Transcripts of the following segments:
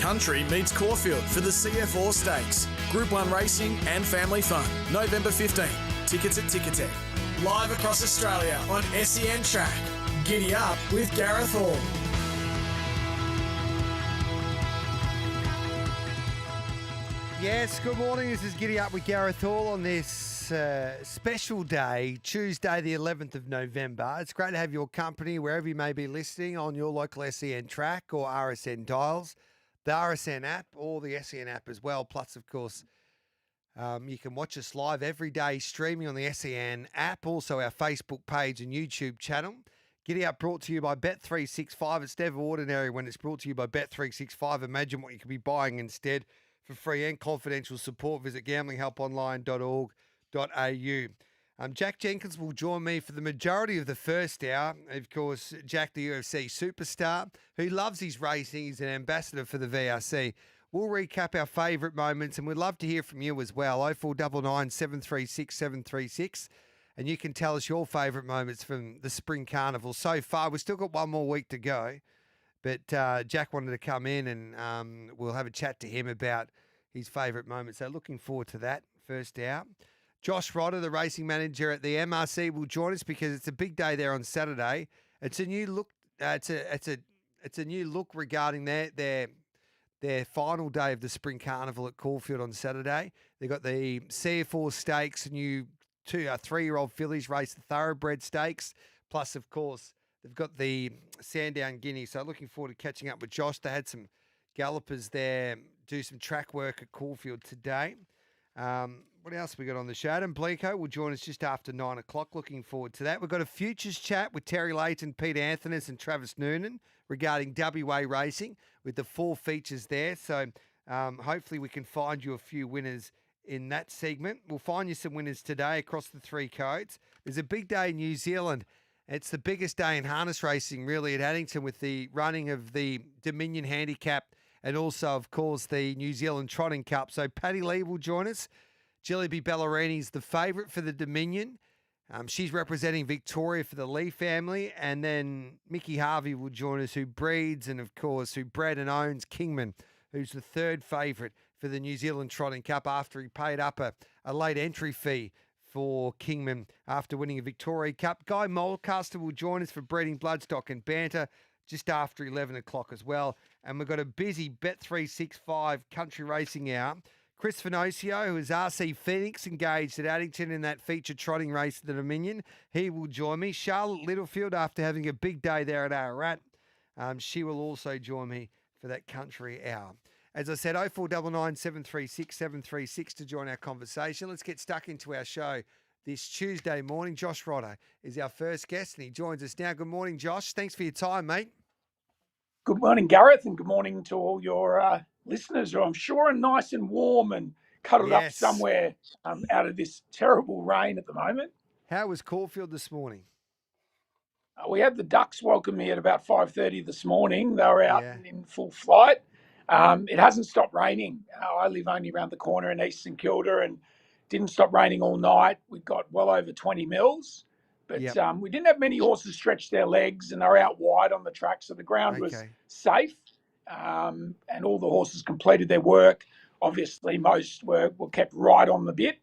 Country meets Caulfield for the CF4 Stakes. Group 1 racing and family fun. November 15. Tickets at Ticketek. Live across Australia on SEN Track. Giddy up with Gareth Hall. Yes, good morning. This is Giddy Up with Gareth Hall on this special day, Tuesday the 11th of November. It's great to have your company wherever you may be listening on your local SEN track or RSN dials, the RSN app or the SEN app as well. Plus, of course, you can watch us live every day streaming on the SEN app, also our Facebook page and YouTube channel. Giddy Up brought to you by Bet365. It's never ordinary when it's brought to you by Bet365. Imagine what you could be buying instead. For free and confidential support, visit gamblinghelponline.org.au. Jack Jenkins will join me for the majority of the first hour. Of course, Jack, the UFC superstar, who loves his racing. He's an ambassador for the VRC. We'll recap our favourite moments, and we'd love to hear from you as well. 0499 736 736. And you can tell us your favourite moments from the Spring Carnival so far. We've still got one more week to go. But Jack wanted to come in and we'll have a chat to him about his favourite moments. So looking forward to that first hour. Josh Rodder, the racing manager at the MRC, will join us because it's a big day there on Saturday. It's a new look. It's a new look regarding their final day of the Spring Carnival at Caulfield on Saturday. They've got the CF4 Stakes, new 3-year-old fillies race the Thoroughbred Stakes, plus of course. They've got the Sandown Guinea, so looking forward to catching up with Josh. They had some gallopers there do some track work at Caulfield today. What else we got on the show? Adam Blenko will join us just after 9 o'clock. Looking forward to that. We've got a futures chat with Terry Layton, Peter Anthonys and Travis Noonan regarding WA racing with the 4 features there. So hopefully we can find you a few winners in that segment. We'll find you some winners today across the 3 codes. There's a big day in New Zealand. It's the biggest day in harness racing, really, at Addington with the running of the Dominion Handicap and also, of course, the New Zealand Trotting Cup. So Paddy Lee will join us. Jillaby Ballerini's the favourite for the Dominion. She's representing Victoria for the Lee family. And then Mickey Harvey will join us, who breeds and, of course, who bred and owns Kingman, who's the 3rd favourite for the New Zealand Trotting Cup after he paid up a late entry fee for Kingman after winning a Victoria Cup. Guy Mulcaster will join us for breeding bloodstock and banter just after 11 o'clock as well. And we've got a busy Bet365 country racing hour. Chris Finocio, who is RC Phoenix, engaged at Addington in that feature trotting race at the Dominion. He will join me. Charlotte Littlefield, after having a big day there at Ararat, she will also join me for that country hour. As I said, 0499 736 736 to join our conversation. Let's get stuck into our show this Tuesday morning. Josh Rodder is our first guest, and he joins us now. Good morning, Josh. Thanks for your time, mate. Good morning, Gareth, and good morning to all your listeners, who I'm sure are nice and warm and cuddled up somewhere out of this terrible rain at the moment. How was Caulfield this morning? We had the Ducks welcome me at about 5:30 this morning. They were out in full flight. It hasn't stopped raining. I live only around the corner in East St Kilda, and didn't stop raining all night. We got well over 20 mils, but we didn't have many horses stretch their legs, and they're out wide on the track, so the ground was safe, and all the horses completed their work. Obviously, most were kept right on the bit,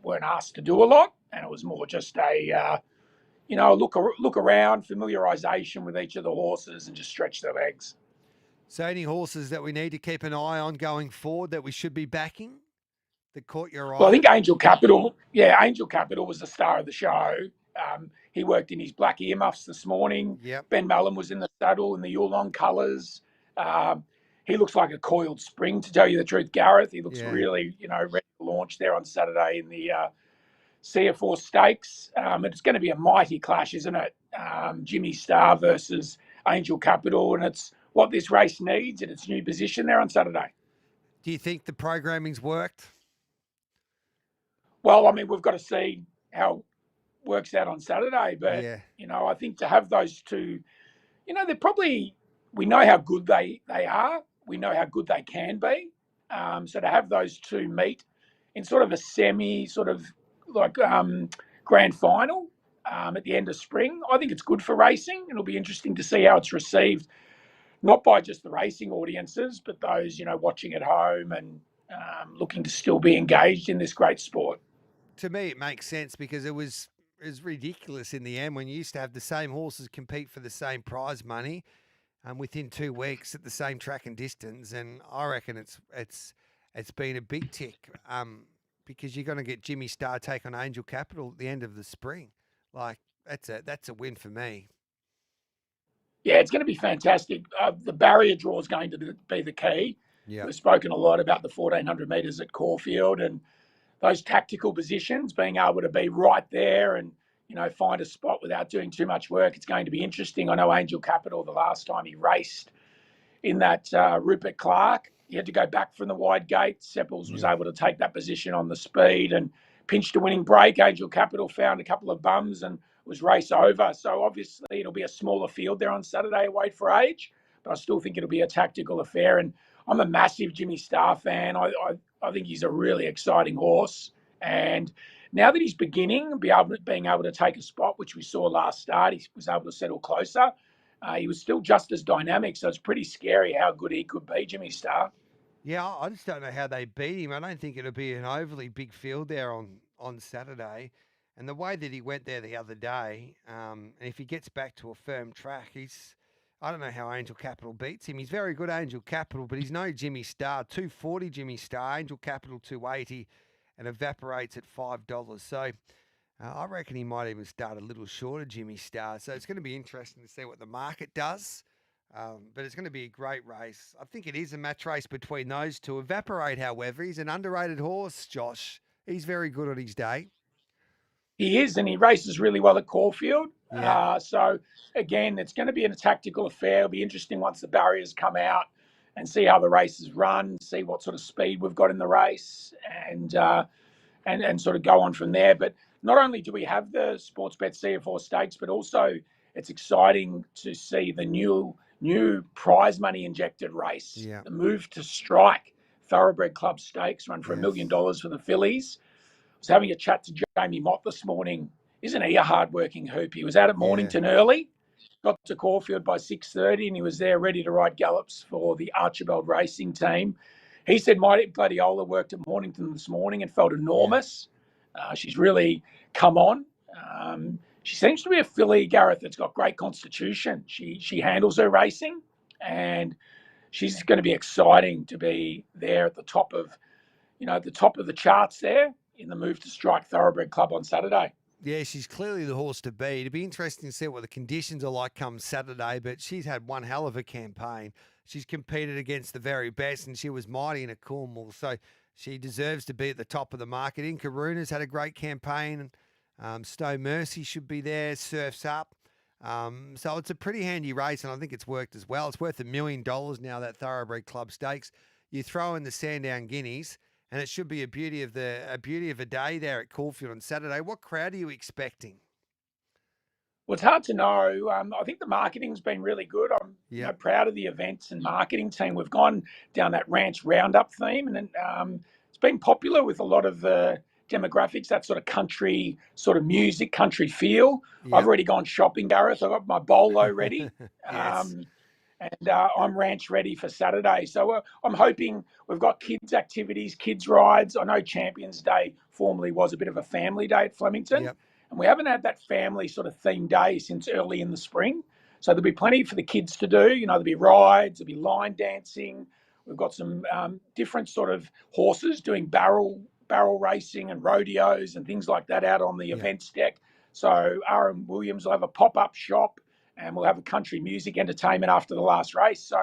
weren't asked to do a lot, and it was more just a look around, familiarisation with each of the horses, and just stretch their legs. So any horses that we need to keep an eye on going forward that we should be backing that caught your eye? Well, I think Angel Capital was the star of the show. He worked in his black earmuffs this morning. Ben Mallon was in the saddle in the Yulong colours. He looks like a coiled spring, to tell you the truth, Gareth. He looks really, ready to launch there on Saturday in the CF4 Stakes. It's going to be a mighty clash, isn't it? Jimmy Star versus Angel Capital, and it's what this race needs in its new position there on Saturday. Do you think the programming's worked? Well, I mean, we've got to see how it works out on Saturday. But, I think to have those two, they're probably, we know how good they are. We know how good they can be. So to have those two meet in sort of a semi, sort of like grand final at the end of spring, I think it's good for racing. It'll be interesting to see how it's received. not by just the racing audiences, but those, watching at home and looking to still be engaged in this great sport. To me, it makes sense because it was ridiculous in the end when you used to have the same horses compete for the same prize money within 2 weeks at the same track and distance, and I reckon it's been a big tick because you're going to get Jimmy Star take on Angel Capital at the end of the spring. Like that's a win for me. Yeah, it's going to be fantastic. The barrier draw is going to be the key. Yeah, We've spoken a lot about the 1400 metres at Caulfield and those tactical positions, being able to be right there and find a spot without doing too much work. It's going to be interesting. I know Angel Capital, the last time he raced in that Rupert Clark, he had to go back from the wide gate. Seppels was able to take that position on the speed and pinched a winning break. Angel Capital found a couple of bums and was race over. So obviously it'll be a smaller field there on Saturday at Weight for Age, but I still think it'll be a tactical affair. And I'm a massive Jimmy Star fan. I think he's a really exciting horse. And now that he's being able to take a spot, which we saw last start, he was able to settle closer. He was still just as dynamic, so it's pretty scary how good he could be, Jimmy Star. yeah. I just don't know how they beat him. I don't think it'll be an overly big field there on Saturday. And the way that he went there the other day, and if he gets back to a firm track, I don't know how Angel Capital beats him. He's very good, Angel Capital, but he's no Jimmy Star. 240 Jimmy Star, Angel Capital 280, and evaporates at $5. So I reckon he might even start a little short of Jimmy Star. So it's going to be interesting to see what the market does. But it's going to be a great race. I think it is a match race between those two. Evaporate, however, he's an underrated horse, Josh. He's very good on his day. He is, and he races really well at Caulfield. Yeah. So, again, it's going to be a tactical affair. It'll be interesting once the barriers come out and see how the races run, see what sort of speed we've got in the race, and sort of go on from there. But not only do we have the Sportsbet CF4 stakes, but also it's exciting to see the new prize money injected race, the Move to Strike Thoroughbred Club Stakes, run for $1 million for the fillies. I was having a chat to Jamie Mott this morning. Isn't he a hardworking hoop? He was out at Mornington early, got to Caulfield by 6:30, and he was there ready to ride gallops for the Archibald racing team. He said, my Gladiola worked at Mornington this morning and felt enormous. She's really come on. She seems to be a filly, Gareth, that's got great constitution. She handles her racing, and she's going to be exciting to be there at the top of, the charts there in the Move to Strike Thoroughbred Club on Saturday. Yeah, she's clearly the horse to beat. It'd be interesting to see what the conditions are like come Saturday, but she's had one hell of a campaign. She's competed against the very best, and she was mighty in a Cornwall, so she deserves to be at the top of the market. Inkaruna's had a great campaign. Stowe Mercy should be there, Surf's Up. So it's a pretty handy race, and I think it's worked as well. It's worth $1 million now, that Thoroughbred Club Stakes. You throw in the Sandown Guineas, and it should be a beauty of a day there at Caulfield on Saturday. What crowd are you expecting? Well, it's hard to know. I think the marketing's been really good. I'm proud of the events and marketing team. We've gone down that ranch roundup theme, and it's been popular with a lot of the demographics, that sort of country, sort of music, country feel. Yep. I've already gone shopping, Gareth. I've got my bolo ready. Yes. And I'm ranch ready for Saturday. So I'm hoping we've got kids' activities, kids' rides. I know Champions Day formerly was a bit of a family day at Flemington. Yep. And we haven't had that family sort of themed day since early in the spring. So there'll be plenty for the kids to do. There'll be rides, there'll be line dancing. We've got some different sort of horses doing barrel racing and rodeos and things like that out on the events deck. So R.M. Williams will have a pop-up shop, and we'll have a country music entertainment after the last race. So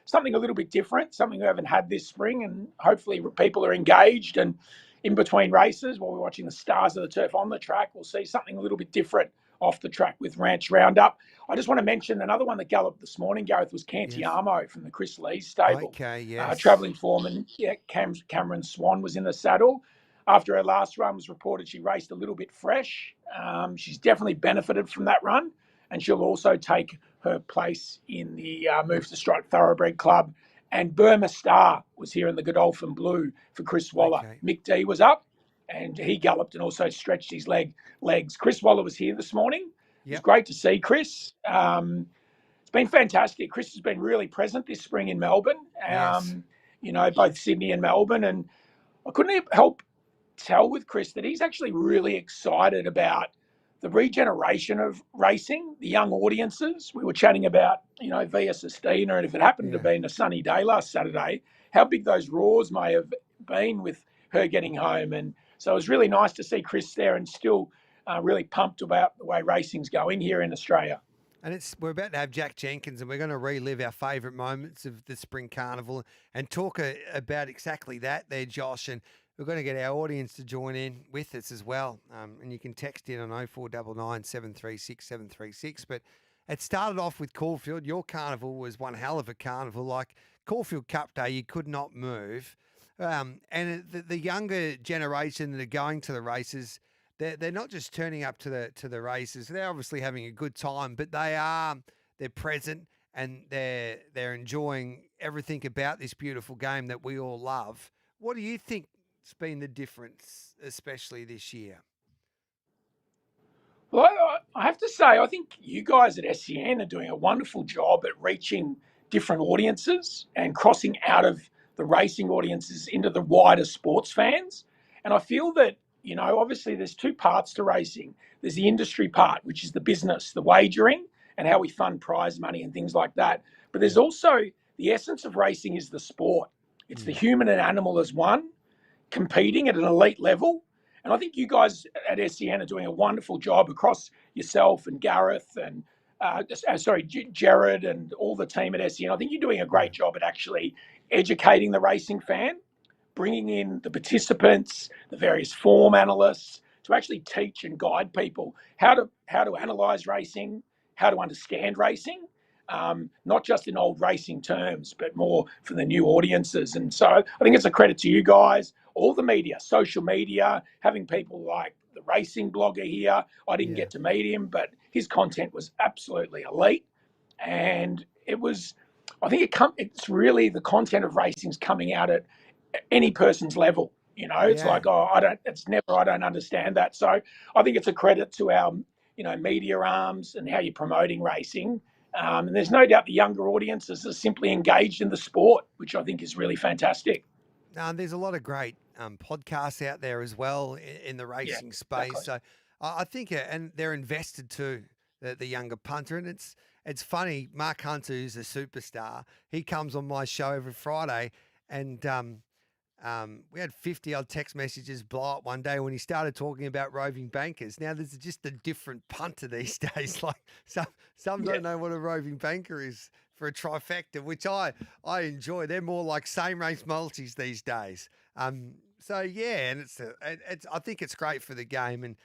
something a little bit different, something we haven't had this spring, and hopefully people are engaged. And in between races, while we're watching the stars of the turf on the track, we'll see something a little bit different off the track with Ranch Roundup. I just want to mention another one that galloped this morning, Gareth, was Cantiamo from the Chris Lee stable. Okay, yes. Travelling foreman, Cameron Swan was in the saddle. After her last run was reported, she raced a little bit fresh. She's definitely benefited from that run, and she'll also take her place in the Move to Strike Thoroughbred Club. And Burma Star was here in the Godolphin Blue for Chris Waller. Okay. Mick D was up, and he galloped and also stretched his legs. Chris Waller was here this morning. It was great to see Chris. It's been fantastic. Chris has been really present this spring in Melbourne. Yes. Both Sydney and Melbourne, and I couldn't help tell with Chris that he's actually really excited about the regeneration of racing, the young audiences. We were chatting about, Via Sistina, and if it happened to Yeah. be a sunny day last Saturday, how big those roars may have been with her getting home. And so it was really nice to see Chris there and still really pumped about the way racing's going here in Australia. And we're about to have Jack Jenkins, and we're going to relive our favourite moments of the Spring Carnival and talk about exactly that there, Josh. And we're going to get our audience to join in with us as well. And you can text in on 0499 736 736. But it started off with Caulfield. Your carnival was one hell of a carnival. Like Caulfield Cup Day, you could not move. And the younger generation that are going to the races, they're not just turning up to the races. They're obviously having a good time, but they're present and they're enjoying everything about this beautiful game that we all love. What do you think's been the difference, especially this year? Well, I have to say, I think you guys at SEN are doing a wonderful job at reaching different audiences and crossing out of the racing audiences into the wider sports fans. And I feel that, obviously there's two parts to racing. There's the industry part, which is the business, the wagering, and how we fund prize money and things like that. But there's also the essence of racing is the sport. It's the Mm. human and animal as one competing at an elite level. And I think you guys at SEN are doing a wonderful job across yourself and Gareth and Jared and all the team at SEN. I think you're doing a Yeah. great job at actually educating the racing fan, bringing in the participants, the various form analysts to actually teach and guide people how to analyze racing, how to understand racing, not just in old racing terms, but more for the new audiences. And so I think it's a credit to you guys, all the media, social media, having people like the racing blogger here. I didn't Yeah. get to meet him, but his content was absolutely elite. And I think it's really the content of racing's coming out at any person's level. It's Yeah. like, I don't understand that. So I think it's a credit to our, media arms and how you're promoting racing. And there's no doubt the younger audiences are simply engaged in the sport, which I think is really fantastic. There's a lot of great podcasts out there as well in the Yeah, racing space. exactly. So I think, and they're invested too, the younger punter. And it's funny, Mark Hunter, who's a superstar, he comes on my show every Friday, and we had 50 odd text messages blow up one day when he started talking about roving bankers. Now there's just a different punter these days. Like some Yeah. don't know what a roving banker is for a trifecta, which I enjoy. They're more like same race multis these days. So yeah, and it's I think it's great for the game, and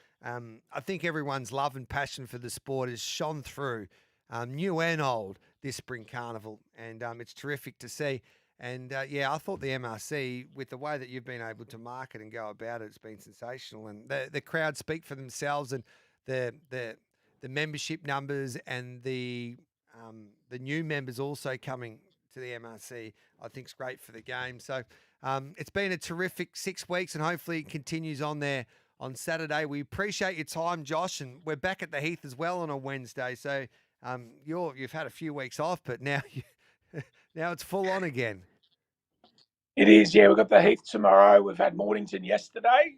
I think everyone's love and passion for the sport has shone through, new and old, this spring carnival, and it's terrific to see. And yeah, I thought the MRC, with the way that you've been able to market and go about it, it's been sensational. And the crowd speak for themselves, and the the the membership numbers and the new members also coming to the MRC, I think is great for the game. So it's been a terrific 6 weeks, and hopefully it continues on there on Saturday. We appreciate your time, Josh, and we're back at the Heath as well on a Wednesday. So you've had a few weeks off, but now now it's full on again. It is, yeah. We've got the Heath tomorrow. We've had Mornington yesterday.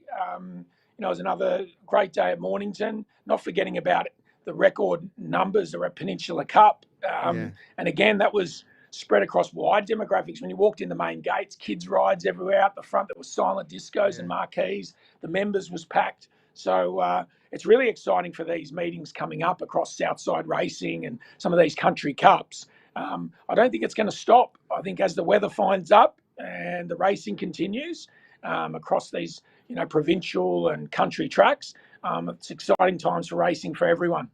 It was another great day at Mornington. Not forgetting about the record numbers that are at Peninsula Cup. Yeah, And again, that was spread across wide demographics. When you walked in the main gates, kids' rides everywhere out the front. There were silent discos and yeah. marquees. The members was packed. So it's really exciting for these meetings coming up across Southside Racing and some of these country cups. I don't think it's going to stop. I think as the weather finds up and the racing continues across these, provincial and country tracks, it's exciting times for racing for everyone.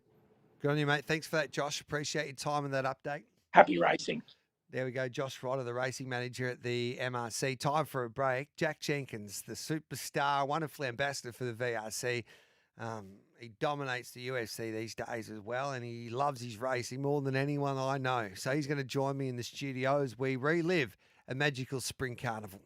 Good on you, mate. Thanks for that, Josh. Appreciate your time and that update. Happy racing. There we go. Josh Ryder, the racing manager at the MRC. Time for a break. Jack Jenkins, the superstar, wonderful ambassador for the VRC. He dominates the UFC these days as well, and he loves his racing more than anyone I know. So he's going to join me in the studio as we relive a magical spring carnival.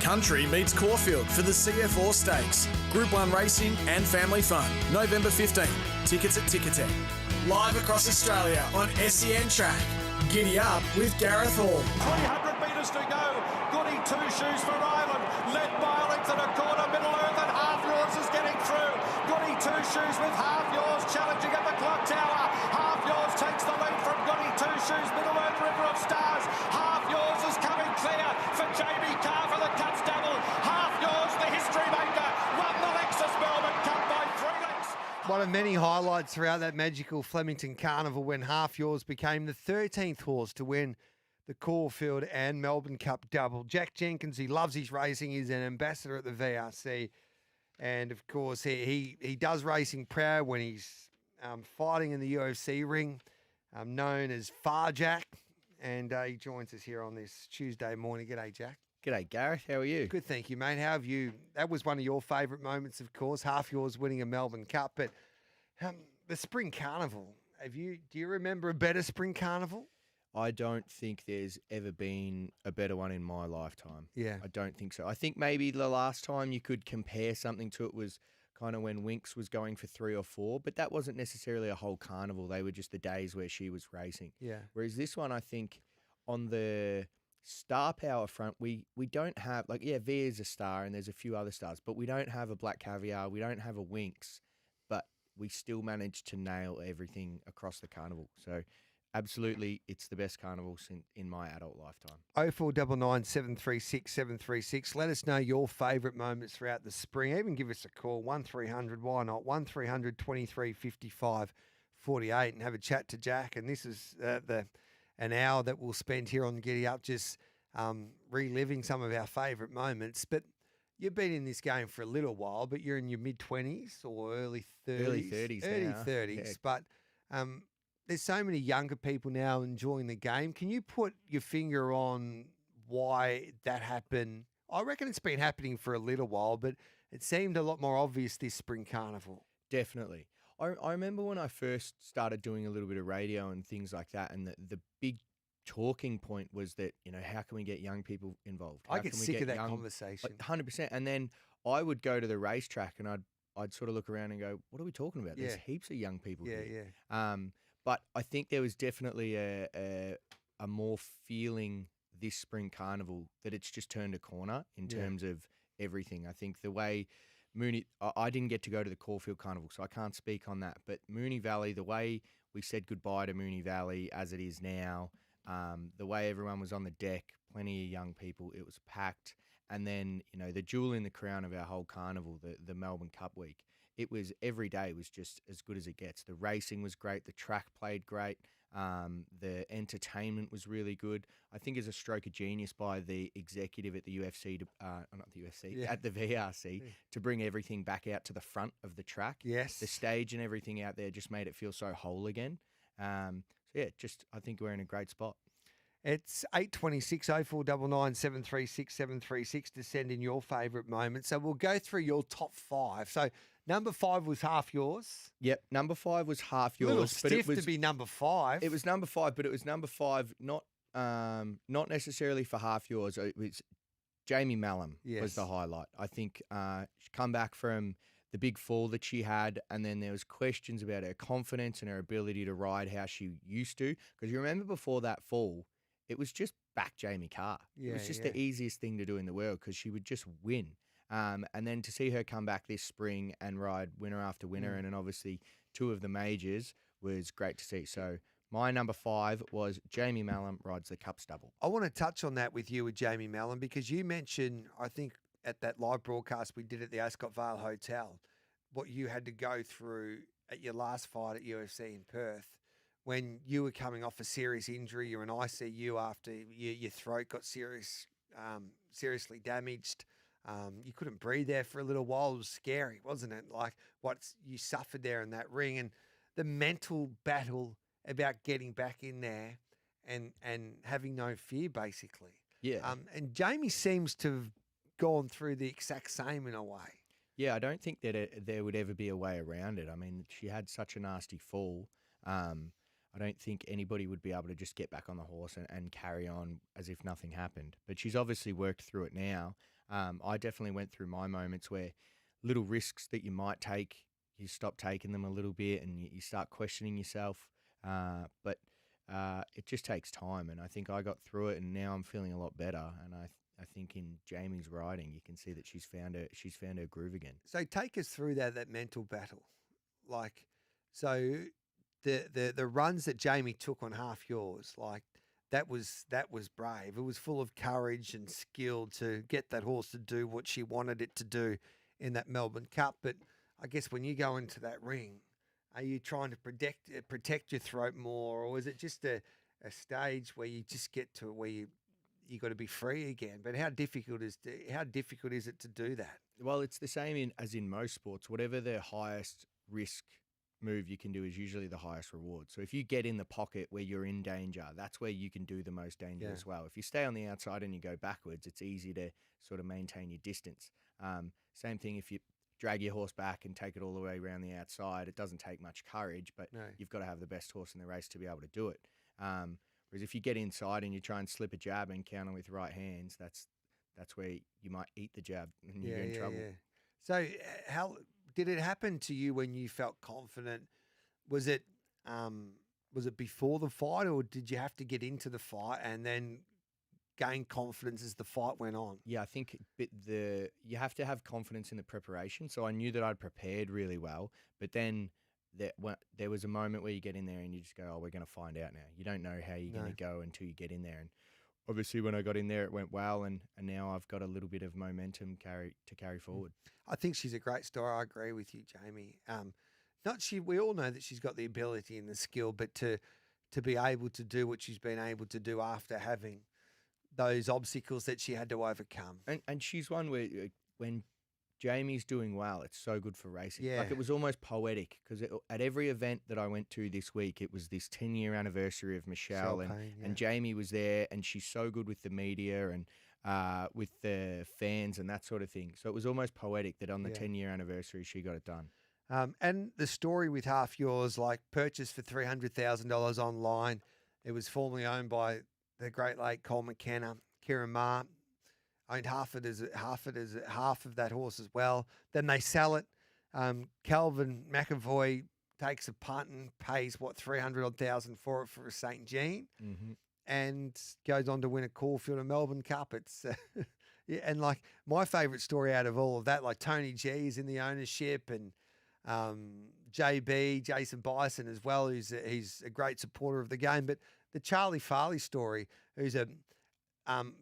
Country meets Caulfield for the CF Stakes. Group 1 racing and family fun. November 15. Tickets at Ticketek. Live across Australia on SEN Track. Giddy up with Gareth Hall. 300 metres to go. Goody 2 Shoes for Ireland. Led by a length and a quarter. Middle Earth and Half Yours is getting through. Goody 2 Shoes with Half Yours challenging at the clock tower. Half Yours takes the lead from Goody 2 Shoes. Middle Earth, River of Stars. Half Yours is coming clear for Jamie Carr for the Cups double. Half Yours, the history maker, won the Lexus Melbourne Cup by 3 lengths. One of many highlights throughout that magical Flemington Carnival when Half Yours became the 13th horse to win the Caulfield and Melbourne Cup double. Jack Jenkins, he loves his racing. He's an ambassador at the VRC. And, of course, he does racing proud when he's fighting in the UFC ring, known as Far Jack. And he joins us here on this Tuesday morning. G'day, Jack. G'day, Gareth. How are you? Good, thank you, mate. How have you? That was one of your favourite moments, of course. Half Yours winning a Melbourne Cup. But the Spring Carnival, do you remember a better Spring Carnival? I don't think there's ever been a better one in my lifetime. Yeah. I don't think so. I think maybe the last time you could compare something to it was kind of when Winx was going for 3 or 4, but that wasn't necessarily a whole carnival. They were just the days where she was racing. Yeah. Whereas this one, I think, on the star power front, we don't have, V is a star and there's a few other stars, but we don't have a Black Caviar, we don't have a Winx, but we still managed to nail everything across the carnival. So absolutely, it's the best carnival in my adult lifetime. 0499 736 736. Let us know your favourite moments throughout the spring. Even give us a call, 1300, why not? 1300 23 55 48 and have a chat to Jack. And this is an hour that we'll spend here on Giddy Up just reliving some of our favourite moments. But you've been in this game for a little while, but you're in your mid-20s or early 30s. Early 30s Early now. 30s. Yeah. But there's so many younger people now enjoying the game. Can you put your finger on why that happened? I reckon it's been happening for a little while, but it seemed a lot more obvious this Spring Carnival. Definitely. I remember when I first started doing a little bit of radio and things like that, and the big talking point was that, how can we get young people involved? I How get can we sick get of that young- conversation. 100%. And then I would go to the racetrack and I'd sort of look around and go, what are we talking about? There's Yeah. heaps of young people Yeah, here. yeah. But I think there was definitely a more feeling this Spring Carnival that it's just turned a corner in Yeah. terms of everything. I think the way I didn't get to go to the Caulfield Carnival, so I can't speak on that. But Moonee Valley, the way we said goodbye to Moonee Valley as it is now, the way everyone was on the deck, plenty of young people, it was packed. And then, the jewel in the crown of our whole carnival, the Melbourne Cup week, it was every day was just as good as it gets. The racing was great. The track played great. The entertainment was really good. I think it's a stroke of genius by the executive at the UFC, not the UFC, Yeah. at the VRC, to bring everything back out to the front of the track. Yes. The stage and everything out there just made it feel so whole again. I think we're in a great spot. It's 826 0499 736 736 to send in your favourite moments. So we'll go through your top 5. So number 5 was Half Yours. Yep, number 5 was Half Yours. A little but stiff to be number 5. It was number 5, but it was number 5, not necessarily for Half Yours. It was Jamie Mallam was the highlight. I think she come back from the big fall that she had, and then there was questions about her confidence and her ability to ride how she used to. Because you remember before that fall, it was just back Jamie Carr. It was just the easiest thing to do in the world because she would just win. And then to see her come back this spring and ride winner after winner, and then obviously 2 of the majors was great to see. So my number 5 was Jamie Mallam rides the Cups double. I want to touch on that with you with Jamie Mallam because you mentioned, I think, at that live broadcast we did at the Ascot Vale Hotel, what you had to go through at your last fight at UFC in Perth when you were coming off a serious injury. You're in ICU after your throat got seriously damaged. You couldn't breathe there for a little while. It was scary, wasn't it? Like what you suffered there in that ring and the mental battle about getting back in there and having no fear, basically. Yeah. And Jamie seems to have gone through the exact same in a way. Yeah, I don't think that there would ever be a way around it. I mean, she had such a nasty fall. I don't think anybody would be able to just get back on the horse and carry on as if nothing happened. But she's obviously worked through it now. I definitely went through my moments where little risks that you might take, you stop taking them a little bit and you start questioning yourself. But it just takes time, and I think I got through it, and now I'm feeling a lot better. And I think in Jamie's riding, you can see that she's found her groove again. So take us through that mental battle, like so the runs that Jamie took on Half Yours, like that was brave. It was full of courage and skill to get that horse to do what she wanted it to do in that Melbourne Cup. But I guess when you go into that ring, are you trying to protect your throat more, or is it just a stage where you just get to where you got to be free again? But how difficult is it to do that? Well, it's the same as in most sports. Whatever the highest risk move you can do is usually the highest reward. So if you get in the pocket where you're in danger, that's where you can do the most danger as well. If you stay on the outside and you go backwards, it's easy to sort of maintain your distance. Same thing if you drag your horse back and take it all the way around the outside. It doesn't take much courage, but you've got to have the best horse in the race to be able to do it. Whereas if you get inside and you try and slip a jab and counter with right hands, that's where you might eat the jab and you're in trouble. Yeah. So how did it happen to you when you felt confident? Was it before the fight, or did you have to get into the fight and then gain confidence as the fight went on? Yeah, I think you have to have confidence in the preparation. So I knew that I'd prepared really well, but then there was a moment where you get in there and you just go, oh, we're going to find out now. You don't know how you're going to go until you get in there. And obviously when I got in there, it went well, and now I've got a little bit of momentum to carry forward. I think she's a great story. I agree with you, Jamie. We all know that she's got the ability and the skill, but to be able to do what she's been able to do after having those obstacles that she had to overcome. And she's one where when Jamie's doing well, it's so good for racing. Yeah. Like it was almost poetic because at every event that I went to this week, it was this 10-year anniversary of Michelle and Jamie was there, and she's so good with the media and with the fans and that sort of thing. So it was almost poetic that on the 10-year anniversary, she got it done. And the story with Half Yours, like purchased for $300,000 online. It was formerly owned by the great late Cole McKenna. Kieran Ma owned half of that horse as well. Then they sell it. Calvin McAvoy takes a punt and pays $300,000 for it for a St. Jean, and goes on to win a Caulfield and Melbourne Cup. It's and like my favourite story out of all of that, like Tony G is in the ownership, and JB Jason Bison as well, he's a great supporter of the game. But the Charlie Farley story, who's a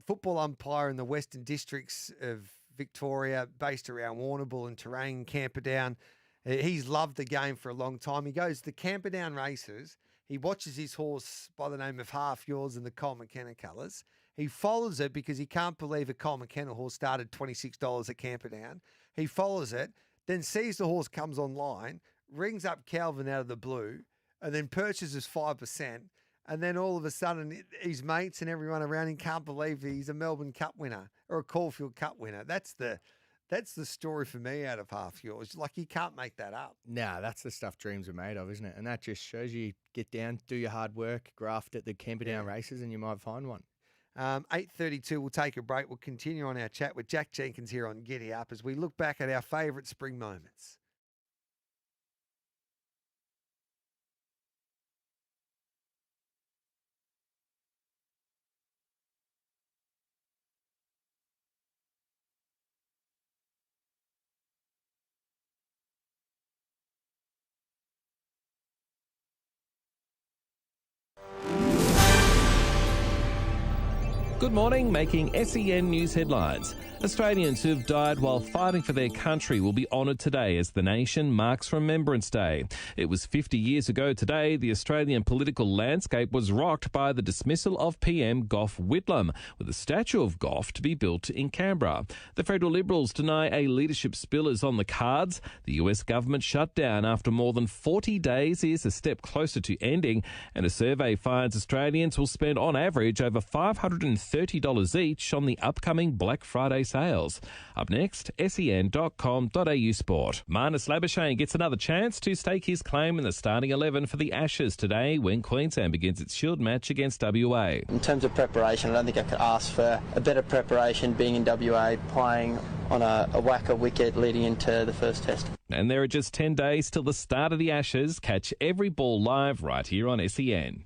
football umpire in the Western Districts of Victoria, based around Warrnambool and Terang, Camperdown. He's loved the game for a long time. He goes to the Camperdown races. He watches his horse by the name of Half Yours in the Cole McKenna colours. He follows it because he can't believe a Cole McKenna horse started $26 at Camperdown. He follows it, then sees the horse comes online, rings up Calvin out of the blue, and then purchases 5%. And then all of a sudden, his mates and everyone around him can't believe he's a Melbourne Cup winner or a Caulfield Cup winner. That's the story for me out of Half Yours. Like, you can't make that up. Nah, that's the stuff dreams are made of, isn't it? And that just shows you get down, do your hard work, graft at the Camperdown races, and you might find one. 8:32, we'll take a break. We'll continue on our chat with Jack Jenkins here on Giddy Up as we look back at our favourite spring moments. Good morning, making SEN News headlines. Australians who've died while fighting for their country will be honoured today as the nation marks Remembrance Day. It was 50 years ago today the Australian political landscape was rocked by the dismissal of PM Gough Whitlam, with a statue of Gough to be built in Canberra. The Federal Liberals deny a leadership spill is on the cards. The US government shutdown after more than 40 days is a step closer to ending, and a survey finds Australians will spend on average over $530 $30 each on the upcoming Black Friday sales. Up next, sen.com.au sport. Marnus Labuschagne gets another chance to stake his claim in the starting 11 for the Ashes today when Queensland begins its Shield match against WA. In terms of preparation, I don't think I could ask for a better preparation being in WA, playing on a whacker wicket leading into the first test. And there are just 10 days till the start of the Ashes. Catch every ball live right here on SEN.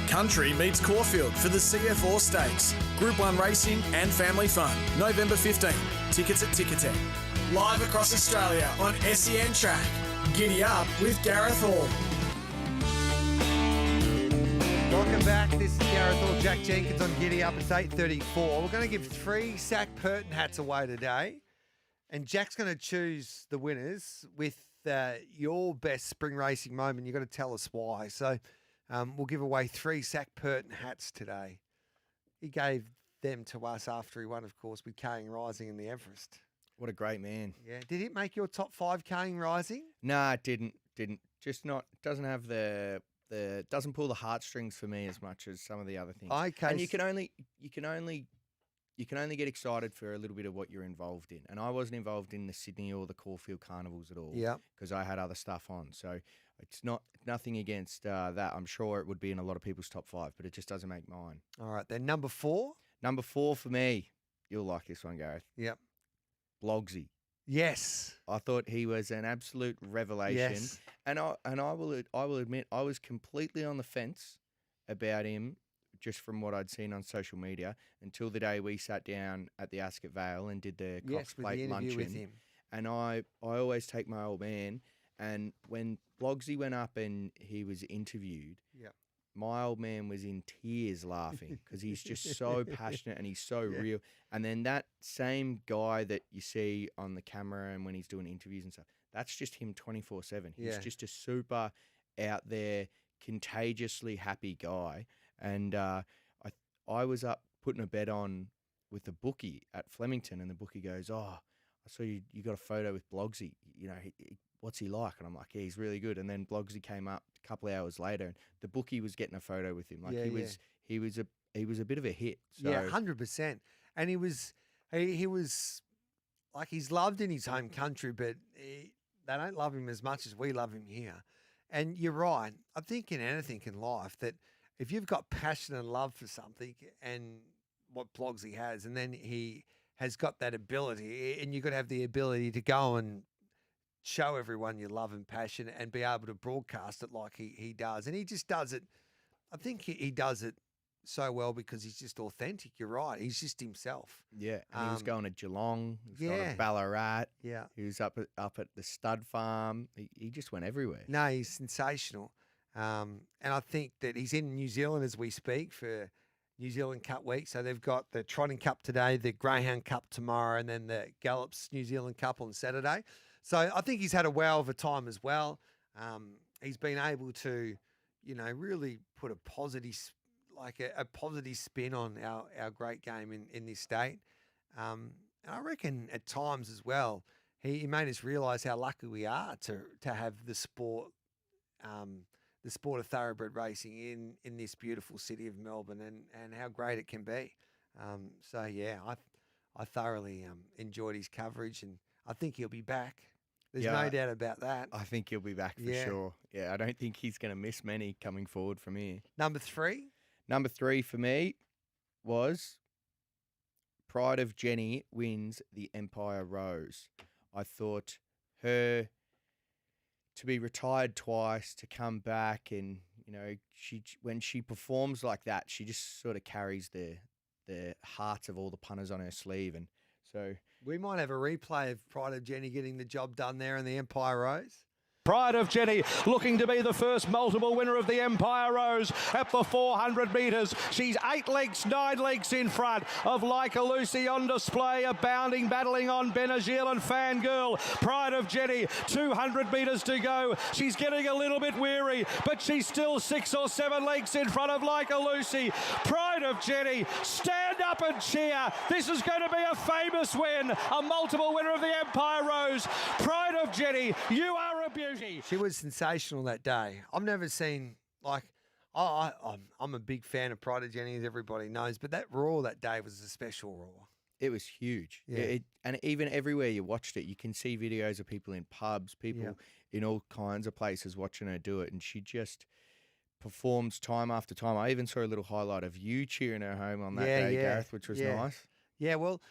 Country meets Caulfield for the CF Stakes. Group 1 racing and family fun. November 15. Tickets at Ticketek. Live across Australia on SEN Track. Giddy up with Gareth Hall. Welcome back. This is Gareth Hall, Jack Jenkins on Giddy Up. It's 8:34. We're going to give 3 Sack Purton hats away today. And Jack's going to choose the winners with your best spring racing moment. You've got to tell us why. So we'll give away 3 Sack Purton hats today. He gave them to us after he won, of course, with Carrying Rising in the Everest. What a great man. Yeah. Did it make your top 5 Carrying Rising? Nah, it didn't. Just not. Doesn't have doesn't pull the heartstrings for me as much as some of the other things. Okay. And you can only get excited for a little bit of what you're involved in. And I wasn't involved in the Sydney or the Caulfield Carnivals at all. Yeah. Because I had other stuff on. So it's nothing against that. I'm sure it would be in a lot of people's top 5, but it just doesn't make mine. All right. Then number 4. Number 4 for me. You'll like this one, Gareth. Yep. Blogsy. Yes. I thought he was an absolute revelation. Yes. And I will admit I was completely on the fence about him just from what I'd seen on social media until the day we sat down at the Ascot Vale and did the Cox Plate luncheon. With him. And I always take my old man, and when Blogsy went up and he was interviewed, Yep. my old man was in tears laughing because he's just so passionate and he's so real. And then that same guy that you see on the camera and when he's doing interviews and stuff, that's just him 24/7. He's just a super out there, contagiously happy guy. And I was up putting a bet on with the bookie at Flemington, and the bookie goes, "Oh, I saw you got a photo with Blogsy. You know, what's he like?" And I'm like, "Yeah, he's really good." And then Blogsy came up a couple of hours later, and the bookie was getting a photo with him. Like he was a bit of a hit. So. Yeah, 100%. And he was like, he's loved in his home country, but they don't love him as much as we love him here. And you're right. I think in anything in life that if you've got passion and love for something, and what Blogsy has, and then he has got that ability, and you've got to have the ability to go and show everyone your love and passion and be able to broadcast it like he does. And he just does it. I think he does it so well because he's just authentic. You're right. He's just himself. Yeah. And he was going to Geelong. He was going to Ballarat. Yeah. He was up at the stud farm. He just went everywhere. No, he's sensational. And I think that he's in New Zealand as we speak for New Zealand Cup week. So they've got the Trotting Cup today, the Greyhound Cup tomorrow, and then the Gallops New Zealand Cup on Saturday. So I think he's had a wow of a time as well. He's been able to, really put a positive spin on our great game in this state. And I reckon at times as well, he made us realise how lucky we are to have the sport of thoroughbred racing in this beautiful city of Melbourne, and how great it can be. I thoroughly enjoyed his coverage, and I think he'll be back. There's no doubt about that. I think he'll be back for sure. Yeah, I don't think he's going to miss many coming forward from here. Number 3? Number 3 for me was Pride of Jenny wins the Empire Rose. I thought her to be retired twice, to come back, and when she performs like that, she just sort of carries the hearts of all the punters on her sleeve, and so we might have a replay of Pride of Jenny getting the job done there in the Empire Rose. Pride of Jenny looking to be the first multiple winner of the Empire Rose at the 400 metres. She's 9 lengths in front of Like a Lucy on display, abounding, battling on Benazil and Fangirl. Pride of Jenny, 200 metres to go. She's getting a little bit weary, but she's still 6 or 7 lengths in front of Like a Lucy. Pride of Jenny, stand up and cheer. This is going to be a famous win, a multiple winner of the Empire Rose. Pride of Jenny, you are a beauty. She was sensational that day. I've never seen, I'm a big fan of Pride of Jenny, as everybody knows, but that roar that day was a special roar. It was huge. Yeah. And even everywhere you watched it, you can see videos of people in pubs, people in all kinds of places watching her do it, and she just performs time after time. I even saw a little highlight of you cheering her home on that day, Gareth, which was nice. Yeah, well,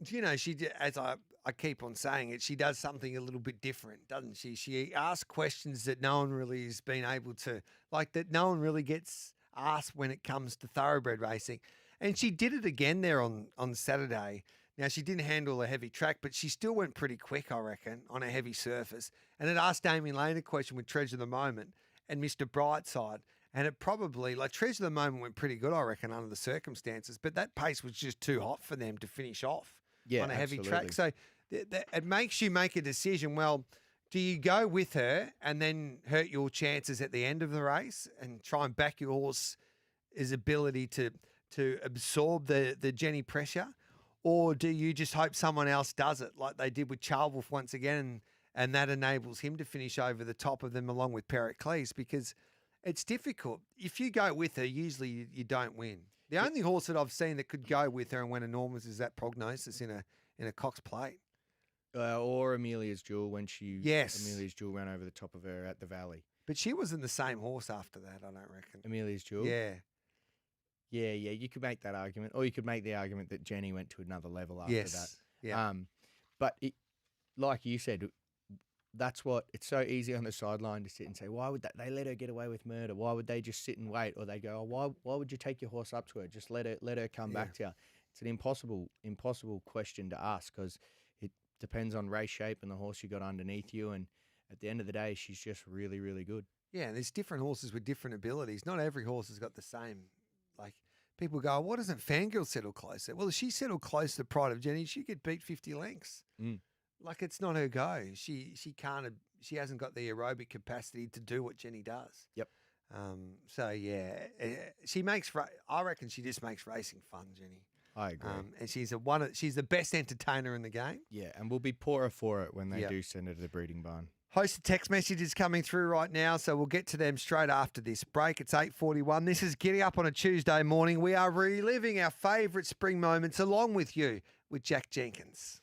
she did, as I keep on saying it, she does something a little bit different, doesn't she? She asks questions that no one really has been able to, that no one really gets asked when it comes to thoroughbred racing. And she did it again there on Saturday. Now, she didn't handle a heavy track, but she still went pretty quick, I reckon, on a heavy surface. And it asked Damien Lane a question with Treasure of the Moment and Mr. Brightside. And it probably, Treasure of the Moment went pretty good, I reckon, under the circumstances. But that pace was just too hot for them to finish off on a heavy track. So it makes you make a decision. Well, do you go with her and then hurt your chances at the end of the race and try and back your horse's ability to absorb the Jenny pressure? Or do you just hope someone else does it like they did with Charlewolf once again and that enables him to finish over the top of them along with Pericles? Because it's difficult. If you go with her, usually you don't win. The only horse that I've seen that could go with her and win enormous is that Prognosis in a Cox Plate. Or Amelia's Jewel when Amelia's Jewel ran over the top of her at the Valley. But she wasn't the same horse after that, I don't reckon. Amelia's Jewel? Yeah. Yeah, you could make that argument. Or you could make the argument that Jenny went to another level after that. Yeah. But like you said, that's what it's so easy on the sideline to sit and say, why would they let her get away with murder? Why would they just sit and wait? Or they go, why would you take your horse up to her? Just let her come back to you. It's an impossible question to ask because it depends on race shape and the horse you got underneath you. And at the end of the day, she's just really, really good. Yeah, and there's different horses with different abilities. Not every horse has got the same. People go, why doesn't Fangirl settle closer? Well, if she settled close to Pride of Jenny, she could beat 50 lengths. It's not her go. She can't. She hasn't got the aerobic capacity to do what Jenny does. Yep. She makes. I reckon she just makes racing fun, Jenny. I agree. And she's the best entertainer in the game. Yeah, and we'll be poorer for it when they do send her to the breeding barn. Host of text messages coming through right now, so we'll get to them straight after this break. It's 8:41. This is Giddy Up on a Tuesday morning. We are reliving our favourite spring moments along with you with Jack Jenkins.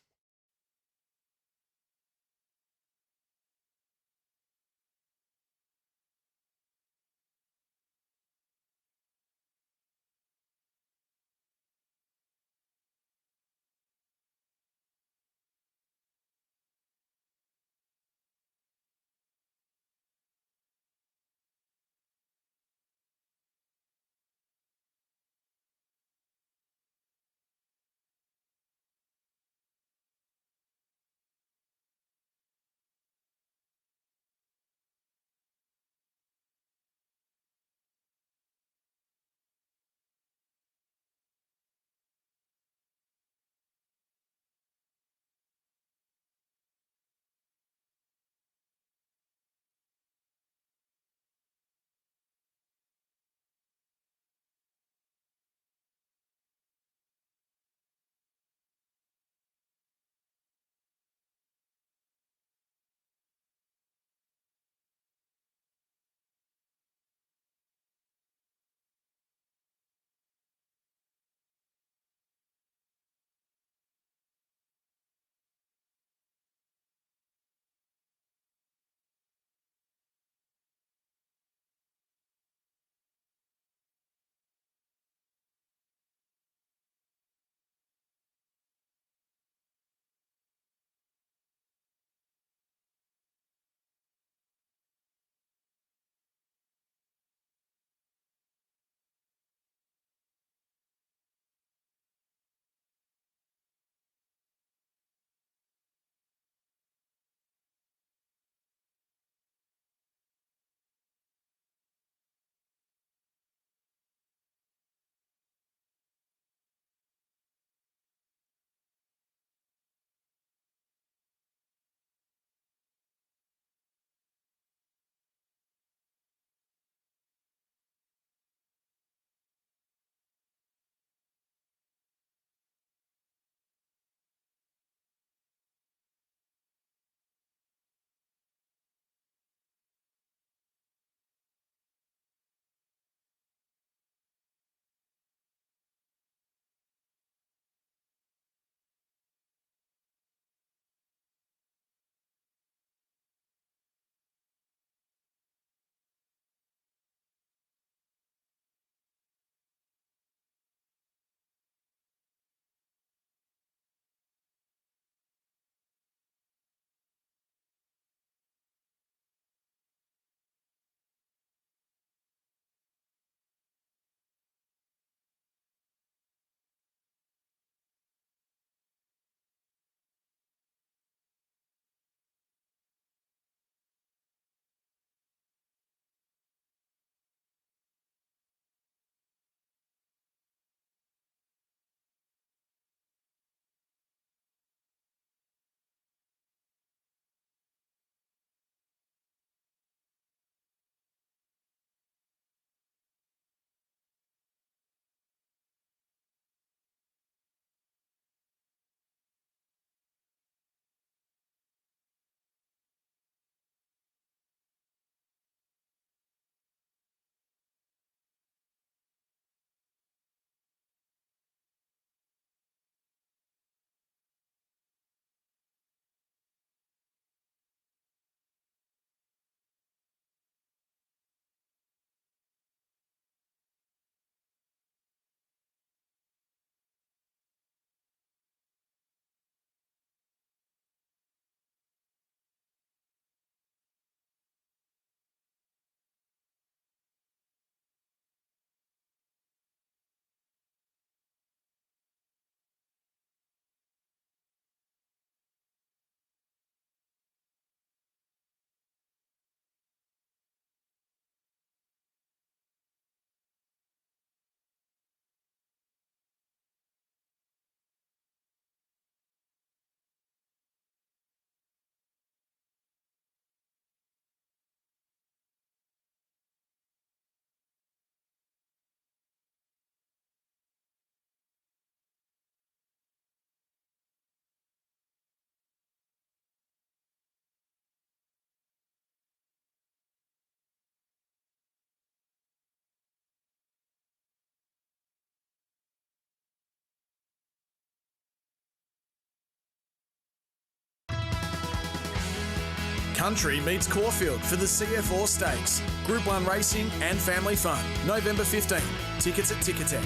Country meets Caulfield for the CF Stakes. Group 1 racing and family fun. November 15. Tickets at Ticketek.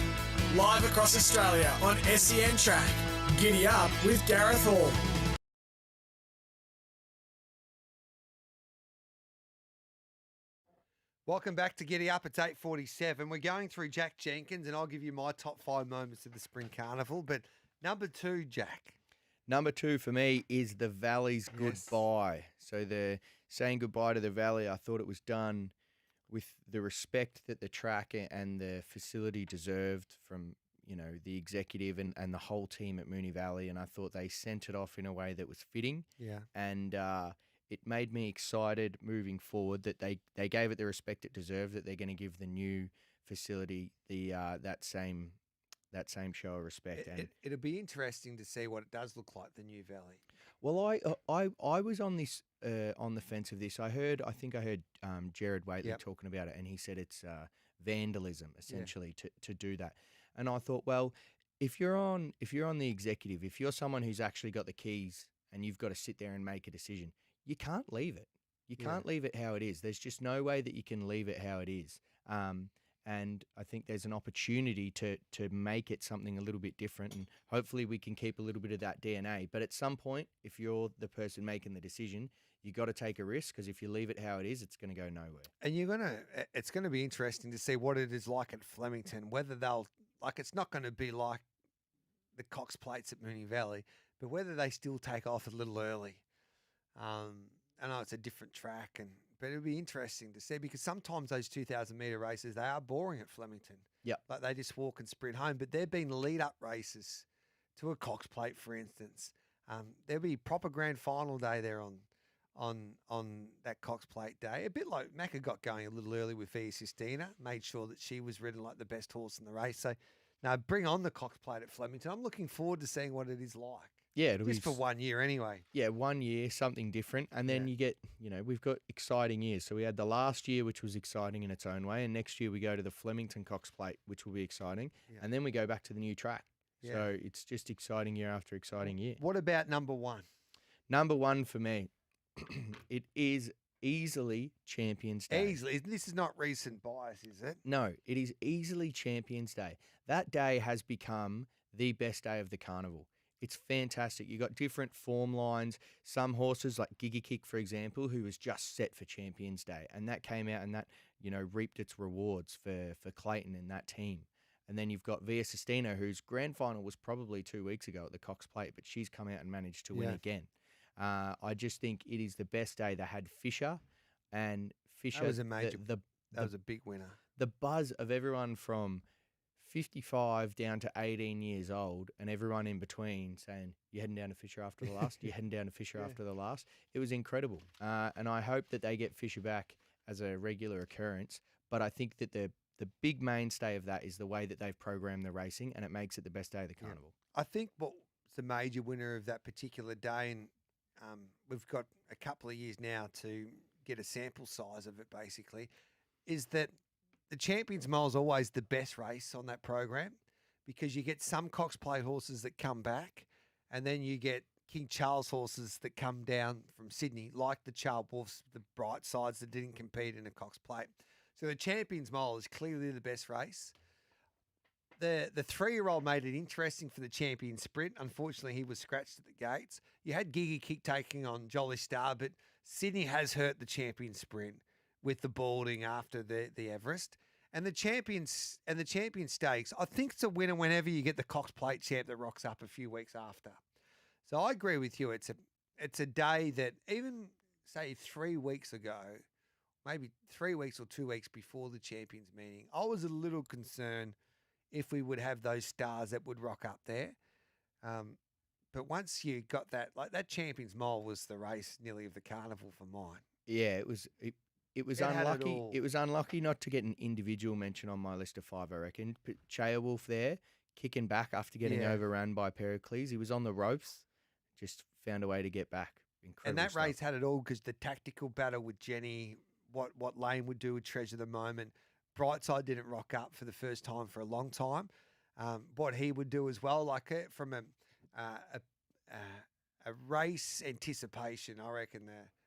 Live across Australia on SEN Track. Giddy up with Gareth Hall. Welcome back to Giddy Up. It's 8:47. We're going through Jack Jenkins, and I'll give you my top 5 moments of the Spring Carnival. But number 2, Jack. Number 2 for me is the Valley's goodbye. So the saying goodbye to the Valley, I thought it was done with the respect that the track and the facility deserved from, the executive and the whole team at Moonee Valley. And I thought they sent it off in a way that was fitting. Yeah. And it made me excited moving forward that they gave it the respect it deserved, that they're going to give the new facility the that same show of respect. It'll be interesting to see what it does look like, the new Valley. Well, I was on this on the fence of this. I think I heard Jared Waitley talking about it, and he said it's vandalism essentially to do that. And I thought, well, if you're on the executive, if you're someone who's actually got the keys and you've got to sit there and make a decision, you can't leave it. You can't leave it how it is. There's just no way that you can leave it how it is. And I think there's an opportunity to make it something a little bit different, and hopefully we can keep a little bit of that DNA. But at some point, if you're the person making the decision, you got to take a risk, because if you leave it how it is, it's going to go nowhere. And it's going to be interesting to see what it is like at Flemington, whether it's not going to be like the Cox Plates at Moonee Valley, but whether they still take off a little early. I know it's a different track, but it'll be interesting to see, because sometimes those 2,000-metre races, they are boring at Flemington. Yeah, like they just walk and sprint home. But there've been lead-up races to a Cox Plate, for instance. There'll be proper grand final day there on that Cox Plate day. A bit like Macca got going a little early with Via Sistina, made sure that she was ridden like the best horse in the race. So now bring on the Cox Plate at Flemington. I'm looking forward to seeing what it is like. Yeah, it'll just be for 1 year anyway. Yeah, 1 year, something different. And then you get, we've got exciting years. So we had the last year, which was exciting in its own way. And next year we go to the Flemington Cox Plate, which will be exciting. Yeah. And then we go back to the new track. Yeah. So it's just exciting year after exciting year. What about number 1? Number 1 for me, it is easily Champions Day. Easily. This is not recent bias, is it? No, it is easily Champions Day. That day has become the best day of the carnival. It's fantastic. You got different form lines. Some horses like Giddy, for example, who was just set for Champions Day, and that came out and that reaped its rewards for Clayton and that team. And then you've got Via Sistina, whose grand final was probably 2 weeks ago at the Cox Plate, but she's come out and managed to win again. I just think it is the best day. They had Fisher, and Fisher. That was a major. That was a big winner. The buzz of everyone from 55 down to 18 years old, and everyone in between saying, "You're heading down to Fisher after the last. You're heading down to Fisher after the last." It was incredible, and I hope that they get Fisher back as a regular occurrence. But I think that the big mainstay of that is the way that they've programmed the racing, and it makes it the best day of the carnival. I think what's the major winner of that particular day, and we've got a couple of years now to get a sample size of it, basically, is that the Champions Mile is always the best race on that program, because you get some Cox Plate horses that come back, and then you get King Charles horses that come down from Sydney, like the Charles Wolfs, the Bright Sides that didn't compete in a Cox Plate. So the Champions Mile is clearly the best race. The 3-year-old made it interesting for the Champion Sprint. Unfortunately, he was scratched at the gates. You had Giddy taking on Jolly Star, but Sydney has hurt the Champion Sprint with the balding after the Everest. And the Champion Stakes, I think it's a winner whenever you get the Cox Plate champ that rocks up a few weeks after. So I agree with you. It's a day that even, say, 3 weeks ago, maybe 3 weeks or 2 weeks before the Champions meeting, I was a little concerned if we would have those stars that would rock up there. But once you got that, like that Champions Mile was the race nearly of the carnival for mine. Yeah, it was unlucky. It was unlucky not to get an individual mention on my list of 5, I reckon. But Chaya Wolf there, kicking back after getting overrun by Pericles. He was on the ropes, just found a way to get back. Incredible And that stuff. race had it all, because the tactical battle with Jenny, what Lane would do with Treasure the Moment. Brightside didn't rock up for the first time for a long time. What he would do as well, like from a race anticipation, I reckon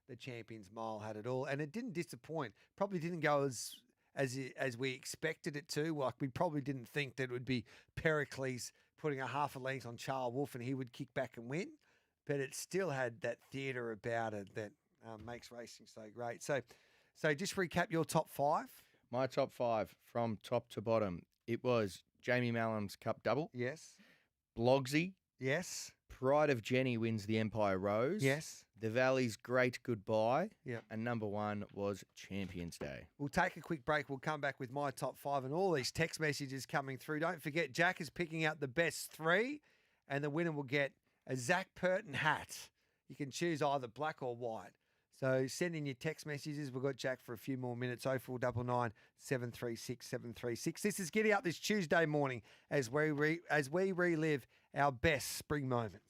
the Champions Mile had it all, and it didn't disappoint. Probably didn't go as we expected it to. Like, we probably didn't think that it would be Pericles putting a half a length on Charles Wolf and he would kick back and win, but it still had that theatre about it that makes racing so great. So just recap your top 5. My top 5 from top to bottom. It was Jamie Mallam's Cup double. Yes. Blogsy. Yes. Pride of Jenny wins the Empire Rose. Yes. The Valley's Great Goodbye. Yep. And number 1 was Champions Day. We'll take a quick break. We'll come back with my top 5 and all these text messages coming through. Don't forget, Jack is picking out the best 3, and the winner will get a Zach Purton hat. You can choose either black or white. So send in your text messages. We've got Jack for a few more minutes. 0499 736 736. This is Giddy Up this Tuesday morning as we relive our best spring moments.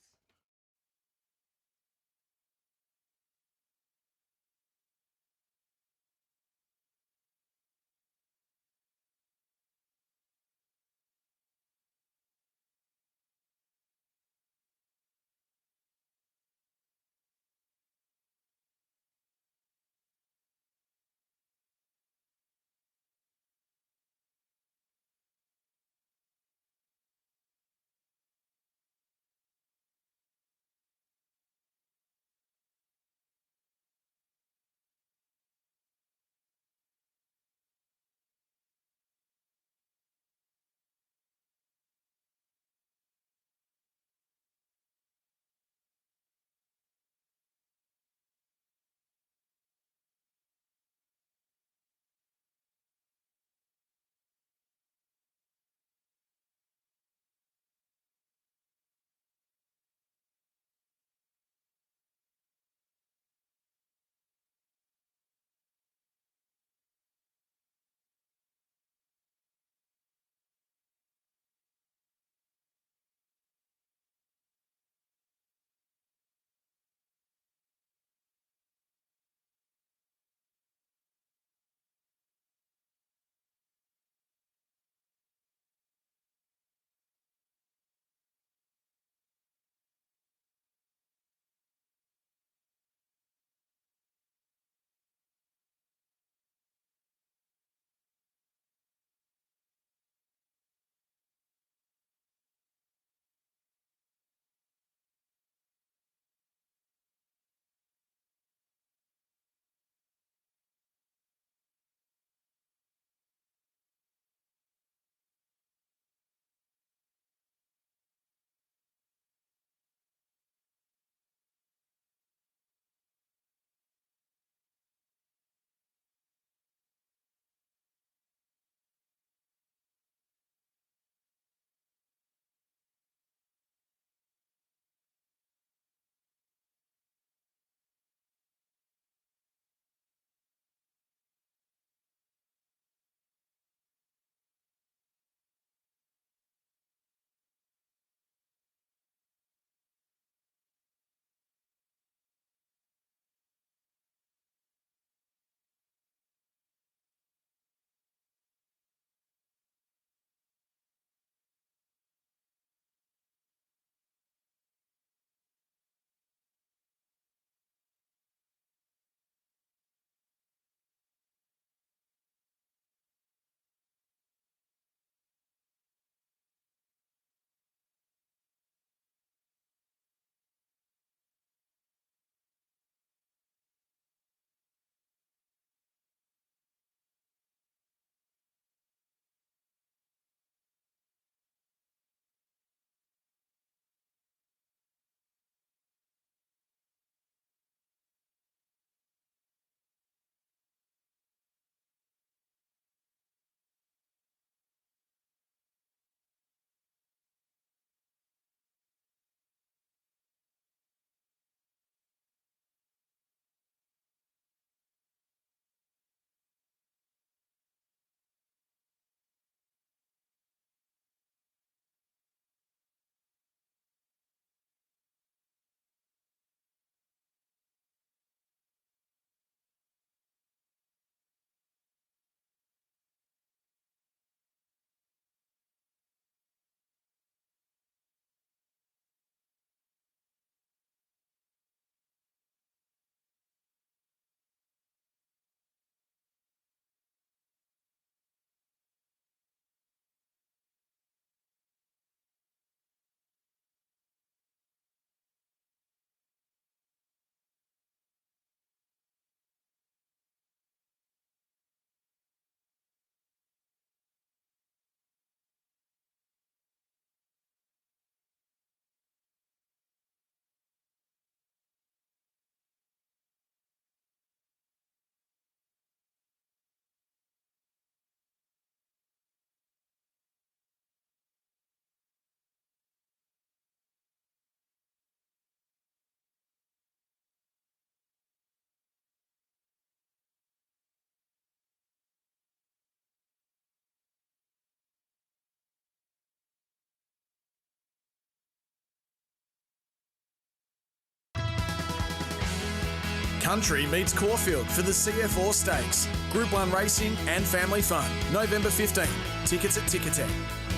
Country meets Caulfield for the CF Stakes. Group 1 racing and family fun. November 15. Tickets at Ticketek.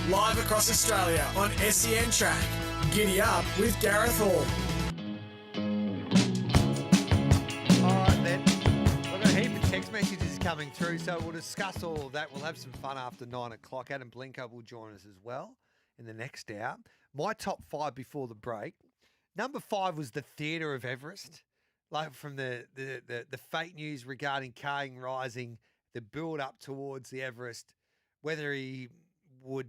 Live across Australia on SEN Track. Giddy up with Gareth Hall. All right, then. We've got a heap of text messages coming through, so we'll discuss all of that. We'll have some fun after 9 o'clock. Adam Blinko will join us as well in the next hour. My top 5 before the break. Number 5 was the Theatre of Everest. Like from the fake news regarding Kane rising, the build up towards the Everest, whether he would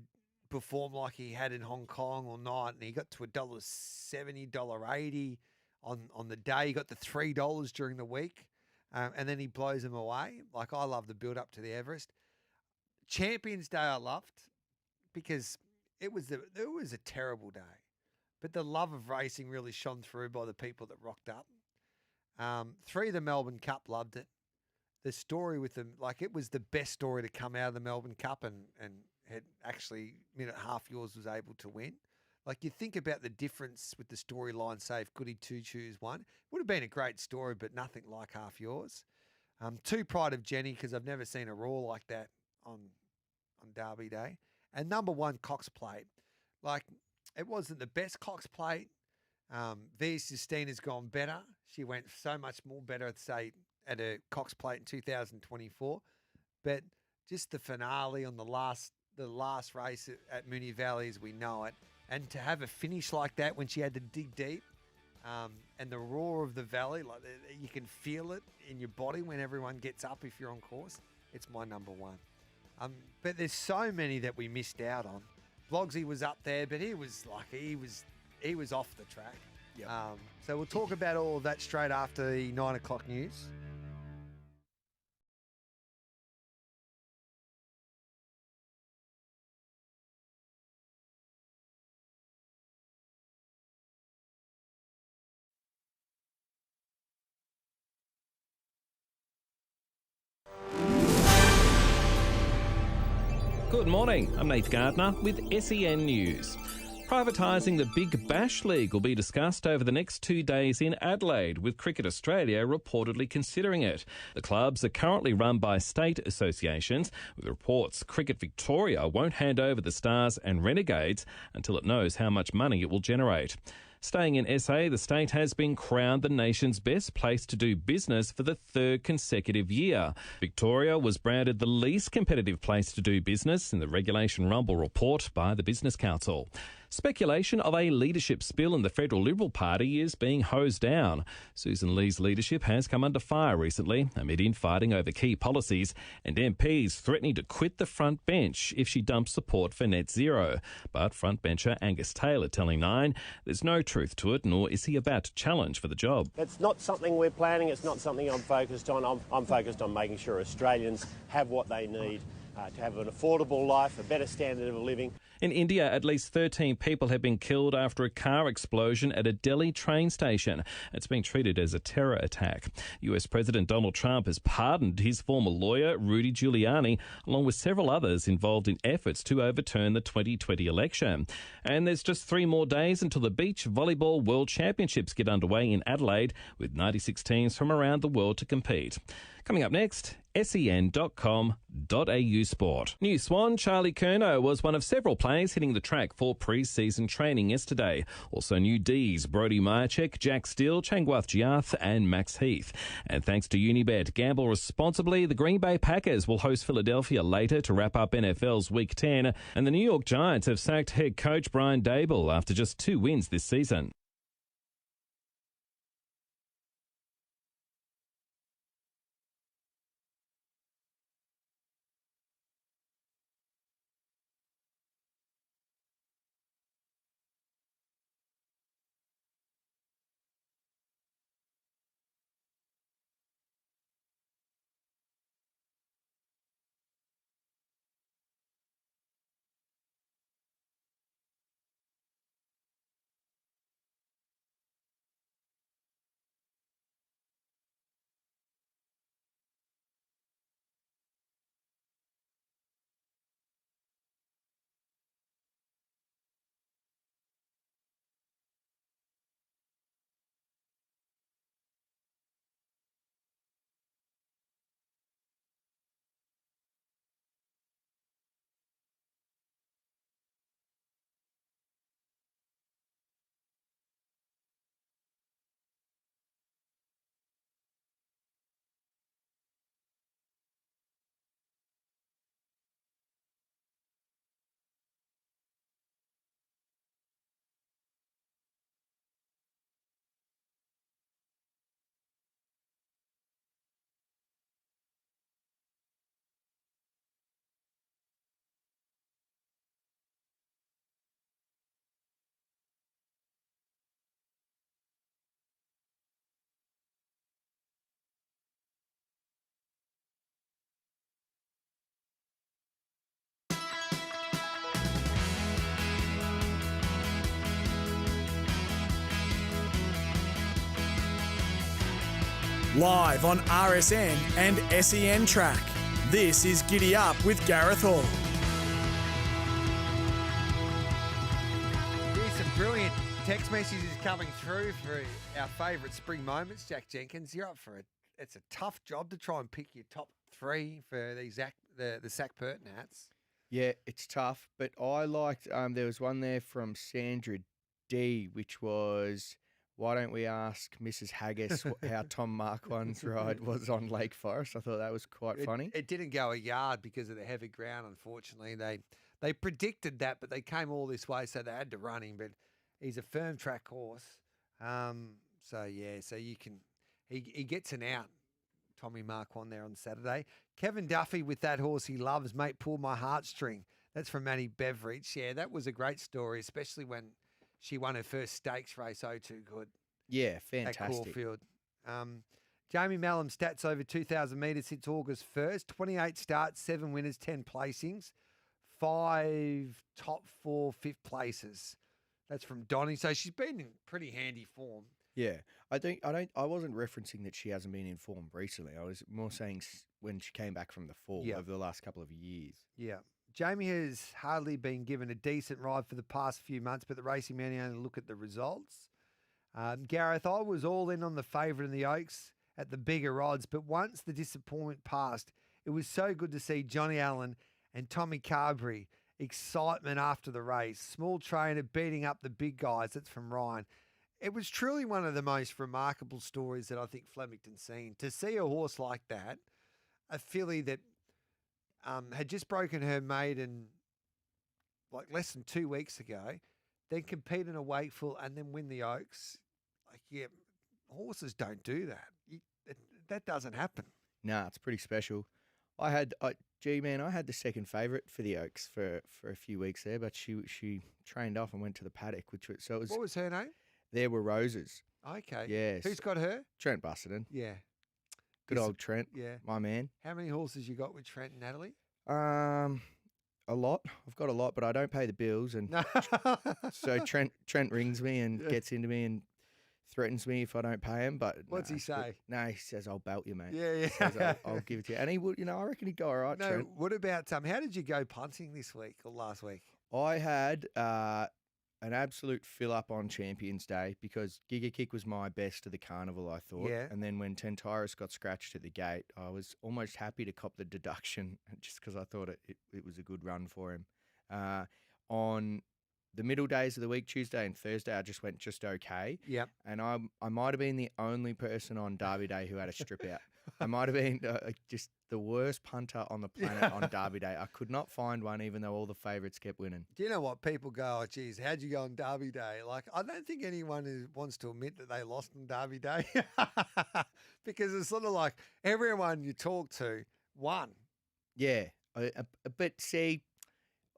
perform like he had in Hong Kong or not. And he got to $1.70, $1.80 on the day. He got to $3 during the week. And then he blows them away. Like, I love the build up to the Everest. Champions Day I loved because it was a terrible day. But the love of racing really shone through by the people that rocked up. 3, the Melbourne Cup, loved it. The story with them, like, it was the best story to come out of the Melbourne Cup, and had actually, minute half yours was able to win. Like, you think about the difference with the storyline, say if Goody Two Shoes won, it would have been a great story, but nothing like half yours. 2, Pride of Jenny, because I've never seen a roar like that on Derby Day. And number 1, Cox Plate. Like, it wasn't the best Cox Plate. V. Sistina's gone better. She went so much more better, say, at a Cox Plate in 2024. But just the finale on the last race at Moonee Valley as we know it, and to have a finish like that when she had to dig deep, and the roar of the valley, like you can feel it in your body when everyone gets up if you're on course. It's my number 1. But there's so many that we missed out on. Blogsy was up there, but he was off the track. Yep. So we'll talk about all of that straight after the 9 o'clock news. Good morning, I'm Nate Gardner with SEN News. Privatising the Big Bash League will be discussed over the next 2 days in Adelaide, with Cricket Australia reportedly considering it. The clubs are currently run by state associations, with reports Cricket Victoria won't hand over the Stars and Renegades until it knows how much money it will generate. Staying in SA, the state has been crowned the nation's best place to do business for the 3rd consecutive year. Victoria was branded the least competitive place to do business in the Regulation Rumble report by the Business Council. Speculation of a leadership spill in the Federal Liberal Party is being hosed down. Susan Lee's leadership has come under fire recently amid infighting over key policies and MPs threatening to quit the front bench if she dumps support for net zero. But frontbencher Angus Taylor telling Nine there's no truth to it, nor is he about to challenge for the job. It's not something we're planning. It's not something I'm focused on. I'm focused on making sure Australians have what they need to have an affordable life, a better standard of living. In India, at least 13 people have been killed after a car explosion at a Delhi train station. It's been treated as a terror attack. US President Donald Trump has pardoned his former lawyer, Rudy Giuliani, along with several others involved in efforts to overturn the 2020 election. And there's just 3 more days until the Beach Volleyball World Championships get underway in Adelaide, with 96 teams from around the world to compete. Coming up next, sen.com.au sport. New Swan Charlie Curnow was one of several players hitting the track for pre-season training yesterday. Also new D's, Brody Myercheck, Jack Steele, Changwath Giath and Max Heath. And thanks to Unibet, gamble responsibly. The Green Bay Packers will host Philadelphia later to wrap up NFL's Week 10. And the New York Giants have sacked head coach Brian Daboll after just 2 wins this season. live on RSN and SEN Track. This is Giddy Up with Gareth Hall. Here's some brilliant text messages coming through for our favourite spring moments. Jack Jenkins, you're up for it. It's a tough job to try and pick your top three for the Sack Burton hats. Yeah, it's tough, but I liked, there was one there from Sandra D, which was, why don't we ask Mrs. Haggis how Tom Marquand's ride was on Lake Forest? I thought that was quite funny. It didn't go a yard because of the heavy ground, unfortunately. They predicted that, but they came all this way, so they had to run him. But he's a firm track horse. So you can, he gets an out. Tommy Marquand there on Saturday. Kevin Duffy with that horse he loves, mate, pull my heartstring. That's from Manny Beveridge. Yeah, that was a great story, especially when she won her first stakes race. Oh, too good. Yeah, fantastic. At Caulfield. Jamie Mallam stats over 2,000 metres since August 1st. 28 starts, 7 winners, 10 placings, 5 top 4 fifth places. That's from Donny. So she's been in pretty handy form. Yeah, I wasn't referencing that she hasn't been in form recently. I was more saying when she came back from the fall over the last couple of years. Yeah. Jamie has hardly been given a decent ride for the past few months, but the racing man only look at the results. Gareth, I was all in on the favourite in the Oaks at the bigger odds, but once the disappointment passed, it was so good to see Johnny Allen and Tommy Carberry. Excitement after the race. Small trainer beating up the big guys. That's from Ryan. It was truly one of the most remarkable stories that I think Flemington's seen. To see a horse like that, a filly that had just broken her maiden like less than 2 weeks ago, then compete in a Wakeful and then win the Oaks. Like, yeah, horses don't do that. That doesn't happen. Nah, it's pretty special. I had the second favourite for the Oaks for a few weeks there, but she trained off and went to the paddock, What was her name? There were roses. Okay. Yes. Who's got her? Trent Busserton. Yeah. Good old Trent. Yeah. My man. How many horses you got with Trent and Natalie? A lot. I've got a lot, but I don't pay the bills, and so Trent rings me and gets into me and threatens me if I don't pay him. But what's he say? No, he says I'll belt you, mate. Yeah. He says, I'll give it to you, and he would. I reckon he'd go all right. No. Trent. What about how did you go punting this week or last week? I had an absolute fill up on Champions Day because Giga Kick was my best of the carnival, I thought. Yeah. And then when Tentaris got scratched at the gate, I was almost happy to cop the deduction just because I thought it was a good run for him. On the middle days of the week, Tuesday and Thursday, I just went just okay. Yep. And I might have been the only person on Derby Day who had a strip out. I might have been just the worst punter on the planet on Derby Day. I could not find one, even though all the favourites kept winning. Do you know what? People go, oh, geez, how'd you go on Derby Day? Like, I don't think anyone wants to admit that they lost on Derby Day because it's sort of like everyone you talk to won. Yeah. But see,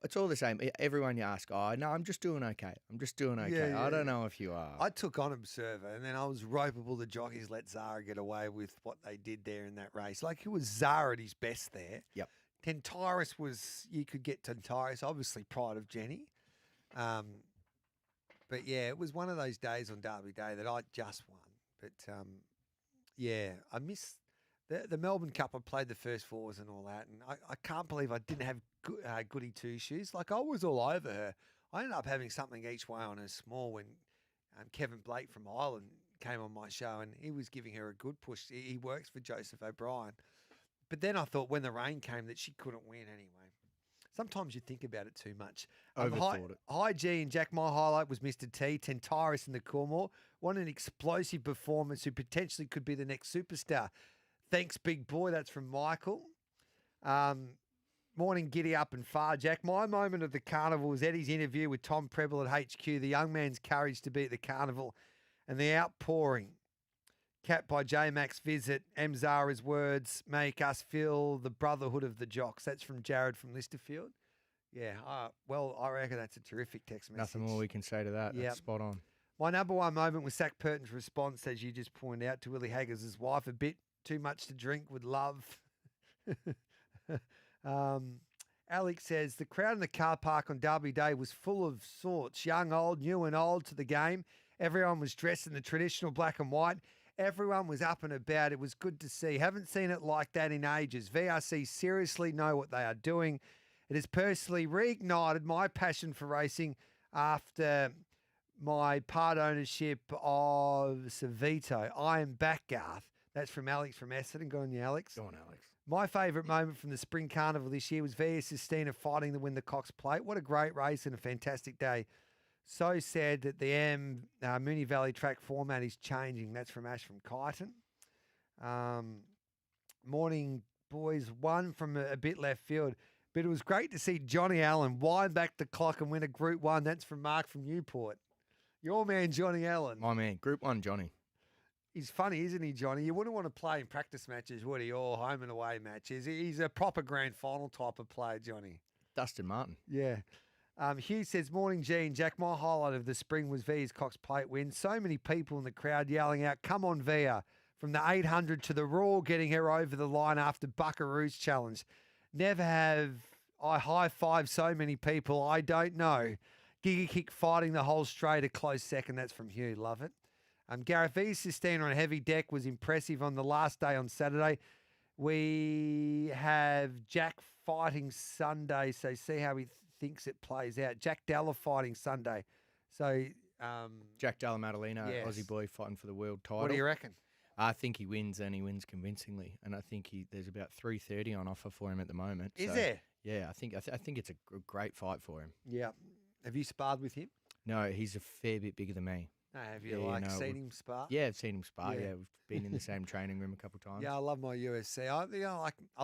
it's all the same. Everyone you ask, oh, no, I'm just doing okay. I'm just doing okay. Yeah. I don't know if you are. I took on Observer and then I was ropeable. The jockeys let Zara get away with what they did there in that race. Like, it was Zara at his best there. Yep. Tentaris was, you could get Tentaris, obviously pride of Jenny. But yeah, it was one of those days on Derby Day that I just won. But yeah, I missed the Melbourne Cup. I played the first fours and all that. And I can't believe I didn't have Goody Two Shoes. Like, I was all over her. I ended up having something each way on her small when Kevin Blake from Ireland came on my show and he was giving her a good push. He works for Joseph O'Brien. But then I thought when the rain came that she couldn't win anyway. Sometimes you think about it too much. Overthought it. Hi, G and Jack. My highlight was Mr. T, Tentaris in the Coolmore. What an explosive performance who potentially could be the next superstar. Thanks, big boy. That's from Michael. Morning, Giddy Up and Far, Jack. My moment of the carnival was Eddie's interview with Tom Preble at HQ, the young man's courage to beat the carnival and the outpouring. Capped by J Mac's visit, M. Zara's words make us feel the brotherhood of the jocks. That's from Jared from Listerfield. Yeah, well, I reckon that's a terrific text message. Nothing more we can say to that. Yep. That's spot on. My number one moment was Sack Purton's response, as you just pointed out, to Willie Haggis' wife. A bit too much to drink with love. Alex says, the crowd in the car park on Derby Day was full of sorts, young, old, new and old to the game. Everyone was dressed in the traditional black and white. Everyone was up and about. It was good to see. Haven't seen it like that in ages. VRC seriously know what they are doing. It has personally reignited my passion for racing after my part ownership of Savito. I am back, Garth. That's from Alex from Essendon. Go on, you, Alex. Go on, Alex. My favourite moment from the Spring Carnival this year was Via Sistina fighting to win the Cox Plate. What a great race and a fantastic day. So sad that the Moonee Valley track format is changing. That's from Ash from Kyneton. Morning, boys. One from a bit left field. But it was great to see Johnny Allen wind back the clock and win a Group 1. That's from Mark from Newport. Your man, Johnny Allen. My man, Group 1 Johnny. He's funny, isn't he, Johnny? You wouldn't want to play in practice matches, would he? Or home and away matches. He's a proper grand final type of player, Johnny. Dustin Martin. Yeah. Hugh says, morning, G and Jack. My highlight of the spring was Via's Cox Plate win. So many people in the crowd yelling out, come on, Via. From the 800 to the Raw, getting her over the line after Buckaroo's challenge. Never have I high-fived so many people. I don't know. Giga Kick fighting the whole straight, a close second. That's from Hugh. Love it. Gareth V's Sistina on heavy deck was impressive on the last day on Saturday. We have Jack fighting Sunday, so see how he thinks it plays out. Jack Dalla fighting Sunday. So Jack Dalla Maddalena, yes. Aussie boy fighting for the world title. What do you reckon? I think he wins, and he wins convincingly. And I think there's about 330 on offer for him at the moment. Is there? Yeah, I think it's a great fight for him. Yeah. Have you sparred with him? No, he's a fair bit bigger than me. No, have you seen him spar? Yeah, I've seen him spar. Yeah. Yeah, we've been in the same training room a couple of times. Yeah, I love my UFC. I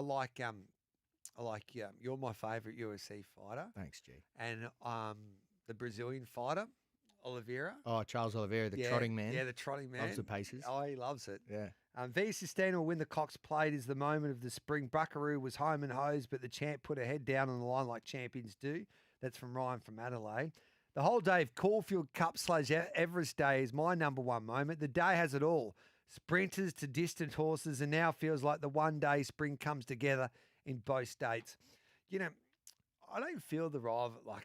like you're my favourite UFC fighter. Thanks, G. And the Brazilian fighter, Oliveira. Oh, Charles Oliveira, the trotting man. Yeah, the trotting man. Loves the paces. Oh, he loves it. Yeah. Via Sistina will win the Cox Plate is the moment of the spring. Buckaroo was home and hosed, but the champ put her head down on the line like champions do. That's from Ryan from Adelaide. The whole day of Caulfield Cup / Everest Day is my number one moment. The day has it all. Sprinters to distant horses, and now feels like the one day spring comes together in both states. You know, I don't feel the rivalry. Like,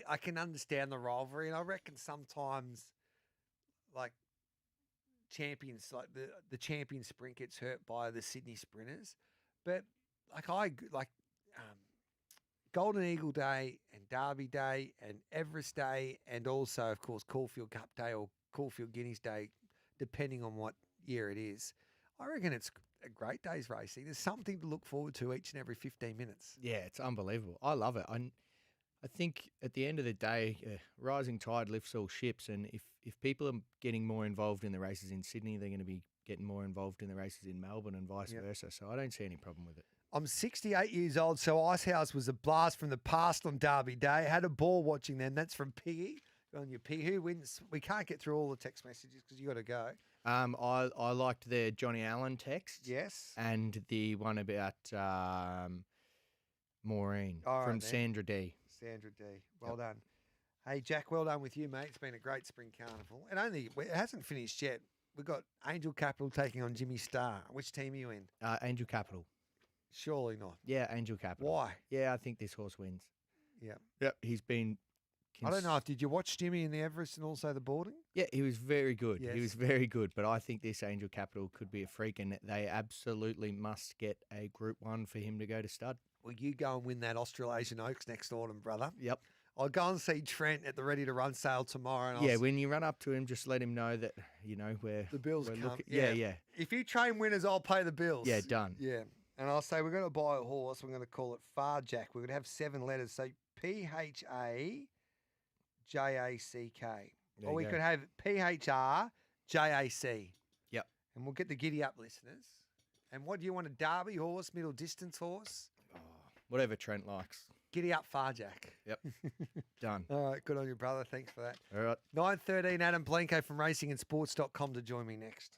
I can understand the rivalry, and I reckon sometimes, like, champions, like the champion sprint gets hurt by the Sydney sprinters. But, Golden Eagle Day and Derby Day and Everest Day and also, of course, Caulfield Cup Day or Caulfield Guineas Day, depending on what year it is. I reckon it's a great day's racing. There's something to look forward to each and every 15 minutes. Yeah, it's unbelievable. I love it. I think at the end of the day, rising tide lifts all ships. And if people are getting more involved in the races in Sydney, they're going to be getting more involved in the races in Melbourne and vice versa. So I don't see any problem with it. I'm 68 years old, so Icehouse was a blast from the past on Derby Day. Had a ball watching them. That's from Piggy. Go on, your Piggy. Who wins? We can't get through all the text messages because you got to go. I liked the Johnny Allen text. Yes. And the one about Maureen from Sandra D. Sandra D. Well done. Hey, Jack, well done with you, mate. It's been a great spring carnival. It hasn't finished yet. We've got Angel Capital taking on Jimmy Starr. Which team are you in? Angel Capital. Surely not. Yeah, Angel Capital. Why? Yeah, I think this horse wins. Yeah. Yep, he's been... I don't know. Did you watch Jimmy in the Everest and also the boarding? Yeah, he was very good. Yes. He was very good. But I think this Angel Capital could be a freak, and they absolutely must get a Group 1 for him to go to stud. Well, you go and win that Australasian Oaks next autumn, brother. Yep. I'll go and see Trent at the Ready to Run sale tomorrow. And when you run up to him, just let him know that, we're... The bills we're come. Yeah. If you train winners, I'll pay the bills. Yeah, done. Yeah. And I'll say we're going to buy a horse. We're going to call it Far Jack. We're going to have 7 letters. So PHAJACK. Or we could have PHRJAC. Yep. And we'll get the Giddy Up listeners. And what do you want, a Derby horse, middle distance horse? Oh, whatever Trent likes. Giddy Up Far Jack. Yep. Done. All right. Good on you, brother. Thanks for that. All right. 9:13, Adam Blanco from racingandsports.com to join me next.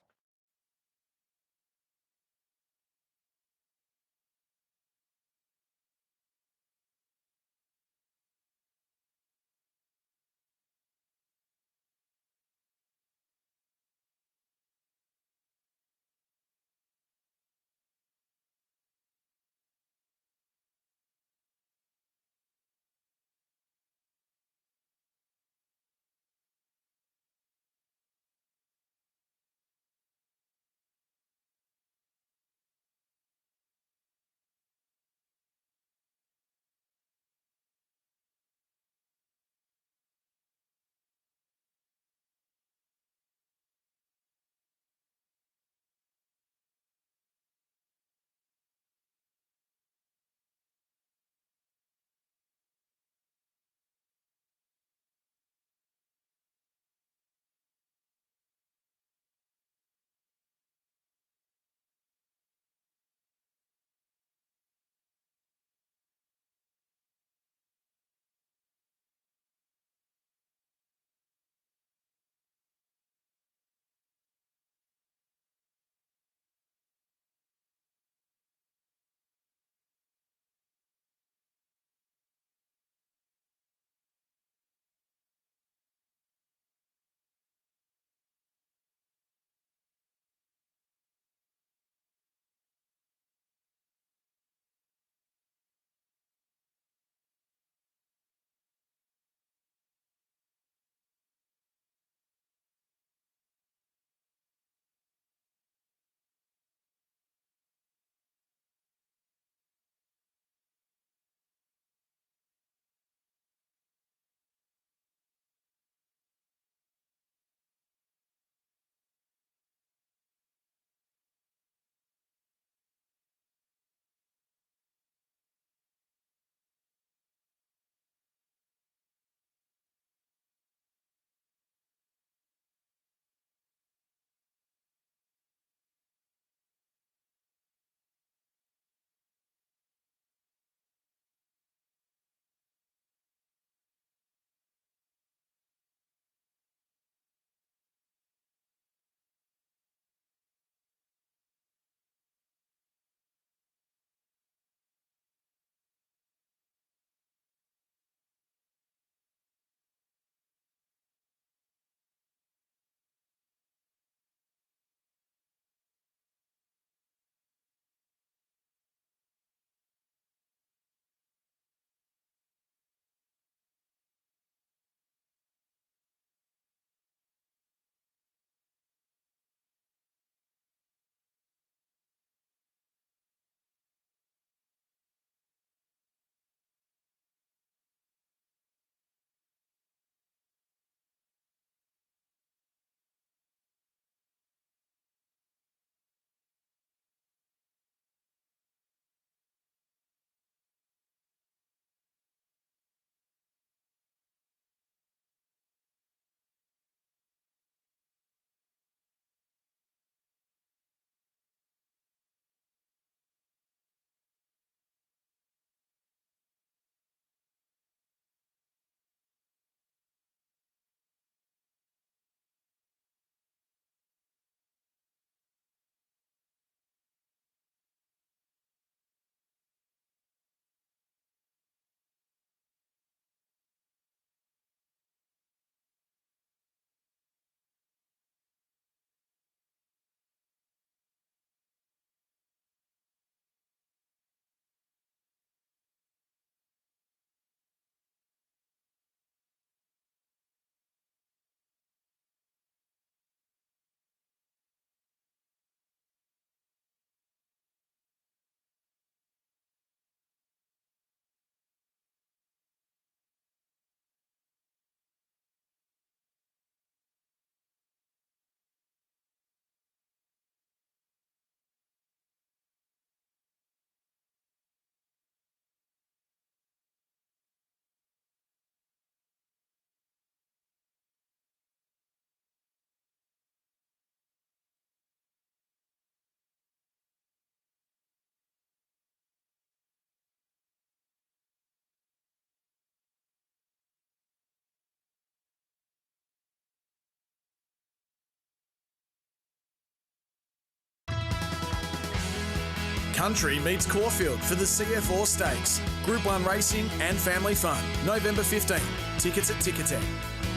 Country meets Caulfield for the CF4 Stakes. Group 1 racing and family fun. November 15. Tickets at Ticketek.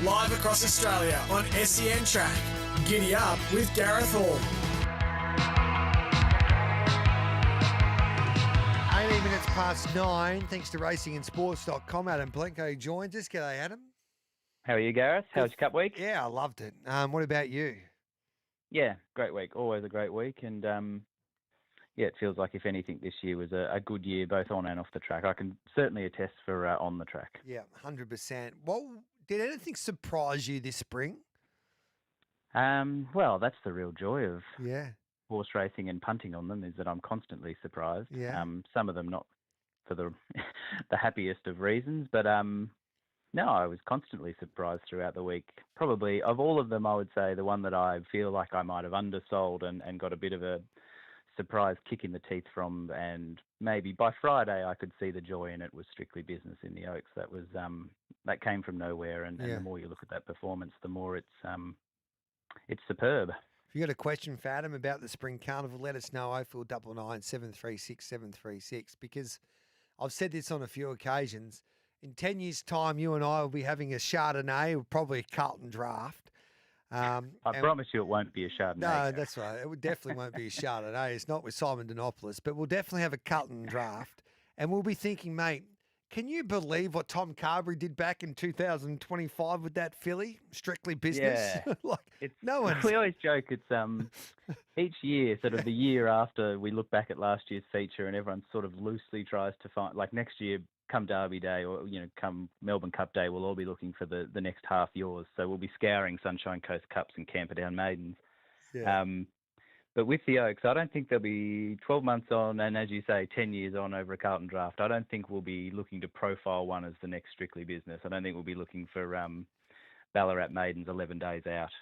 Live across Australia on SEN Track. Giddy up with Gareth Hall. 18 minutes past 9. Thanks to racingandsports.com. Adam Plenko joins us. G'day, Adam. How are you, Gareth? How was your Cup week? Yeah, I loved it. What about you? Yeah, great week. Always a great week. And, it feels like, if anything, this year was a good year, both on and off the track. I can certainly attest for on the track. Yeah, 100%. Did anything surprise you this spring? Well, that's the real joy of Yeah. horse racing and punting on them, is that I'm constantly surprised. Yeah. Some of them not for the the happiest of reasons, but no, I was constantly surprised throughout the week. Probably of all of them, I would say the one that I feel like I might have undersold and got a bit of a surprise kick in the teeth from, and maybe by Friday I could see the joy in it, was Strictly Business in the Oaks. That was that came from nowhere, and the more you look at that performance, the more it's superb. If you got a question for Adam about the Spring Carnival, let us know. 0499 736 736, because I've said this on a few occasions. In 10 years' time, you and I will be having a Chardonnay, or probably a Carlton Draft. I promise you it won't be a Chardonnay. No, that's right. It definitely won't be a Chardonnay. It's not with Simon Dinopoulos, but we'll definitely have a Carlton Draft. And we'll be thinking, mate, can you believe what Tom Carberry did back in 2025 with that filly? Strictly Business. Yeah. No one's... We always joke it's each year, sort of the year after we look back at last year's feature, and everyone sort of loosely tries to find, like, next year, come Derby Day, or come Melbourne Cup Day, we'll all be looking for the next half yours. So we'll be scouring Sunshine Coast Cups and Camperdown Maidens. Yeah. But with the Oaks, I don't think there'll be 12 months on, and as you say, 10 years on over a Carlton Draft. I don't think we'll be looking to profile one as the next Strictly Business. I don't think we'll be looking for Ballarat Maidens 11 days out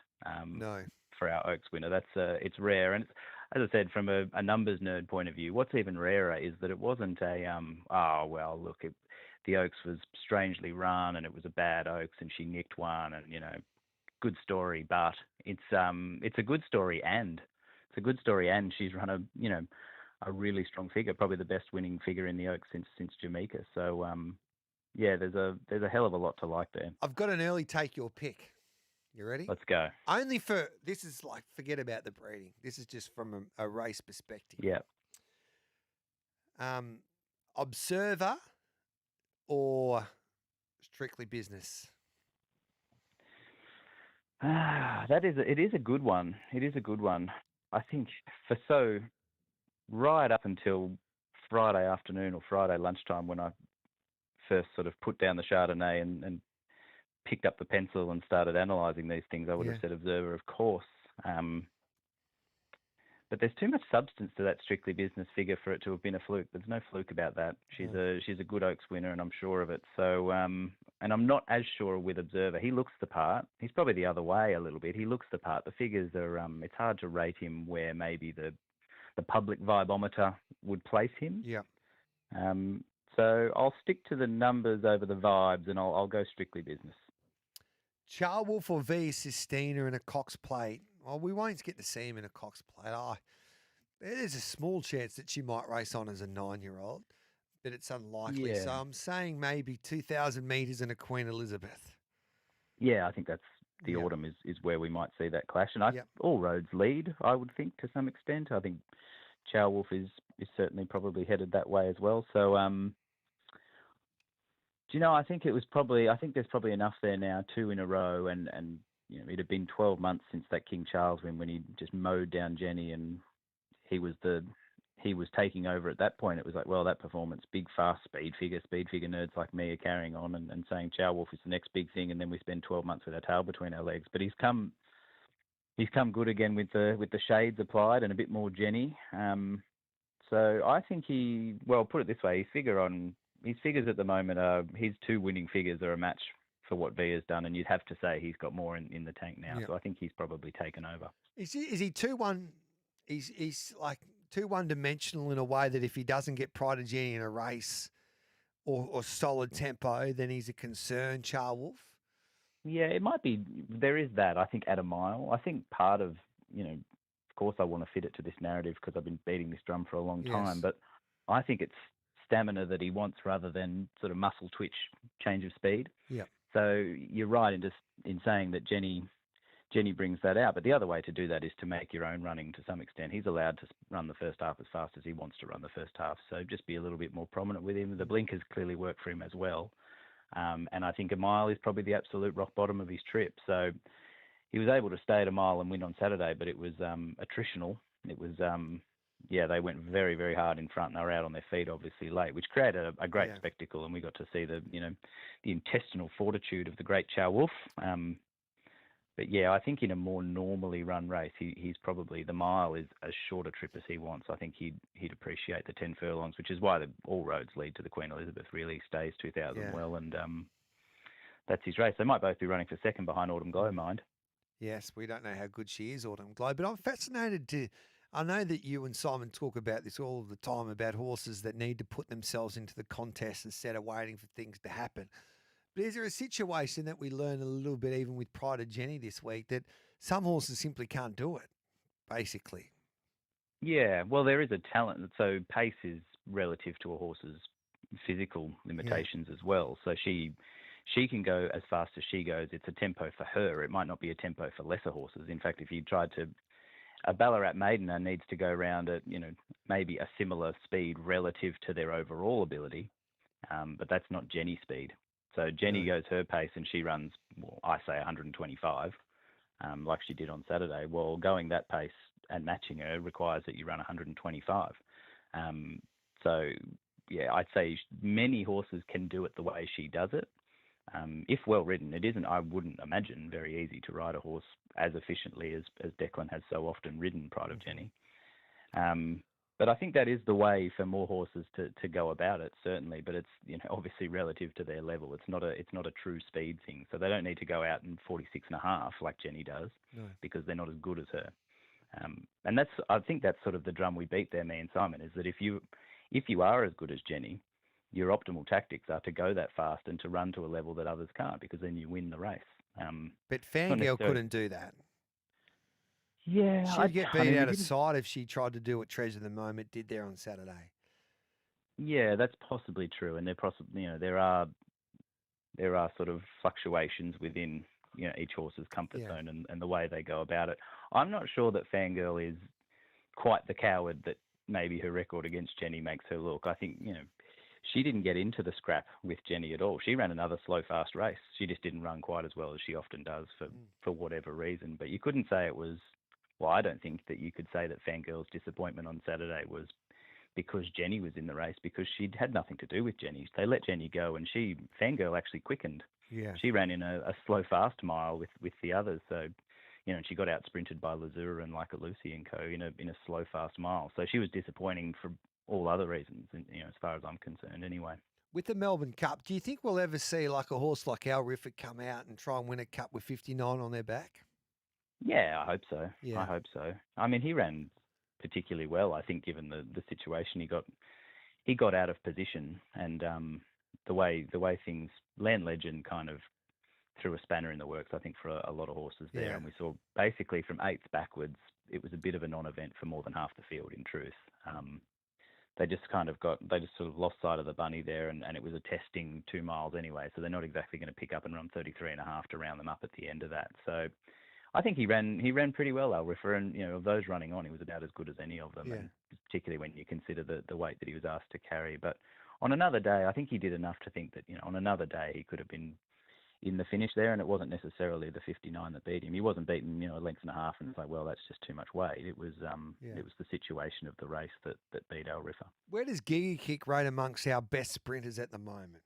No. for our Oaks winner. That's it's rare, and it's, as I said, from a numbers nerd point of view, what's even rarer is that it wasn't the Oaks was strangely run and it was a bad Oaks and she nicked one, and good story, but it's a good story, and she's run a really strong figure, probably the best winning figure in the Oaks since Jamaica. So there's a hell of a lot to like there. I've got an early take your pick. You ready? Let's go. Only for, this is like, forget about the breeding. This is just from a race perspective. Yeah. Observer or Strictly Business? It is a good one. It is a good one. I think right up until Friday afternoon or Friday lunchtime, when I first sort of put down the Chardonnay and picked up the pencil and started analysing these things, I would have said Observer, of course. But there's too much substance to that Strictly Business figure for it to have been a fluke. There's no fluke about that. She's a good Oaks winner, and I'm sure of it. So, and I'm not as sure with Observer. He looks the part. He's probably the other way a little bit. He looks the part. The figures are. It's hard to rate him where maybe the public vibometer would place him. Yeah. So I'll stick to the numbers over the vibes, and I'll go Strictly Business. Charwolf or Via Sistina in a Cox Plate? Well, we won't get to see him in a Cox Plate. There's a small chance that she might race on as a 9-year-old, but it's unlikely. Yeah. So I'm saying maybe 2,000 metres and a Queen Elizabeth. Yeah, I think that's the autumn is where we might see that clash. And all roads lead, I would think, to some extent. I think Charwolf is certainly probably headed that way as well. So, I think there's probably enough there now, 2 in a row, and it had been 12 months since that King Charles win, when he just mowed down Jenny, and he was taking over at that point. It was like, well, that performance, big, fast speed figure nerds like me are carrying on and saying Charwolf is the next big thing, and then we spend 12 months with our tail between our legs. But he's come good again with the shades applied and a bit more Jenny. So I think put it this way, his figures at the moment are, his 2 winning figures are a match for what Via's done, and you'd have to say he's got more in the tank now. So I think he's probably taken over. Is he 2-1? He's like too one-dimensional in a way that if he doesn't get Pride of Jenny in a race or solid tempo, then he's a concern, Charwolf? Yeah, it might be. There is that, I think, at a mile. I think part of, course I want to fit it to this narrative because I've been beating this drum for a long time. Yes. But I think it's stamina that he wants rather than sort of muscle twitch change of speed. Yeah. So you're right in saying that Jenny brings that out. But the other way to do that is to make your own running to some extent. He's allowed to run the first half as fast as he wants to run the first half. So just be a little bit more prominent with him. The blinkers clearly work for him as well. And I think a mile is probably the absolute rock bottom of his trip. So he was able to stay at a mile and win on Saturday, but it was attritional. It was, they went very, very hard in front and they were out on their feet, obviously late, which created a great spectacle. And we got to see the intestinal fortitude of the great Chow Wolf. But yeah, I think in a more normally run race, he's probably, the mile is as short a trip as he wants. I think he'd appreciate the 10 furlongs, which is why all roads lead to the Queen Elizabeth. Really stays 2000 well, and that's his race. They might both be running for second behind Autumn Glow, mind. Yes, we don't know how good she is, Autumn Glow, but I'm fascinated I know that you and Simon talk about this all the time about horses that need to put themselves into the contest instead of waiting for things to happen. But is there a situation that we learn a little bit, even with Pride of Jenny this week, that some horses simply can't do it, basically? Yeah, well, there is a talent. So pace is relative to a horse's physical limitations as well. So she can go as fast as she goes. It's a tempo for her. It might not be a tempo for lesser horses. In fact, if you tried to, a Ballarat Maidener needs to go around at, maybe a similar speed relative to their overall ability, but that's not Jenny's speed. So Jenny goes her pace and she runs, well, I say 125, like she did on Saturday. Well, going that pace and matching her requires that you run 125. So, yeah, I'd say many horses can do it the way she does it. If well ridden, it isn't, I wouldn't imagine, very easy to ride a horse as efficiently as Declan has so often ridden Pride of Jenny. But I think that is the way for more horses to go about it, certainly. But it's obviously relative to their level. It's not a true speed thing. So they don't need to go out in 46.5 like Jenny does, because they're not as good as her. And I think that's sort of the drum we beat there, me and Simon, is that if you are as good as Jenny, your optimal tactics are to go that fast and to run to a level that others can't, because then you win the race. But Fangirl couldn't do that. Yeah, she'd get beat out of sight if she tried to do what Treasure of the Moment did there on Saturday. Yeah, that's possibly true, and there are sort of fluctuations within each horse's comfort zone and the way they go about it. I'm not sure that Fangirl is quite the coward that maybe her record against Jenny makes her look. I think she didn't get into the scrap with Jenny at all. She ran another slow, fast race. She just didn't run quite as well as she often does for whatever reason. But you couldn't say it was. Well, I don't think that you could say that Fangirl's disappointment on Saturday was because Jenny was in the race, because she'd had nothing to do with Jenny. They let Jenny go, and Fangirl actually quickened. Yeah. She ran in a slow, fast mile with the others. So, and she got out sprinted by Lazura and Like a Lucy and co. in a slow, fast mile. So she was disappointing for all other reasons, as far as I'm concerned, anyway. With the Melbourne Cup, do you think we'll ever see like a horse like Al Rifford come out and try and win a cup with 59 on their back? Yeah, I hope so. Yeah. I hope so. I mean, he ran particularly well, I think, given the situation he got out of position, and the way things, Land Legend kind of threw a spanner in the works, I think, for a lot of horses there. Yeah. And we saw basically from eighth backwards, it was a bit of a non-event for more than half the field, in truth. They just sort of lost sight of the bunny there, and it was a testing 2 miles anyway, so they're not exactly going to pick up and run 33.5 to round them up at the end of that. So I think he ran pretty well, Al Riffer, and of those running on, he was about as good as any of them, and particularly when you consider the weight that he was asked to carry. But on another day, I think he did enough to think that on another day he could have been in the finish there, and it wasn't necessarily the 59 that beat him. He wasn't beaten a length and a half, and it's like, well, that's just too much weight. It was the situation of the race that beat Al Riffer. Where does Giddy kick rate amongst our best sprinters at the moment?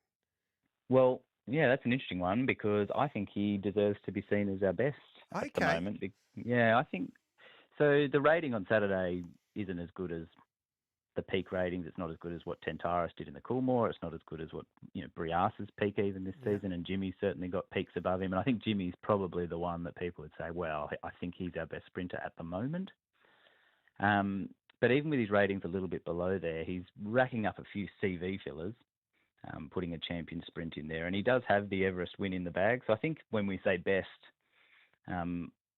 Well, yeah, that's an interesting one, because I think he deserves to be seen as our best at the moment. Yeah, I think so. The rating on Saturday isn't as good as the peak ratings. It's not as good as what Tentaris did in the Coolmore. It's not as good as what Brias's peak even this season, and Jimmy's certainly got peaks above him. And I think Jimmy's probably the one that people would say, well, I think he's our best sprinter at the moment. But even with his ratings a little bit below there, he's racking up a few CV fillers, putting a champion sprint in there, and he does have the Everest win in the bag. So I think when we say best,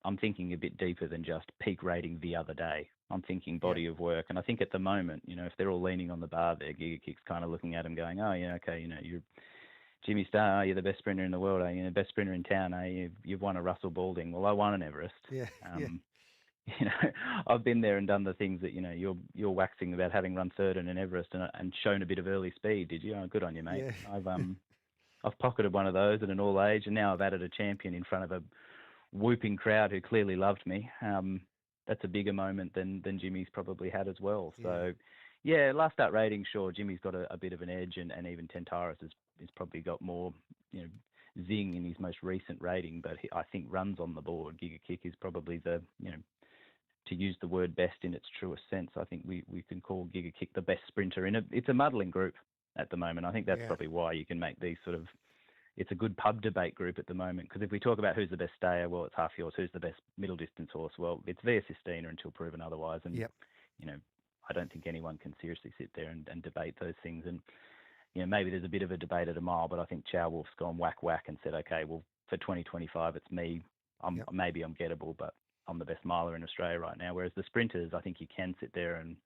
I'm thinking a bit deeper than just peak rating the other day. I'm thinking body of work. And I think at the moment, if they're all leaning on the bar there, Giga Kick's kind of looking at him going, oh, yeah, okay, you're Jimmy Starr, you're the best sprinter in the world, you're the best sprinter in town, you've won a Russell Balding. Well, I won an Everest. Yeah, I've been there and done the things that, you're waxing about having run third in an Everest and shown a bit of early speed, did you? Oh, good on you, mate. Yeah. I've pocketed one of those at an all age, and now I've added a champion in front of a whooping crowd who clearly loved me. That's a bigger moment than Jimmy's probably had as well. So, last start rating, sure, Jimmy's got a bit of an edge, and even Tentaris has probably got more, zing in his most recent rating. But I think runs on the board, Giga Kick is probably the, to use the word best in its truest sense. I think we can call Giga Kick the best sprinter it's a muddling group at the moment. I think that's probably why you can make these sort of, it's a good pub debate group at the moment, because if we talk about who's the best stayer, well, it's Half Yours. Who's the best middle distance horse? Well, it's Via Sistina until proven otherwise. And, I don't think anyone can seriously sit there and debate those things. And, maybe there's a bit of a debate at a mile, but I think Chow Wolf's gone whack and said, okay, well, for 2025, it's me. Maybe I'm gettable, but I'm the best miler in Australia right now. Whereas the sprinters, I think you can sit there and,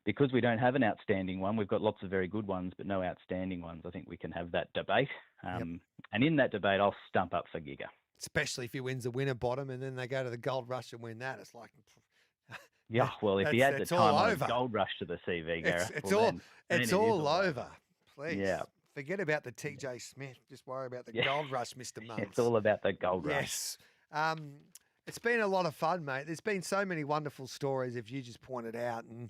because we don't have an outstanding one, we've got lots of very good ones, but no outstanding ones. I think we can have that debate. And in that debate, I'll stump up for Giga. Especially if he wins the winner bottom and then they go to the Gold Rush and win that. It's like... Yeah, well, if he had the time on the Gold Rush to the CV, Gareth... It's all over. Please. Yeah. Forget about the TJ Smith. Just worry about the Gold Rush, Mr. Mums. It's all about the Gold Rush. Yes. It's been a lot of fun, mate. There's been so many wonderful stories, if you just pointed out, and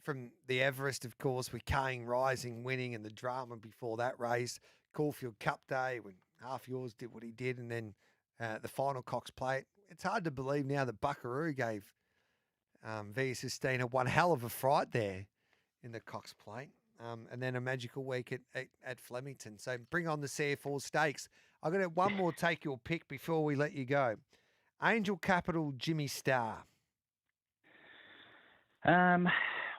from the Everest, of course, with Kane Rising winning and the drama before that race, Caulfield Cup Day when Half Yours did what he did, and then the final Cox Plate. It's hard to believe now that Buckaroo gave Via Sistina one hell of a fright there in the Cox Plate, and then a magical week at Flemington. So bring on the CF4 Stakes. I've got one more take your pick before we let you go. Angel Capital, Jimmy Starr.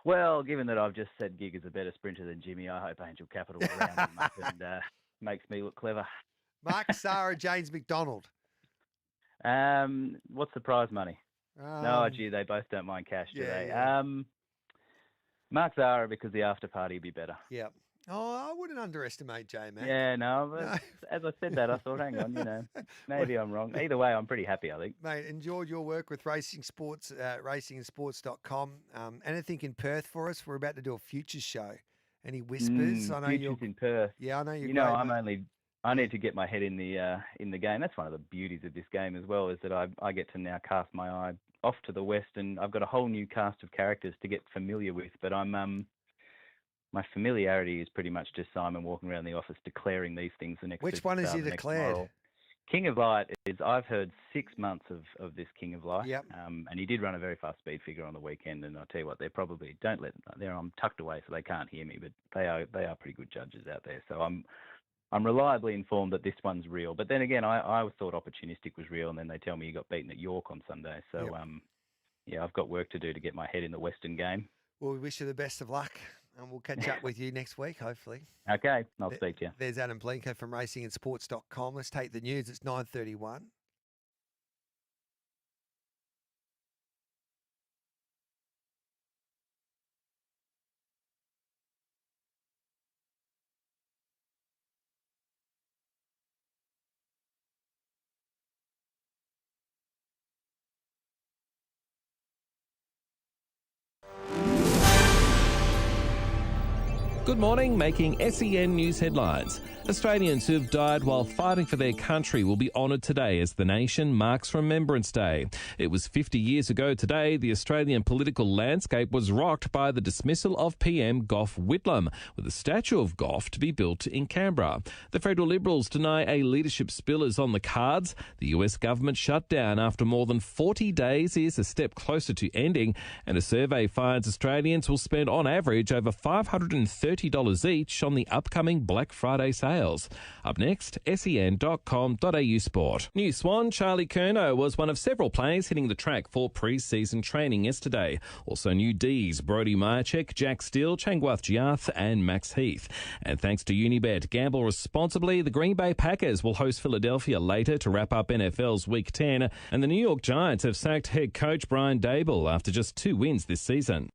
Well, given that I've just said Gig is a better sprinter than Jimmy, I hope Angel Capital will round him up and makes me look clever. Mark Sarah, James McDonald. What's the prize money? No, gee, they both don't mind cash, do they? Yeah. Mark Zara, because the after party would be better. Yeah. Oh, I wouldn't underestimate J-Mac. Yeah, no. As I said that, I thought, hang on, maybe I'm wrong. Either way, I'm pretty happy, I think. Mate, enjoyed your work with Racing Sports, racingandsports.com. Anything in Perth for us? We're about to do a futures show. Any whispers? I know futures in Perth. Yeah, I know you're. I need to get my head in the game. That's one of the beauties of this game as well, is that I get to now cast my eye off to the west, and I've got a whole new cast of characters to get familiar with. But my familiarity is pretty much just Simon walking around the office declaring these things. Which one is he declared? King of Light is, I've heard 6 months of this King of Light. Yep. And he did run a very fast speed figure on the weekend. And I'll tell you what, they're probably, I'm tucked away so they can't hear me, but they are pretty good judges out there. So I'm reliably informed that this one's real. But then again, I thought Opportunistic was real, and then they tell me he got beaten at York on Sunday. So, I've got work to do to get my head in the Western game. Well, we wish you the best of luck, and we'll catch up with you next week, hopefully. Okay, I'll speak to you. There's Adam Blinko from racingandsports.com. Let's take the news. It's 9:31. Good morning, making SEN News headlines. Australians who have died while fighting for their country will be honoured today as the nation marks Remembrance Day. It was 50 years ago today the Australian political landscape was rocked by the dismissal of PM Gough Whitlam, with a statue of Gough to be built in Canberra. The Federal Liberals deny a leadership spill is on the cards. The US government shutdown after more than 40 days is a step closer to ending, and a survey finds Australians will spend on average over $530 $30 each on the upcoming Black Friday sales. Up next, sen.com.au sport. New Swan Charlie Curnow was one of several players hitting the track for pre-season training yesterday. Also new Ds, Brodie Myercheck, Jack Steele, Changwath Giath and Max Heath. And thanks to Unibet, gamble responsibly. The Green Bay Packers will host Philadelphia later to wrap up NFL's Week 10. And the New York Giants have sacked head coach Brian Daboll after just 2 wins this season.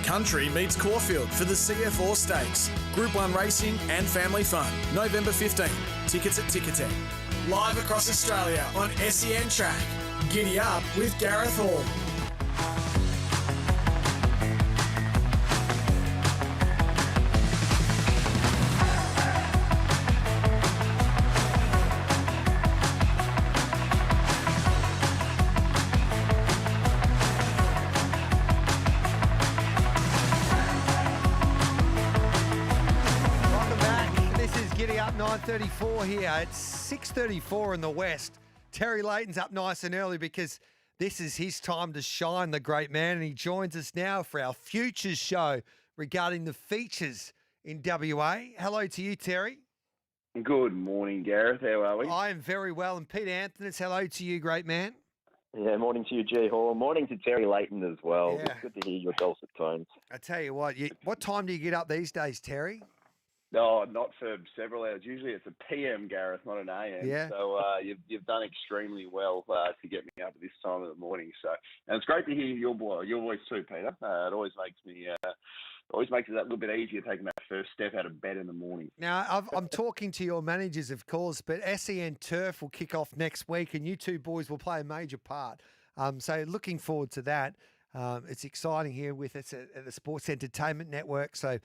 Country meets Caulfield for the CF Stakes. Group 1 racing and family fun. November 15. Tickets at Ticketek. Live across Australia on SEN Track. Giddy up with Gareth Hall. Giddy up 9:34 here. It's 6:34 in the West. Terry Layton's up nice and early because this is his time to shine, the great man, and he joins us now for our Futures show regarding the features in WA. Hello to you, Terry. Good morning, Gareth. How are we? I am very well, and Pete Anthony, hello to you, great man. Yeah, morning to you, G. Hall. Morning to Terry Layton as well. Yeah. It's good to hear your dulcet tones. I tell you what time do you get up these days, Terry? No, not for several hours. Usually it's a PM, Gareth, not an AM. Yeah. So you've done extremely well to get me up at this time of the morning. So, and it's great to hear your voice too, Peter. It always makes it that little bit easier taking that first step out of bed in the morning. Now, I'm talking to your managers, of course, but SEN Turf will kick off next week, and you two boys will play a major part. So looking forward to that. It's exciting here with us at the Sports Entertainment Network. So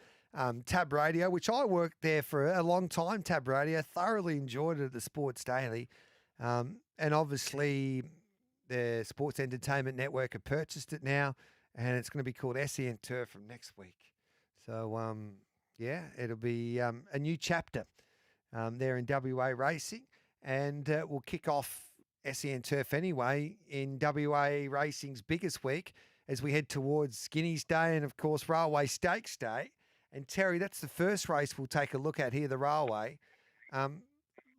Tab Radio, which I worked there for a long time, Tab Radio, thoroughly enjoyed it at the Sports Daily. And obviously the Sports Entertainment Network have purchased it now, and it's going to be called SEN Turf from next week. So, it'll be a new chapter there in WA racing, and we'll kick off SEN Turf anyway in WA racing's biggest week as we head towards Guineas Day and, of course, Railway Stakes Day. And, Terry, that's the first race we'll take a look at here, the Railway.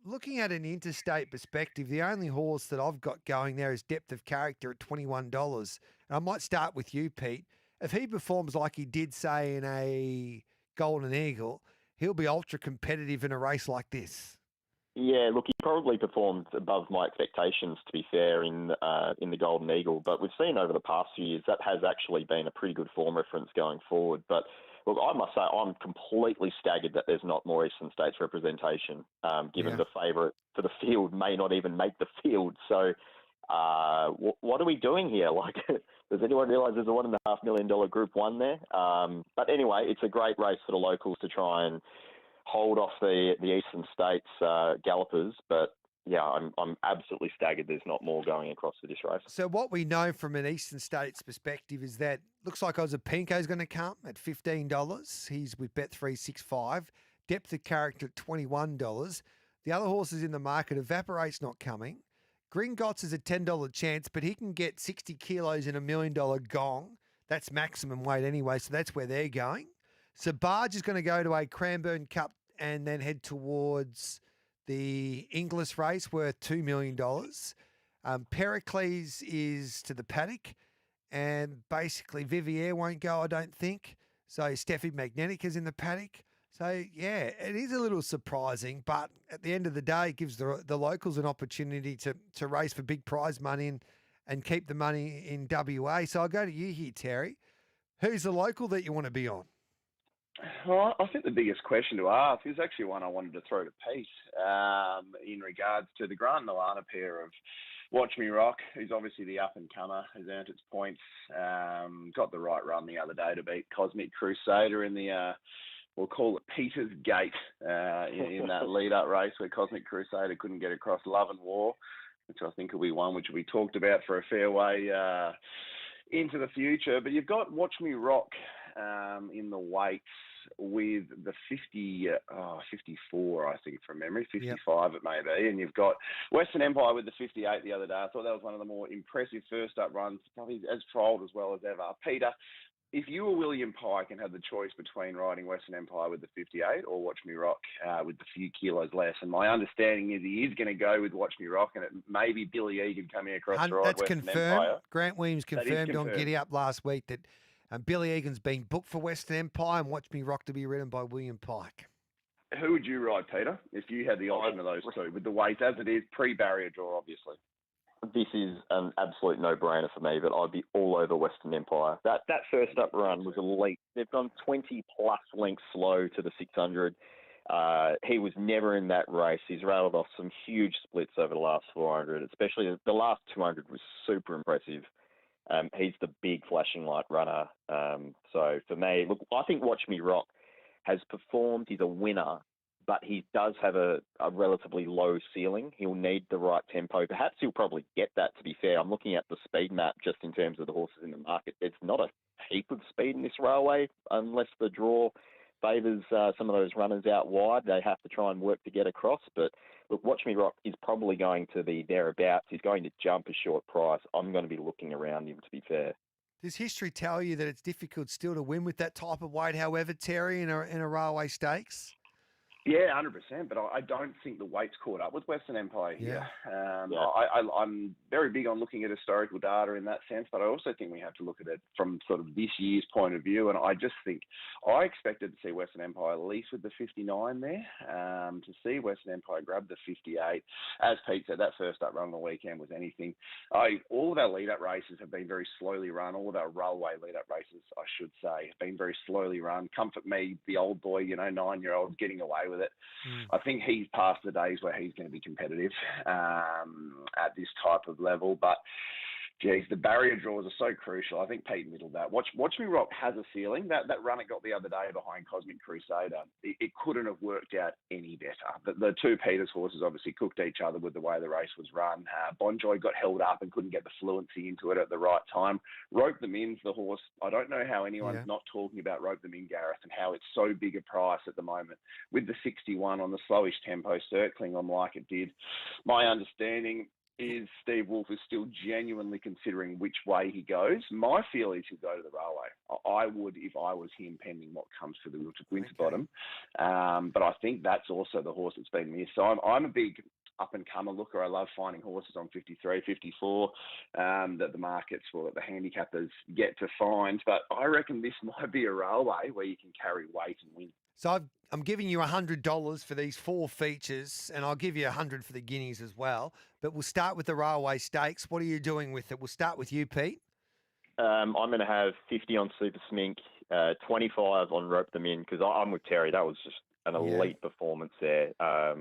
Looking at an interstate perspective, the only horse that I've got going there is Depth of Character at $21. And I might start with you, Pete. If he performs like he did, say, in a Golden Eagle, he'll be ultra competitive in a race like this. Yeah, look, he probably performed above my expectations, to be fair, in the Golden Eagle. But we've seen over the past few years that has actually been a pretty good form reference going forward. But look, I must say I'm completely staggered that there's not more Eastern States representation, given the favourite for the field may not even make the field. So what are we doing here? Like, does anyone realise there's a $1.5 million Group 1 there? But anyway, it's a great race for the locals to try and hold off the Eastern States gallopers. But yeah, I'm absolutely staggered there's not more going across to this race. So what we know from an Eastern States perspective is that looks like Ozapinko's going to come at $15. He's with Bet365. Depth of Character at $21. The other horses in the market, Evaporate's not coming. Gringotts is a $10 chance, but he can get 60 kilos in $1 million gong. That's maximum weight anyway, so that's where they're going. Sabarge is going to go to a Cranbourne Cup and then head towards the Inglis race worth $2 million. Pericles is to the paddock, and basically Vivier won't go, I don't think. So Steffi Magnetica's in the paddock. So, yeah, it is a little surprising, but at the end of the day, it gives the locals an opportunity to race for big prize money and keep the money in WA. So I'll go to you here, Terry. Who's the local that you want to be on? Well, I think the biggest question to ask is actually one I wanted to throw to Pete in regards to the Grant and Alana pair of Watch Me Rock, who's obviously the up-and-comer, has earned its points, got the right run the other day to beat Cosmic Crusader in the, we'll call it Peter's Gate, in that lead-up race where Cosmic Crusader couldn't get across Love and War, which I think will be one which will be talked about for a fair way into the future. But you've got Watch Me Rock in the weights with the 54, I think, from memory, 55 it may be. And you've got Western Empire with the 58 the other day. I thought that was one of the more impressive first-up runs, probably as trialled as well as ever. Peter, if you were William Pike and had the choice between riding Western Empire with the 58 or Watch Me Rock with the few kilos less, and my understanding is he is going to go with Watch Me Rock, and it may be Billy Egan coming across to ride That's Western confirmed. Empire. Grant Williams confirmed on Giddy Up last week that Billy Egan's been booked for Western Empire and Watch Me Rock to be ridden by William Pike. Who would you ride, Peter, if you had the option of those two, with the weight as it is, pre-barrier draw, obviously? This is an absolute no-brainer for me, but I'd be all over Western Empire. That first up run was elite. They've gone 20-plus lengths slow to the 600. He was never in that race. He's rattled off some huge splits over the last 400, especially the last 200 was super impressive. He's the big flashing light runner. So for me, look, I think Watch Me Rock has performed. He's a winner, but he does have a relatively low ceiling. He'll need the right tempo. Perhaps he'll probably get that, to be fair. I'm looking at the speed map just in terms of the horses in the market. There's not a heap of speed in this railway unless the draw favours some of those runners out wide. They have to try and work to get across. But look, Watch Me Rock is probably going to be thereabouts. He's going to jump a short price. I'm going to be looking around him, to be fair. Does history tell you that it's difficult still to win with that type of weight, however, Terry, in a railway stakes? Yeah, 100%, but I don't think the weight's caught up with Western Empire here. I'm very big on looking at historical data in that sense, but I also think we have to look at it from sort of this year's point of view, and I just think I expected to see Western Empire at least with the 59 there, to see Western Empire grab the 58. As Pete said, that first up run on the weekend was anything. All of our lead-up races have been very slowly run. All of our railway lead-up races, I should say, have been very slowly run. Comfort me, the old boy, 9-year-old, getting away with it. I think he's past the days where he's going to be competitive at this type of level. But, geez, the barrier draws are so crucial. I think Pete middled that. Watch Me Rock has a ceiling. That run it got the other day behind Cosmic Crusader, it couldn't have worked out any better. The two Peters horses obviously cooked each other with the way the race was run. Bonjoy got held up and couldn't get the fluency into it at the right time. Rope Them In's the horse. I don't know how anyone's not talking about Rope Them In, Gareth, and how it's so big a price at the moment. With the 61 on the slowish tempo circling on like it did, my understanding is Steve Wolf is still genuinely considering which way he goes. My feel is he'll go to the railway. I would if I was him, pending what comes for the Winterbottom. But I think that's also the horse that's been missed. So I'm a big up-and-comer looker. I love finding horses on 53, 54 that the markets, that the handicappers get to find. But I reckon this might be a railway where you can carry weight and win. So I'm giving you $100 for these 4 features, and I'll give you $100 for the guineas as well. But we'll start with the railway stakes. What are you doing with it? We'll start with you, Pete. I'm going to have 50 on Super Smink, 25 on Rope Them In, because I'm with Terry. That was just an elite performance there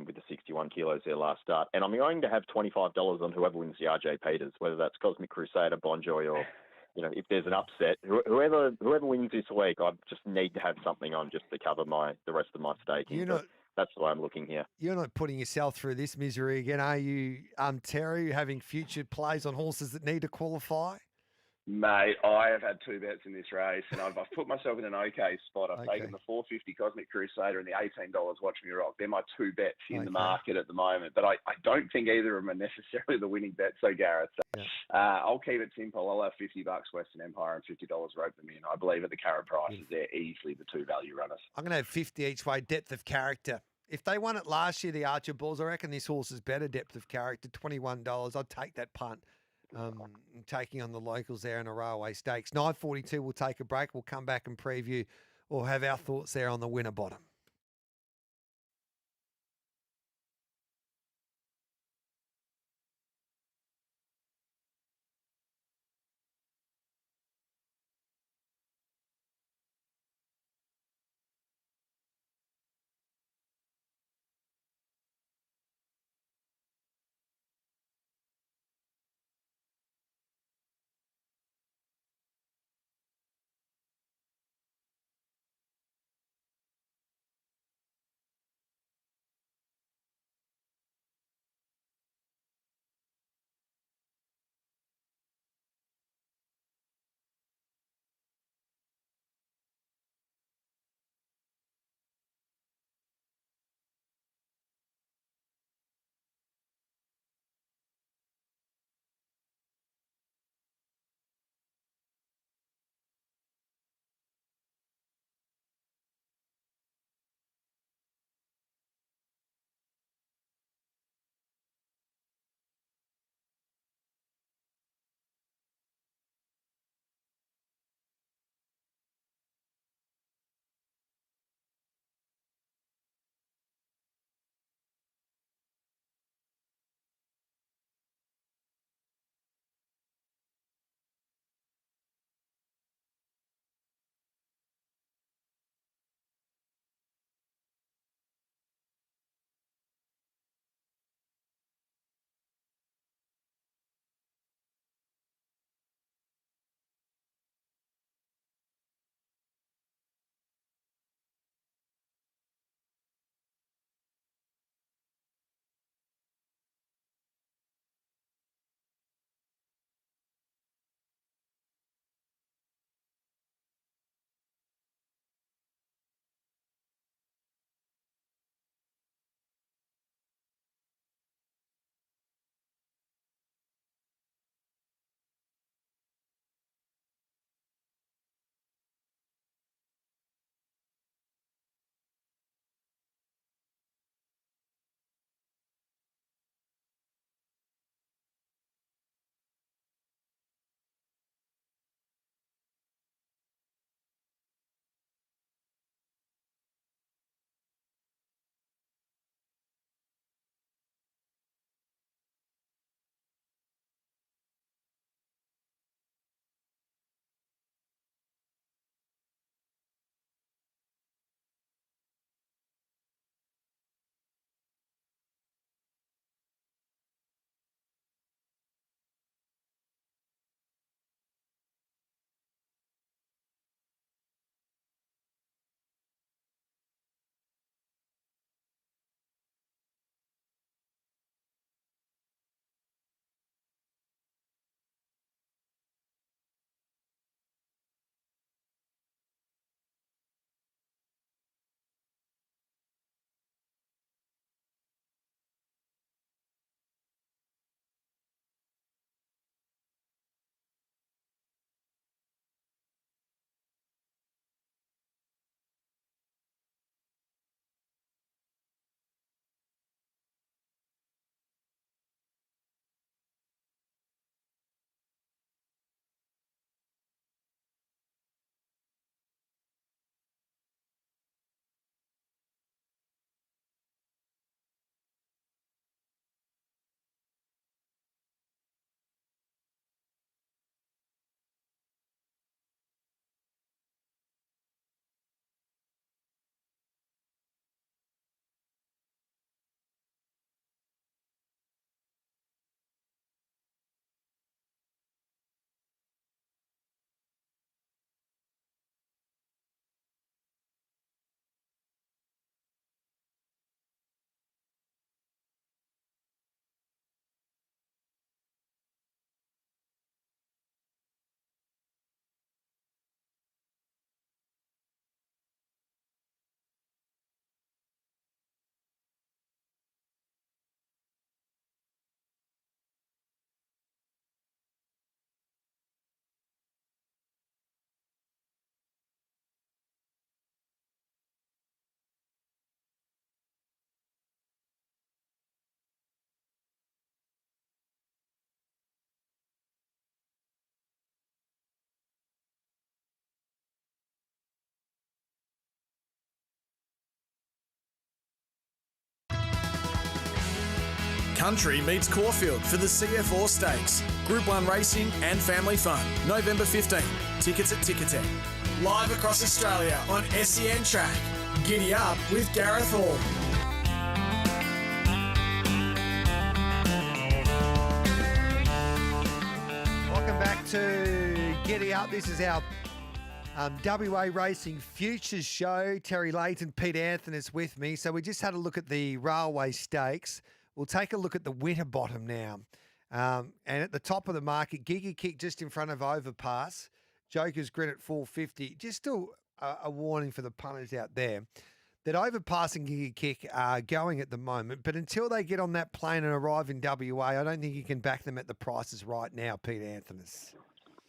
with the 61 kilos there last start. And I'm going to have $25 on whoever wins the RJ Peters, whether that's Cosmic Crusader, Bonjoy, or if there's an upset, whoever wins this week, I just need to have something on just to cover the rest of my staking. That's the way I'm looking here. You're not putting yourself through this misery again, are you, Terry, having future plays on horses that need to qualify? Mate, I have had 2 bets in this race, and I've put myself in an okay spot. I've taken the $4.50 Cosmic Crusader and the $18 Watch Me Rock. They're my 2 bets in the market at the moment, but I don't think either of them are necessarily the winning bets, so Gareth. So, I'll keep it simple. I'll have $50 Western Empire and $50 Rope Them In. I believe at the current prices, they're easily the 2 value runners. I'm going to have 50 each way, depth of character. If they won it last year, the Archibalds, I reckon this horse is better depth of character, $21. I'd take that punt. Taking on the locals there in a railway stakes. 9:42, we'll take a break. We'll come back and preview We'll have our thoughts there on the winner bottom. Country meets Caulfield for the CF Stakes. Group 1 racing and family fun. November 15. Tickets at Ticketek. Live across Australia on SEN Track. Giddy up with Gareth Hall. Welcome back to Giddy Up. This is our WA Racing Futures Show. Terry Layton, Pete Anthony is with me. So we just had a look at the Railway Stakes. We'll take a look at the Winterbottom now. And at the top of the market, Giddy Kick just in front of Overpass. Joker's Grin at 450. Just still a warning for the punters out there that Overpass and Giddy Kick are going at the moment. But until they get on that plane and arrive in WA, I don't think you can back them at the prices right now, Pete Anthony.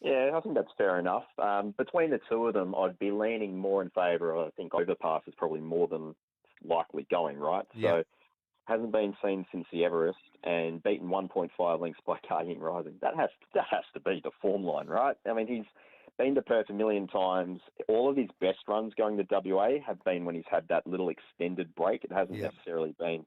Yeah, I think that's fair enough. Between the two of them, I'd be leaning more in favour of, I think Overpass is probably more than likely going, right? Yep. So hasn't been seen since the Everest and beaten 1.5 lengths by Carging Rising. That has to be the form line, right? I mean, he's been to Perth a million times. All of his best runs going to WA have been when he's had that little extended break. It hasn't necessarily been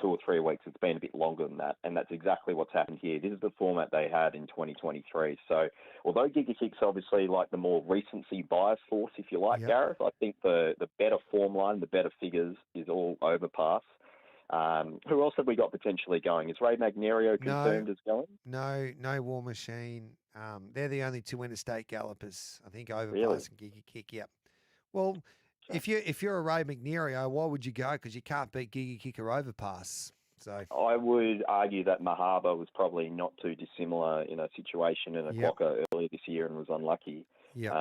2 or 3 weeks. It's been a bit longer than that, and that's exactly what's happened here. This is the format they had in 2023. So although Giddy Kick's obviously like the more recency bias horse, if you like, Gareth, I think the better form line, the better figures is all Overpass. Who else have we got potentially going? Is Ray Magnerio confirmed as going? No War Machine. They're the only 2 interstate gallopers. I think Overpass and Giddy Kick. Yep. Well, if you're a Ray Magnerio, why would you go? Because you can't beat Giddy Kick or Overpass. So I would argue that Mahaba was probably not too dissimilar in a situation in a clocker earlier this year and was unlucky. Yep.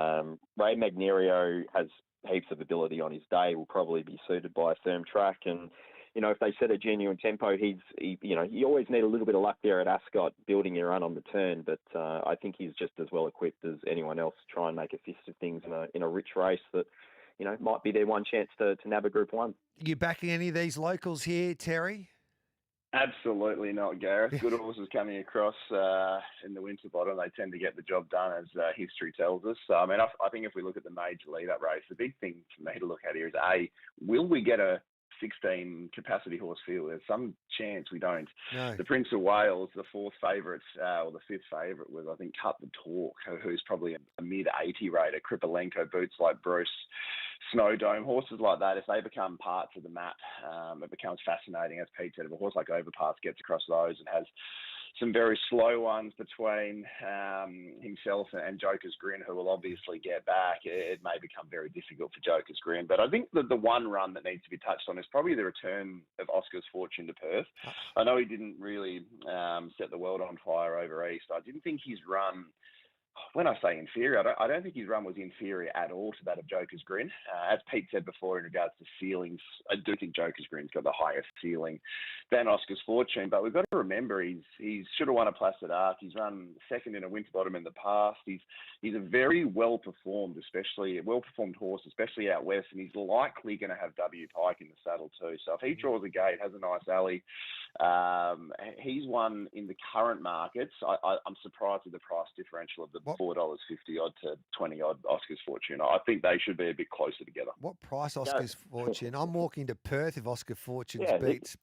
Ray Magnerio has heaps of ability on his day. Will probably be suited by a firm track and. You know, if they set a genuine tempo, you always need a little bit of luck there at Ascot, building your run on the turn. But I think he's just as well equipped as anyone else to try and make a fist of things in a rich race that, you know, might be their one chance to nab a Group 1. You backing any of these locals here, Terry? Absolutely not, Gareth. Good horses coming across in the Winterbottom, they tend to get the job done, as history tells us. So, I mean, I think if we look at the major lead-up race, the big thing for me to look at here is, A, will we get a 16 capacity horse field? There's some chance we don't. No. The Prince of Wales, the 4th favourite, or the 5th favourite was, I think, Cut the Talk, who's probably a mid-80 rater. Kripalenko, boots like Bruce, Snow Dome, horses like that, if they become parts of the map, it becomes fascinating. As Pete said, if a horse like Overpass gets across those and has some very slow ones between himself and Joker's Grin, who will obviously get back, it may become very difficult for Joker's Grin. But I think that the one run that needs to be touched on is probably the return of Oscar's Fortune to Perth. I know he didn't really set the world on fire over East. I didn't think his run, when I say inferior, I don't think his run was inferior at all to that of Joker's Grin. As Pete said before in regards to ceilings, I do think Joker's Grin's got the highest ceiling than Oscar's Fortune. But we've got to remember he should have won a Placid Arc. He's run second in a Winterbottom in the past. He's a very well-performed horse, especially out west, and he's likely going to have W Pike in the saddle too. So if he draws a gate, has a nice alley, he's won in the current markets. I'm surprised at the price differential of the $4.50 odd to 20 odd Oscar's Fortune. I think they should be a bit closer together. What price Oscar's Fortune? I'm walking to Perth if Oscar Fortune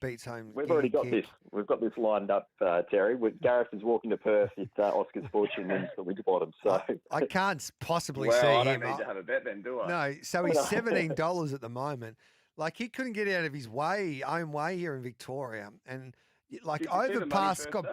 beats home. We've already got this. We've got this lined up, Terry. Gareth is walking to Perth if Oscar's Fortune wins the Winterbottom. So I can't possibly see I him. don't need to have a bet then, do I? No, so he's $17 at the moment. Like, he couldn't get out of his own way here in Victoria, and like Overpass got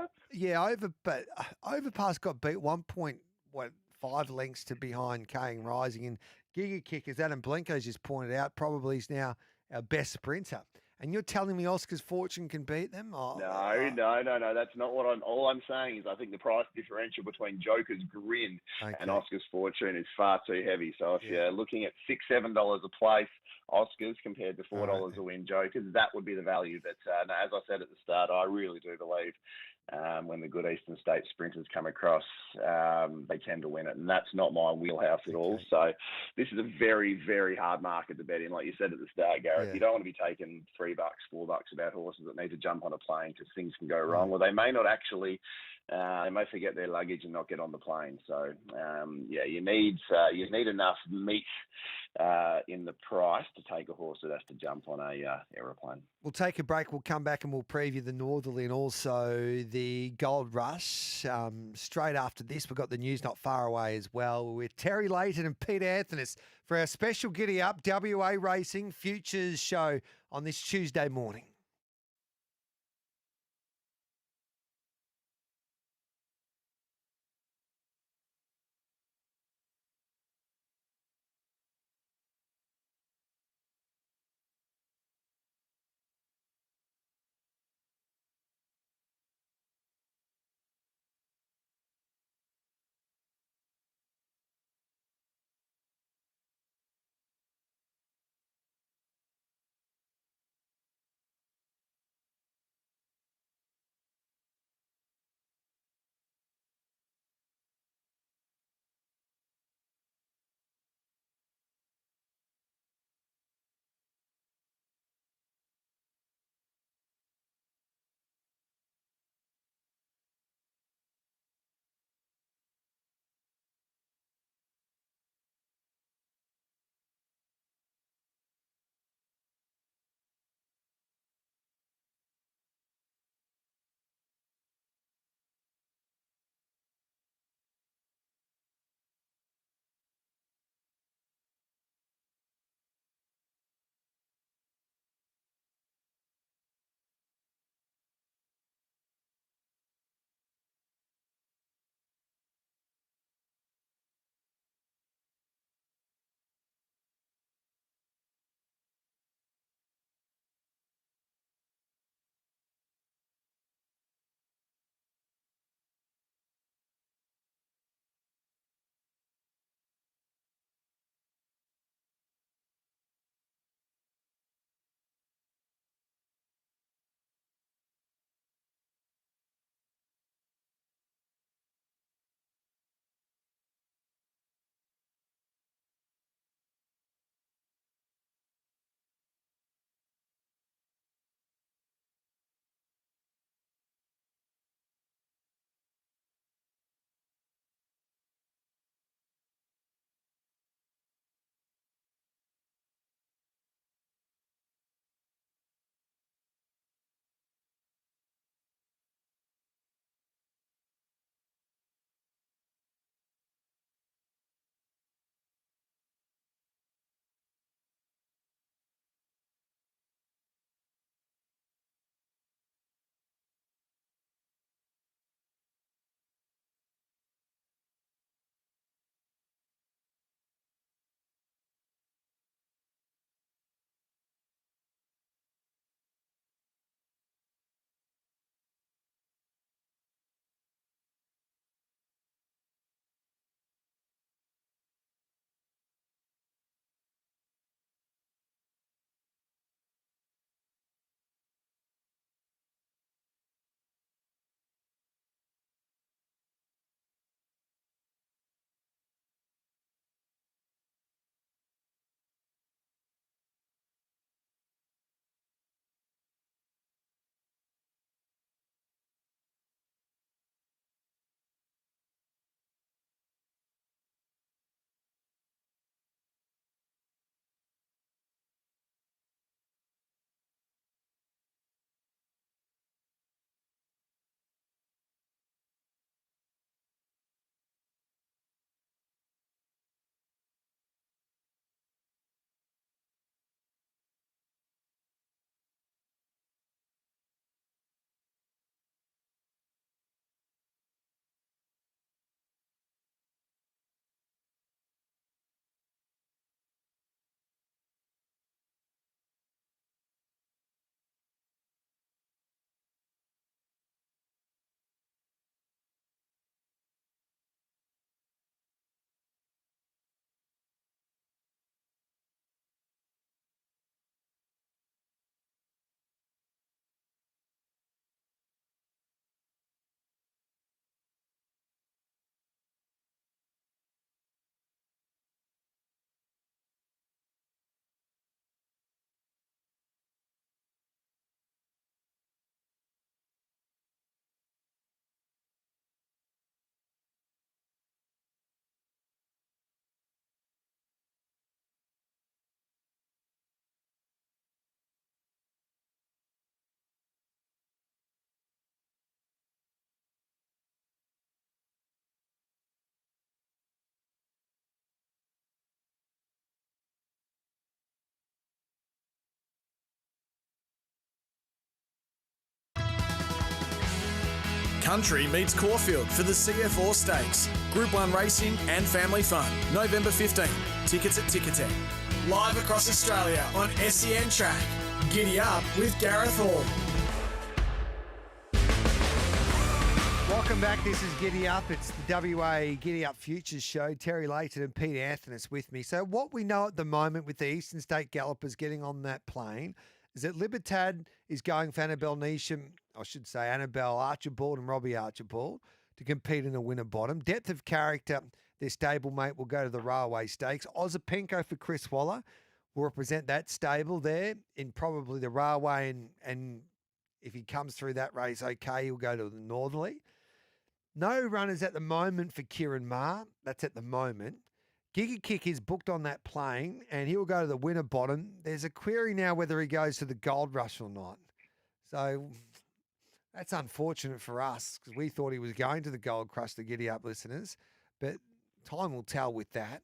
Overpass got beat 1.5 lengths to behind Carging Rising, and Giddy Kick, as Adam Blenko's just pointed out, probably is now our best sprinter. And you're telling me Oscar's Fortune can beat them? No. That's not what all I'm saying is I think the price differential between Joker's Grin and Oscar's Fortune is far too heavy. So if you're looking at $6-7 a place, Oscars compared to $4 a win Jokers, that would be the value. But as I said at the start, I really do believe when the good Eastern State sprinters come across, they tend to win it. And that's not my wheelhouse at all. So this is a very, very hard market to bet in. Like you said at the start, Gareth, you don't want to be taking $3, $4 about horses that need to jump on a plane because things can go wrong. Well, they may not actually, they may forget their luggage and not get on the plane. So, you need enough meat in the price to take a horse that has to jump on a aeroplane. We'll take a break. We'll come back and we'll preview the Northerly and also the Gold Rush. Straight after this, we've got the news not far away as well with Terry Layton and Pete Anthony for our special Giddy Up WA Racing Futures show on this Tuesday morning. Country meets Caulfield for the CF Stakes. Group 1 racing and family fun. November 15. Tickets at Ticketek. Live across Australia on SEN Track. Giddy up with Gareth Hall. Welcome back. This is Giddy Up. It's the WA Giddy Up Futures Show. Terry Layton and Peter Anthony's with me. So what we know at the moment with the Eastern State Gallopers getting on that plane is that Libertad is going for Annabelle Neesham, I should say Annabelle Archibald and Robbie Archibald to compete in the winner bottom. Depth of character, their stablemate will go to the Railway Stakes. Ozapenko for Chris Waller will represent that stable there in probably the Railway, and if he comes through that race okay, he'll go to the Northerly. No runners at the moment for Kieran Maher. That's at the moment. Giga Kick is booked on that plane, and he'll go to the winner bottom. There's a query now whether he goes to the Gold Rush or not. So that's unfortunate for us because we thought he was going to the Gold Rush, the Giddy Up listeners. But time will tell with that.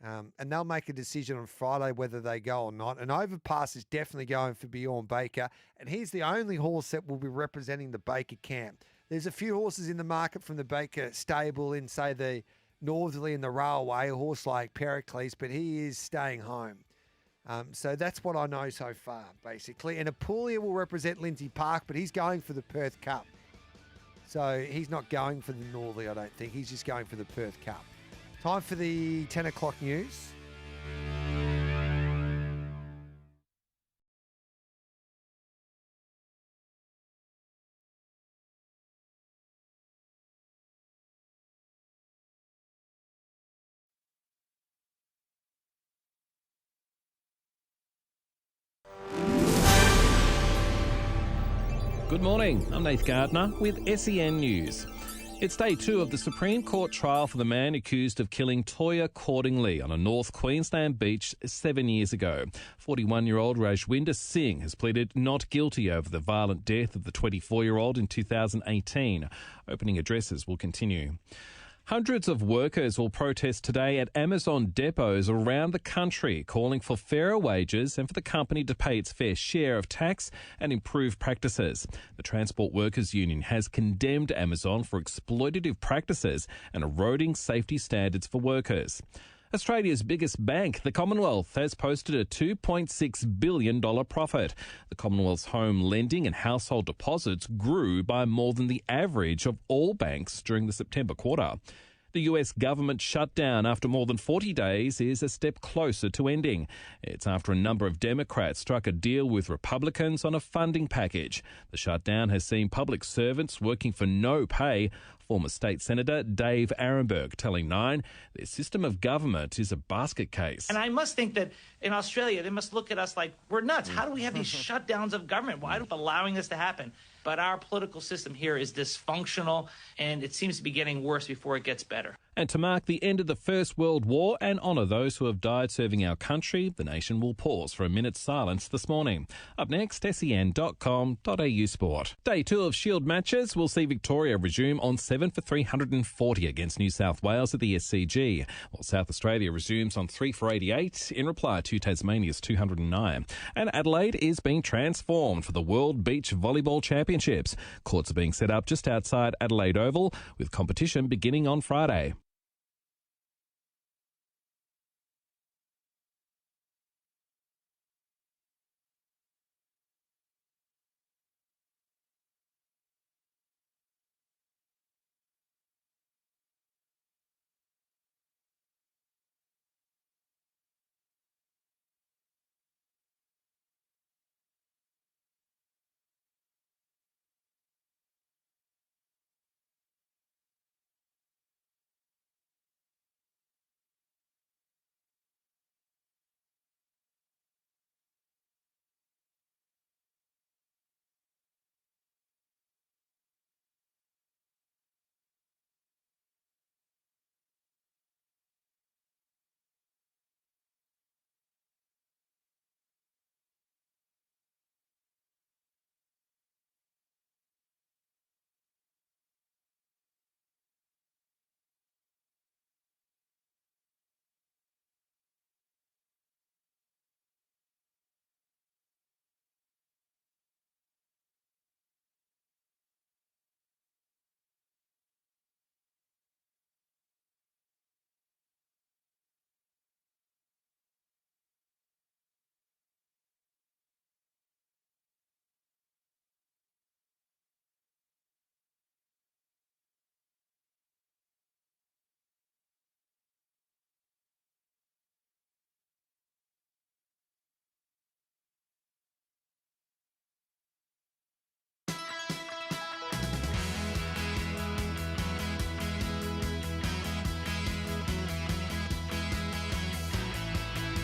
And they'll make a decision on Friday whether they go or not. And Overpass is definitely going for Bjorn Baker. And he's the only horse that will be representing the Baker camp. There's a few horses in the market from the Baker stable in, say, the Northerly and the Railway, a horse like Pericles, but he is staying home. So that's what I know so far, basically. And Apulia will represent Lindsay Park, but he's going for the Perth Cup. So he's not going for the Northerly, I don't think. He's just going for the Perth Cup. Time for the 10 o'clock news. Good morning, I'm Nath Gardner with SEN News. It's day 2 of the Supreme Court trial for the man accused of killing Toya Cordingley on a North Queensland beach 7 years ago. 41-year-old Rajwinder Singh has pleaded not guilty over the violent death of the 24-year-old in 2018. Opening addresses will continue. Hundreds of workers will protest today at Amazon depots around the country, calling for fairer wages and for the company to pay its fair share of tax and improve practices. The Transport Workers Union has condemned Amazon for exploitative practices and eroding safety standards for workers. Australia's biggest bank, the Commonwealth, has posted a $2.6 billion profit. The Commonwealth's home lending and household deposits grew by more than the average of all banks during the September quarter. The US government shutdown after more than 40 days is a step closer to ending. It's after a number of Democrats struck a deal with Republicans on a funding package. The shutdown has seen public servants working for no pay. Former State Senator Dave Arenberg telling Nine their system of government is a basket case. And I must think that in Australia, they must look at us like we're nuts. How do we have these shutdowns of government? Why are we allowing this to happen? But our political system here is dysfunctional, and it seems to be getting worse before it gets better. And to mark the end of the First World War and honour those who have died serving our country, the nation will pause for a minute's silence this morning. Up next, sen.com.au sport. Day 2 of Shield matches will see Victoria resume on 7 for 340 against New South Wales at the SCG, while South Australia resumes on 3 for 88 in reply to Tasmania's 209. And Adelaide is being transformed for the World Beach Volleyball Championships. Courts are being set up just outside Adelaide Oval, with competition beginning on Friday.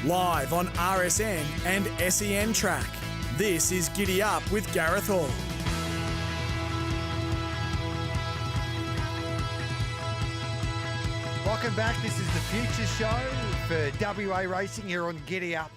Live on RSN and SEN Track. This is Giddy Up with Gareth Hall. Welcome back. This is the Future Show for WA Racing here on Giddy Up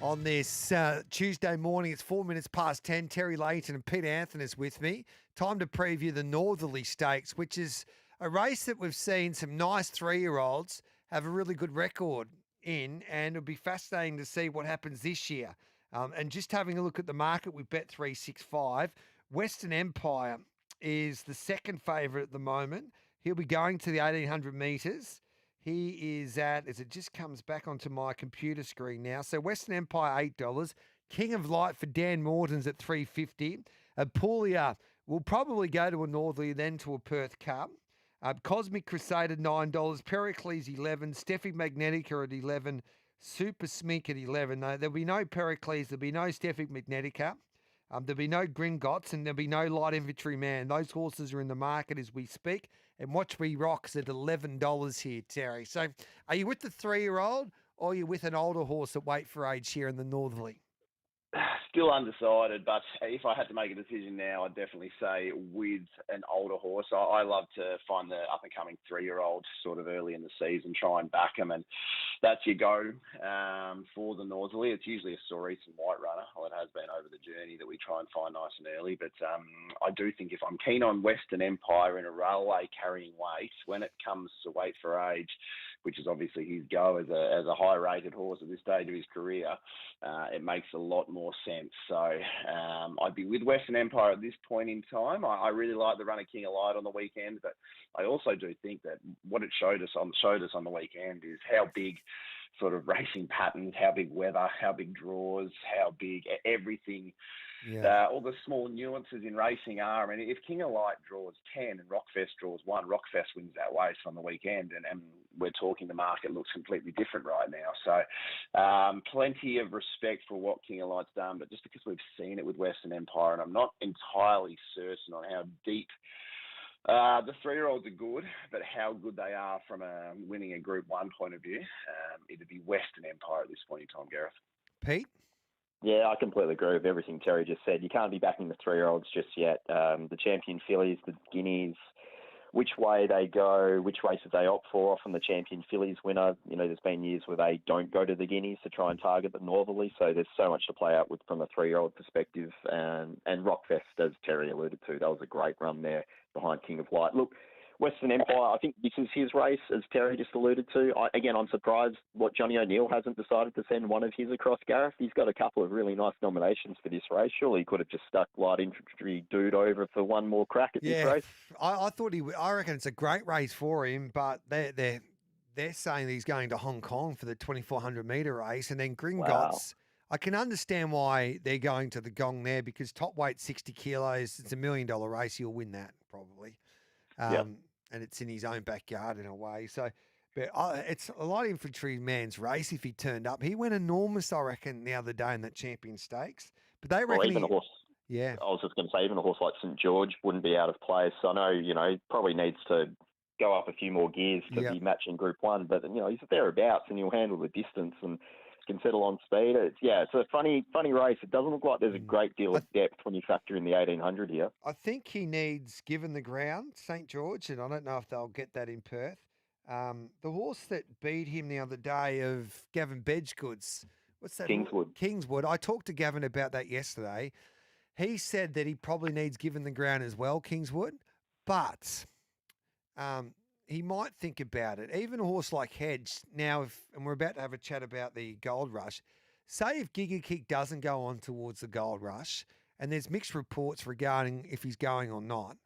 on this Tuesday morning. It's 4 minutes past 10. Terry Layton and Peter Anthony is with me. Time to preview the Northerly Stakes, which is a race that we've seen some nice 3-year-olds have a really good record in, and it'll be fascinating to see what happens this year. And just having a look at the market with Bet365, Western Empire is the second favourite at the moment. He'll be going to the 1,800 metres. He is at, as it just comes back onto my computer screen now. So Western Empire, $8. King of Light for Dan Morton's at $3.50. Apulia will probably go to a Northerly, then to a Perth Cup. Cosmic Crusade at $9. Pericles, $11. Steffi Magnetica at $11. Super Smink at $11. No, there'll be no Pericles. There'll be no Steffi Magnetica. There'll be no Gringotts, and there'll be no Light Infantry Man. Those horses are in the market as we speak. And Watch Me Rocks at $11 here, Terry. So are you with the 3-year-old, or are you with an older horse at weight for age here in the Northerly? Still undecided, but if I had to make a decision now, I'd definitely say with an older horse. I love to find the up-and-coming 3-year-old sort of early in the season, try and back them, and that's your go for the Northerly. It's usually a Saurice and White Runner. Well, it has been over the journey that we try and find nice and early, but I do think if I'm keen on Western Empire in a railway carrying weight, when it comes to weight for age, which is obviously his go as a high-rated horse at this stage of his career, it makes a lot more sense. So I'd be with Western Empire at this point in time. I really like the run of King of Light on the weekend, but I also do think that what it showed us on the weekend is how big sort of racing patterns, how big weather, how big draws, how big everything. Yeah. All the small nuances in racing are. I mean, if King of Light draws 10 and Rockfest draws 1, Rockfest wins that race on the weekend, and we're talking the market looks completely different right now. So plenty of respect for what King of Light's done, but just because we've seen it with Western Empire, and I'm not entirely certain on how deep the 3-year-olds are good, but how good they are from winning a Group 1 point of view, it'd be Western Empire at this point in time, Gareth. Pete? Yeah, I completely agree with everything Terry just said. You can't be backing the 3-year-olds just yet. The champion fillies, the guineas, which way they go, which races they opt for. Often the champion fillies winner, there's been years where they don't go to the guineas to try and target the Northerly. So there's so much to play out with from a 3-year-old perspective. And Rockfest, as Terry alluded to, that was a great run there behind King of Light. Look, Western Empire, I think this is his race, as Terry just alluded to. I'm surprised what Johnny O'Neill hasn't decided to send one of his across Gareth. He's got a couple of really nice nominations for this race. Surely he could have just stuck Light Infantry Dude over for one more crack at this race. I thought I reckon it's a great race for him, but they're saying he's going to Hong Kong for the 2,400 metre race, and then Gringotts. Wow. I can understand why they're going to the Gong there, because top weight 60 kilos, it's $1 million race. He'll win that probably. And it's in his own backyard in a way. So, but it's a Light Infantry Man's race if he turned up. He went enormous, I reckon, the other day in that Champion Stakes. But they reckon even a horse. Yeah. I was just going to say, even a horse like St. George wouldn't be out of place. I know, probably needs to go up a few more gears to be matching Group 1, but, he's thereabouts and he'll handle the distance and can settle on speed. It's a funny race. It doesn't look like there's a great deal of depth when you factor in the 1,800 here. I think he needs Given the Ground, St. George, and I don't know if they'll get that in Perth. The horse that beat him the other day of Gavin Bedgegood's, what's that? Kingswood. I talked to Gavin about that yesterday. He said that he probably needs Given the Ground as well, Kingswood, but he might think about it. Even a horse like Hedge, now, and we're about to have a chat about the Gold Rush, say if Giga Kick doesn't go on towards the Gold Rush, and there's mixed reports regarding if he's going or not,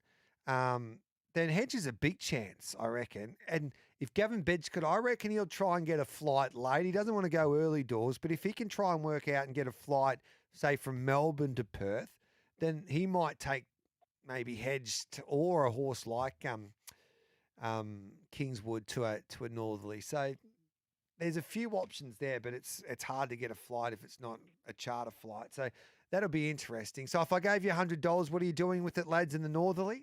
then Hedge is a big chance, I reckon. And if Gavin Bedgegood, I reckon he'll try and get a flight late. He doesn't want to go early doors, but if he can try and work out and get a flight, say, from Melbourne to Perth, then he might take maybe Hedge or a horse like Kingswood to a Northerly. So there's a few options there, but it's hard to get a flight if it's not a charter flight. So that'll be interesting. So if I gave you $100, what are you doing with it, lads, in the Northerly?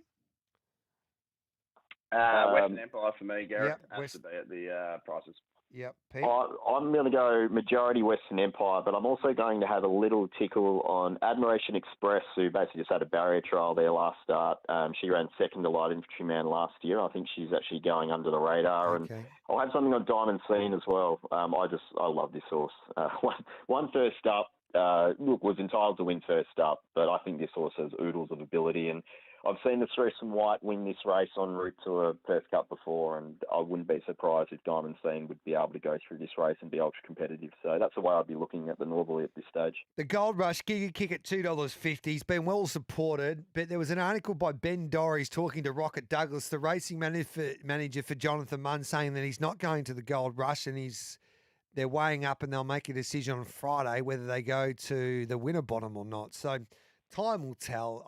Western Empire for me, Gareth. Has to be at the prices. Yep, Pete. I'm going to go majority Western Empire, but I'm also going to have a little tickle on Admiration Express, who basically just had a barrier trial there last start. She ran second to Light Infantryman last year. I think she's actually going under the radar. Okay. And I'll have something on Diamond Scene as well. I love this horse. One first up, was entitled to win first up, but I think this horse has oodles of ability, and I've seen the Therese and White win this race en route to a Perth Cup before, and I wouldn't be surprised if Diamond Scene would be able to go through this race and be ultra competitive. So that's the way I'd be looking at the Northerly at this stage. The Gold Rush Giga Kick at $2.50. He's been well supported, but there was an article by Ben Dorries talking to Rocket Douglas, the racing manager for Jonathan Munn, saying that he's not going to the Gold Rush, and they're weighing up and they'll make a decision on Friday whether they go to the Winterbottom or not. So time will tell.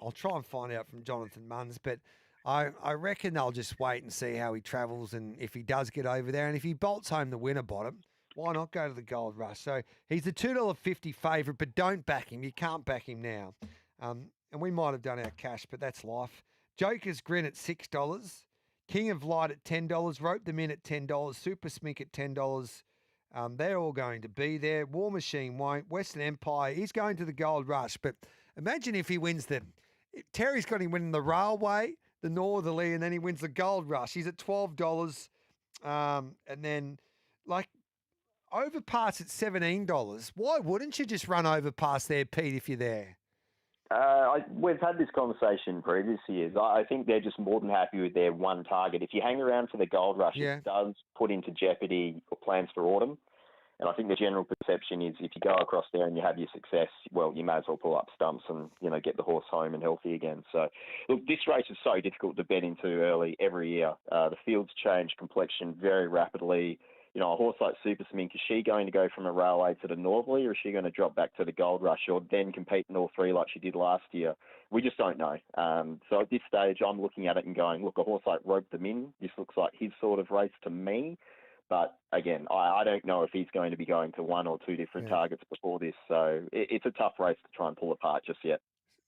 I'll try and find out from Jonathan Munns, but I reckon they'll just wait and see how he travels and if he does get over there. And if he bolts home the Winterbottom, why not go to the Gold Rush? So he's the $2.50 favourite, but don't back him. You can't back him now. And we might have done our cash, but that's life. Joker's Grin at $6. King of Light at $10. Rope them in at $10. Super Smink at $10. They're all going to be there. War Machine won't. Western Empire, he's going to the Gold Rush. But imagine if he wins Terry's got him winning the Railway, the Northerly, and then he wins the Gold Rush. He's at $12. And then, Overpass at $17. Why wouldn't you just run Overpass there, Pete, if you're there? We've had this conversation previous years. I think they're just more than happy with their one target. If you hang around for the Gold Rush, it does put into jeopardy plans for autumn. And I think the general perception is if you go across there and you have your success, well, you may as well pull up stumps and, get the horse home and healthy again. So, look, this race is so difficult to bet into early every year. The fields change complexion very rapidly. A horse like Super Smink, is she going to go from a Railway to the Northerly, or is she going to drop back to the Gold Rush or then compete in all three like she did last year? We just don't know. So at this stage, I'm looking at it and going, look, a horse like Rope Them In, this looks like his sort of race to me. But again, I don't know if he's going to be going to one or two different targets before this. So it's a tough race to try and pull apart just yet.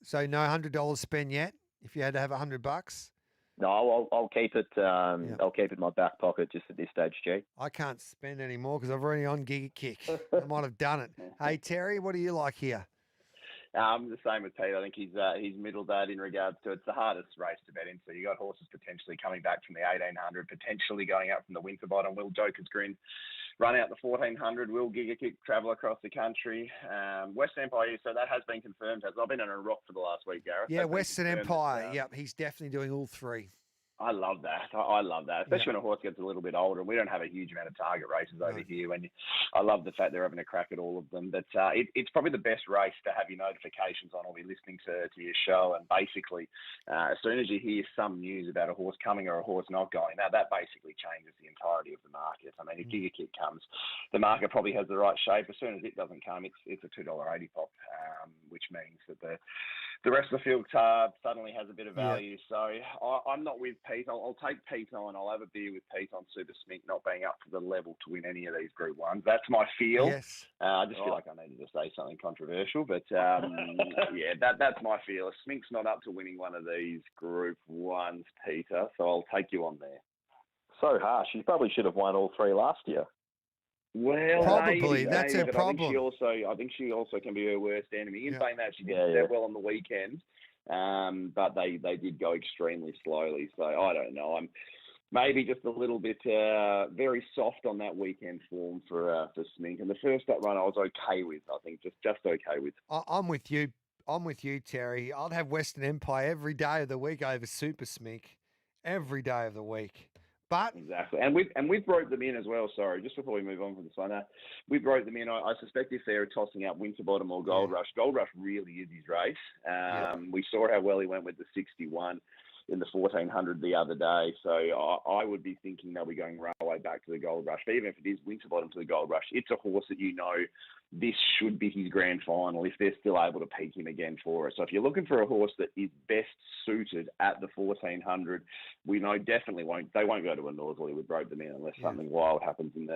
So no $100 spend yet if you had to have $100? No, I'll keep it. I'll keep it in my back pocket just at this stage, G. I can't spend any more because I've already on Giga Kick. I might have done it. Hey Terry, what do you like here? The same with Pete. I think he's middled that in regards to it's the hardest race to bet into. You got horses potentially coming back from the 1800, potentially going out from the Winterbottom. Will Joker's Grin run out the 1400? Will Giga Kick travel across the country? Western Empire, so that has been confirmed. I've been on a rock for the last week, Gareth. Yeah, Western Empire. Yep, he's definitely doing all three. I love that. I love that, especially when a horse gets a little bit older. We don't have a huge amount of target races over here. I love the fact they're having a crack at all of them. But it's probably the best race to have your notifications on or be listening to your show. And basically, as soon as you hear some news about a horse coming or a horse not going, that basically changes the entirety of the market. I mean, if Giga Kick comes, the market probably has the right shape. As soon as it doesn't come, it's a $2.80 pop, which means that the rest of the field suddenly has a bit of value. So I'm not with Pete. I'll take Pete on. I'll have a beer with Pete on Super Smink not being up to the level to win any of these Group 1s. That's my feel. Yes. I just feel like I needed to say something controversial. But, that's my feel. Smink's not up to winning one of these Group 1s, Peter. So I'll take you on there. So harsh. You probably should have won all three last year. Well, probably that's her problem. I think she also can be her worst enemy. In saying that, she did step well on the weekend, but they did go extremely slowly. So I don't know. I'm maybe just a little bit very soft on that weekend form for Smink. And the first up run I was okay with. I think just okay with. I'm with you. I'm with you, Terry. I'd have Western Empire every day of the week over Super Smink, every day of the week. But exactly, and we've Rope Them In as well. Sorry, just before we move on from this one, we've Rope Them In. I suspect if they're tossing up Winterbottom or Gold Rush, Gold Rush really is his race. We saw how well he went with the 61 in the 1400 the other day. So I would be thinking they'll be going Railway back to the Gold Rush. But even if it is Winterbottom to the Gold Rush, it's a horse that this should be his grand final if they're still able to peak him again for us. So if you're looking for a horse that is best suited at the 1400, we know definitely they won't go to a Northerly with Rope Them In unless something wild happens in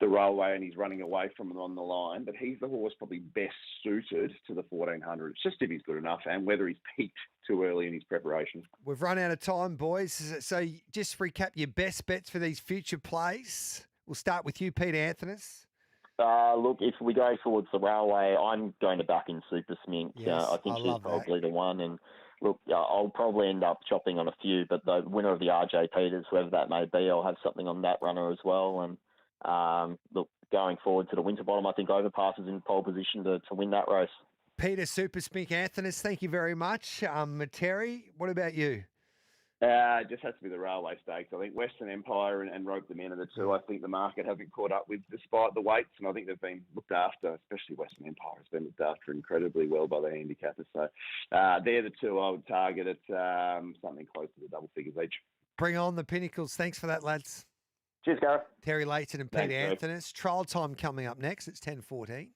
the Railway and he's running away from them on the line. But he's the horse probably best suited to the 1400. It's just if he's good enough and whether he's peaked too early in his preparation. We've run out of time, boys. So just recap your best bets for these future plays. We'll start with you, Peter Anthonys. Look, if we go towards the railway, I'm going to back in Super Smink. Yes, I think I she's love that. probably the one. And look, I'll probably end up chopping on a few, but the winner of the RJ Peters, whoever that may be, I'll have something on that runner as well. And look, going forward to the Winterbottom, I think Overpass is in pole position to win that race. Peter Super Smink Anthonys, thank you very much. Terry, what about you? It just has to be the railway stakes. I think Western Empire and Rope the Men are the two I think the market hasn't caught up with despite the weights, and I think they've been looked after, especially Western Empire has been looked after incredibly well by the handicappers. So they're the two I would target at something close to the double figures each. Bring on the Pinnacles. Thanks for that, lads. Cheers, Gareth. Terry Leighton and Thanks, Peter Greg. Anthonys. Trial time coming up next. It's 10:14.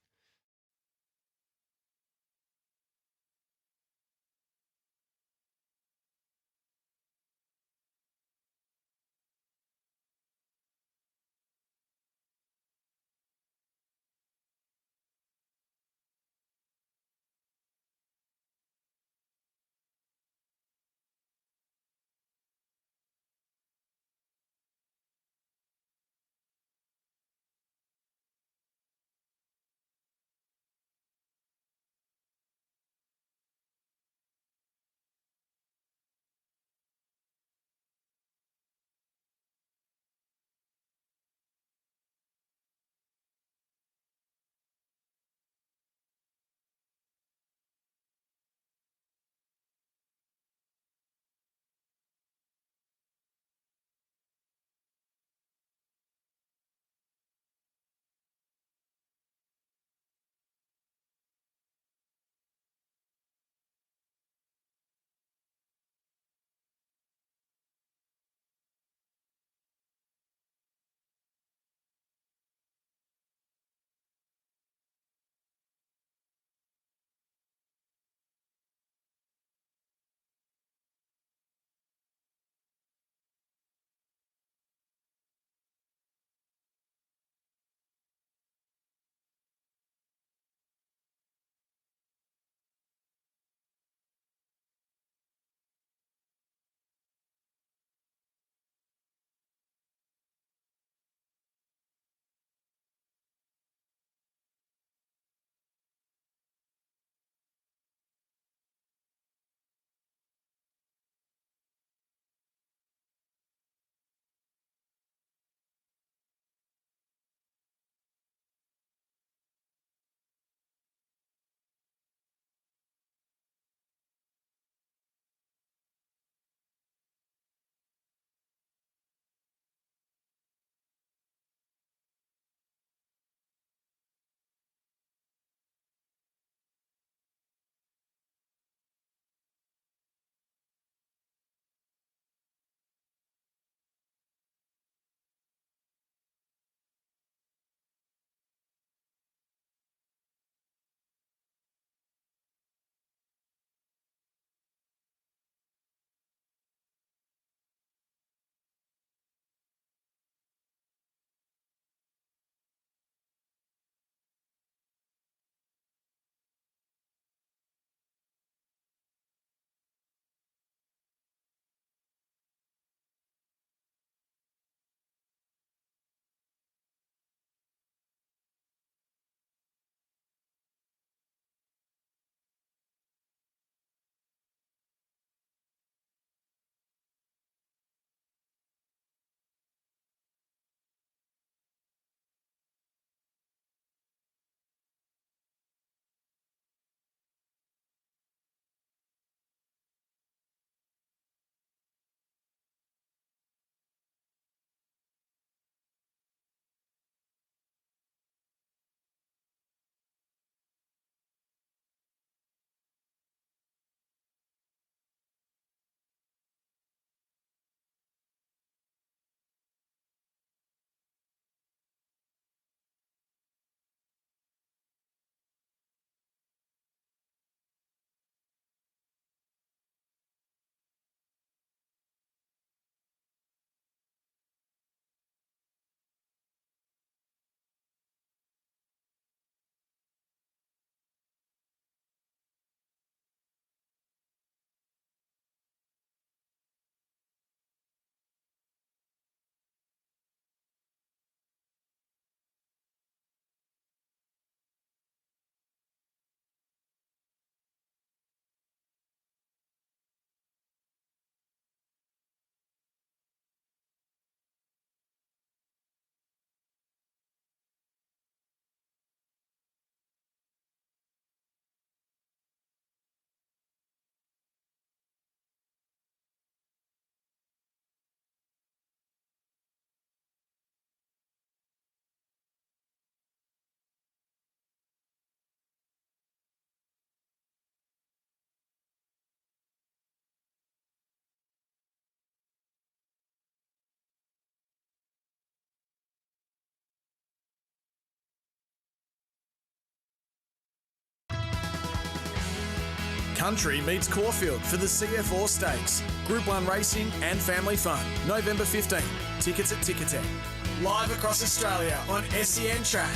Country meets Caulfield for the CF Stakes. Group 1 racing and family fun. November 15. Tickets at Ticketek. Live across Australia on SEN Track.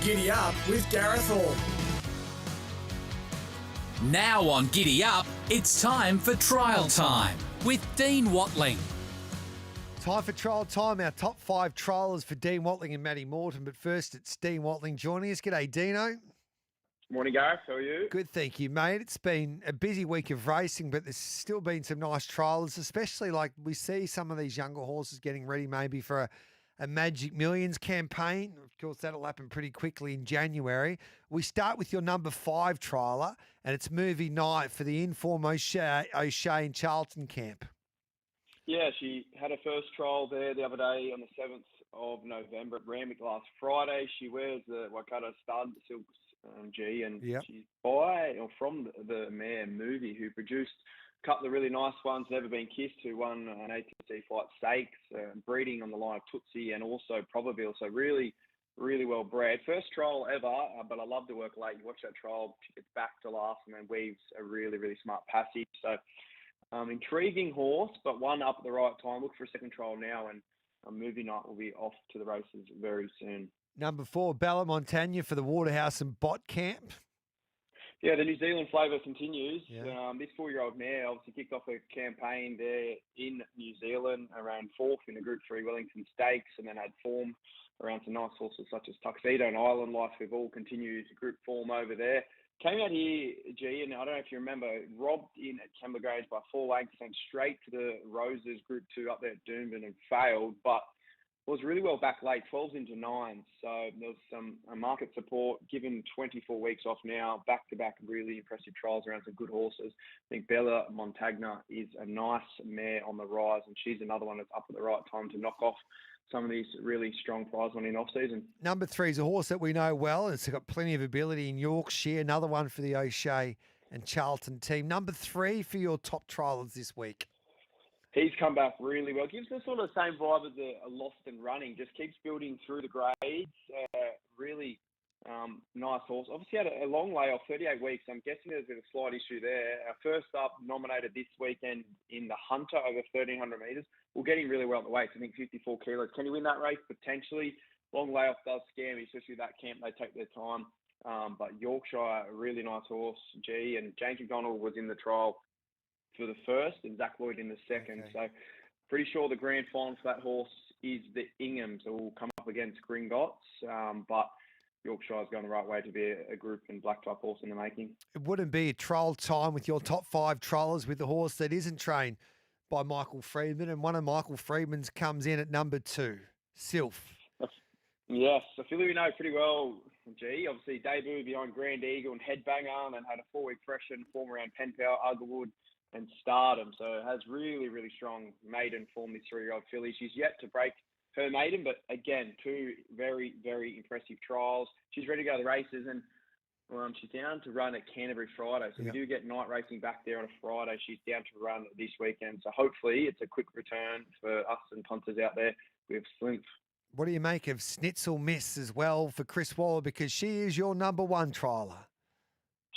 Giddy Up with Gareth Hall. Now on Giddy Up, it's time for Trial Time with Dean Watling. Time for trial time. Our top 5 trialers for Dean Watling and Matty Morton. But first, it's Dean Watling joining us. G'day, Dino. Morning, Gareth. How are you? Good, thank you, mate. It's been a busy week of racing, but there's still been some nice trials, especially like we see some of these younger horses getting ready maybe for a Magic Millions campaign. Of course, that'll happen pretty quickly in January. We start with your number 5 trialer, and it's movie night for the Inform O'Shea and Charlton camp. Yeah, she had her first trial there the other day on the 7th of November at Randwick last Friday. She wears the Waikato stud, the Silk G, and she's by or from the mare Movie, who produced a couple of really nice ones. Never Been Kissed, who won an ATC Flight Stakes, breeding on the line of Tootsie and also Probabile. So really, really well bred. First trial ever, but I love to work late. You watch that trial, she gets back to last and then weaves a really, really smart passage. So intriguing horse, but one up at the right time. Look for a second trial now, and movie night will be off to the races very soon. Number 4, Bella Montagna for the Waterhouse and Bott camp. Yeah, the New Zealand flavour continues. Yeah. This 4-year-old mare obviously kicked off a campaign there in New Zealand, around 4th in the Group 3 Wellington Stakes, and then had form around some nice horses such as Tuxedo and Island Life, who've all continued group form over there. Came out here, G, and I don't know if you remember, robbed in at Kembla Grange by 4 lengths and straight to the Roses Group 2 up there at Doomben and failed, but was really well back late, 12s into 9s. So there was some market support, given 24 weeks off now, back-to-back really impressive trials around some good horses. I think Bella Montagna is a nice mare on the rise, and she's another one that's up at the right time to knock off some of these really strong prize money in off-season. Number 3 is a horse that we know well, and it's got plenty of ability in Yorkshire. Another one for the O'Shea and Charlton team. Number 3 for your top trialers this week. He's come back really well. Gives us sort of the same vibe as a Lost and Running. Just keeps building through the grades. Really nice horse. Obviously had a long layoff, 38 weeks. I'm guessing there's been a slight issue there. First up, nominated this weekend in the Hunter over 1,300 metres. We're getting really well at the weights. I think 54 kilos. Can you win that race? Potentially. Long layoff does scare me, especially that camp. They take their time. But Yorkshire, a really nice horse, G. And James McDonald was in the trial for the first and Zach Lloyd in the second. So pretty sure the grand final for that horse is the Ingham. So we'll come up against Gringotts. But Yorkshire's going the right way to be a group and black type horse in the making. It wouldn't be a trial time with your top 5 trialers with the horse that isn't trained by Michael Freedman. And one of Michael Freedman's comes in at number 2, Sylph. Yes, I feel we know pretty well, G. Obviously, debut behind Grand Eagle and Headbanger, and then had a 4-week freshen, form around Penpower, Uglewood, and Stardom. So it has really, really strong maiden form, this 3-year-old filly. She's yet to break her maiden, but again, 2 very, very impressive trials. She's ready to go to the races, and she's down to run at Canterbury Friday. So we do get night racing back there on a Friday. She's down to run this weekend. So hopefully it's a quick return for us and punters out there with Slymph. What do you make of Snitzel Miss as well for Chris Waller? Because she is your number 1 trialer.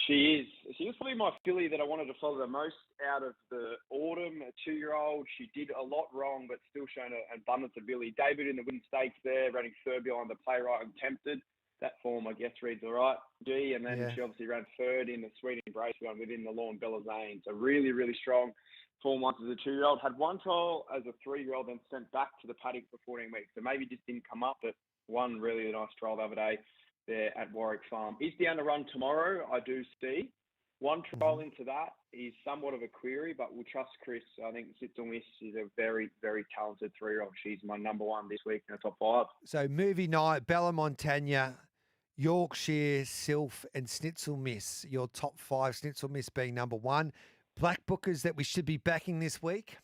She is. She was probably my filly that I wanted to follow the most out of the autumn. A 2-year-old. She did a lot wrong, but still shown an abundance of ability. Debuted in the Wooden Stakes there, running third behind the Playwright and Tempted. That form, I guess, reads all right, G. And then she obviously ran third in the Sweet Embrace one within the Lawn Bella Zane. So really, really strong form once as a 2-year-old. Had one trial as a 3-year-old, then sent back to the paddock for 14 weeks. So maybe just didn't come up, but one really nice trial the other day there at Warwick Farm. He's down to run tomorrow, I do see. One trial into that is somewhat of a query, but we'll trust Chris. I think Snitzel Miss is a very, very talented 3-year-old. She's my number 1 this week in the top 5. So movie night, Bella Montagna, Yorkshire, Sylph, and Snitzel Miss. Your top 5, Snitzel Miss being number 1. Black bookers that we should be backing this week?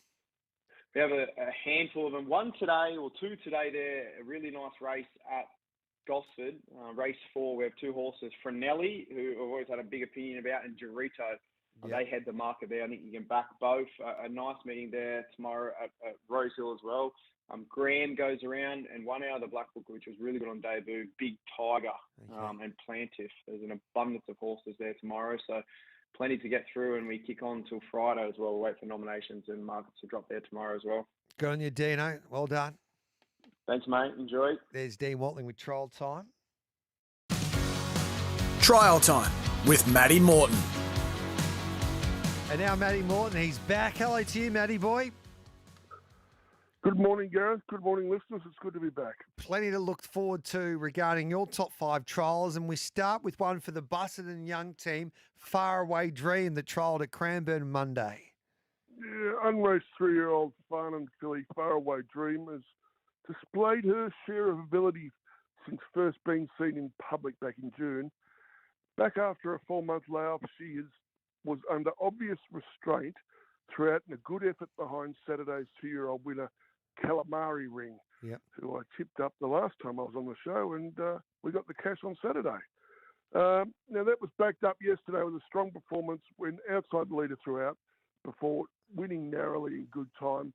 We have a handful of them. 1 today, or 2 today there. A really nice race at Gosford, race 4, we have 2 horses, Frenelli, who I've always had a big opinion about, and Dorito. They head the market there. I think you can back both. A nice meeting there tomorrow at Rose Hill as well. Graham goes around, and 1 out of the Black Book, which was really good on debut, Big Tiger and Plantiff. There's an abundance of horses there tomorrow. So plenty to get through, and we kick on till Friday as well. We'll wait for nominations and markets to drop there tomorrow as well. Good on you, Dino. Well done. Thanks, mate. Enjoy. There's Dean Watling with Trial Time. Trial Time with Matty Morton. And now Matty Morton, he's back. Hello to you, Matty boy. Good morning, Gareth. Good morning, listeners. It's good to be back. Plenty to look forward to regarding your top 5 trials, and we start with one for the Busselton Young team, Faraway Dream, that trialled at Cranbourne Monday. Yeah, unraced 3-year-old Farnham filly Faraway Dream has displayed her share of ability since first being seen in public back in June. Back after a 4-month layoff, she was under obvious restraint throughout, and a good effort behind Saturday's 2-year-old winner, Calamari Ring, who I tipped up the last time I was on the show, and we got the cash on Saturday. Now, that was backed up yesterday with a strong performance when outside the leader throughout before winning narrowly in good time.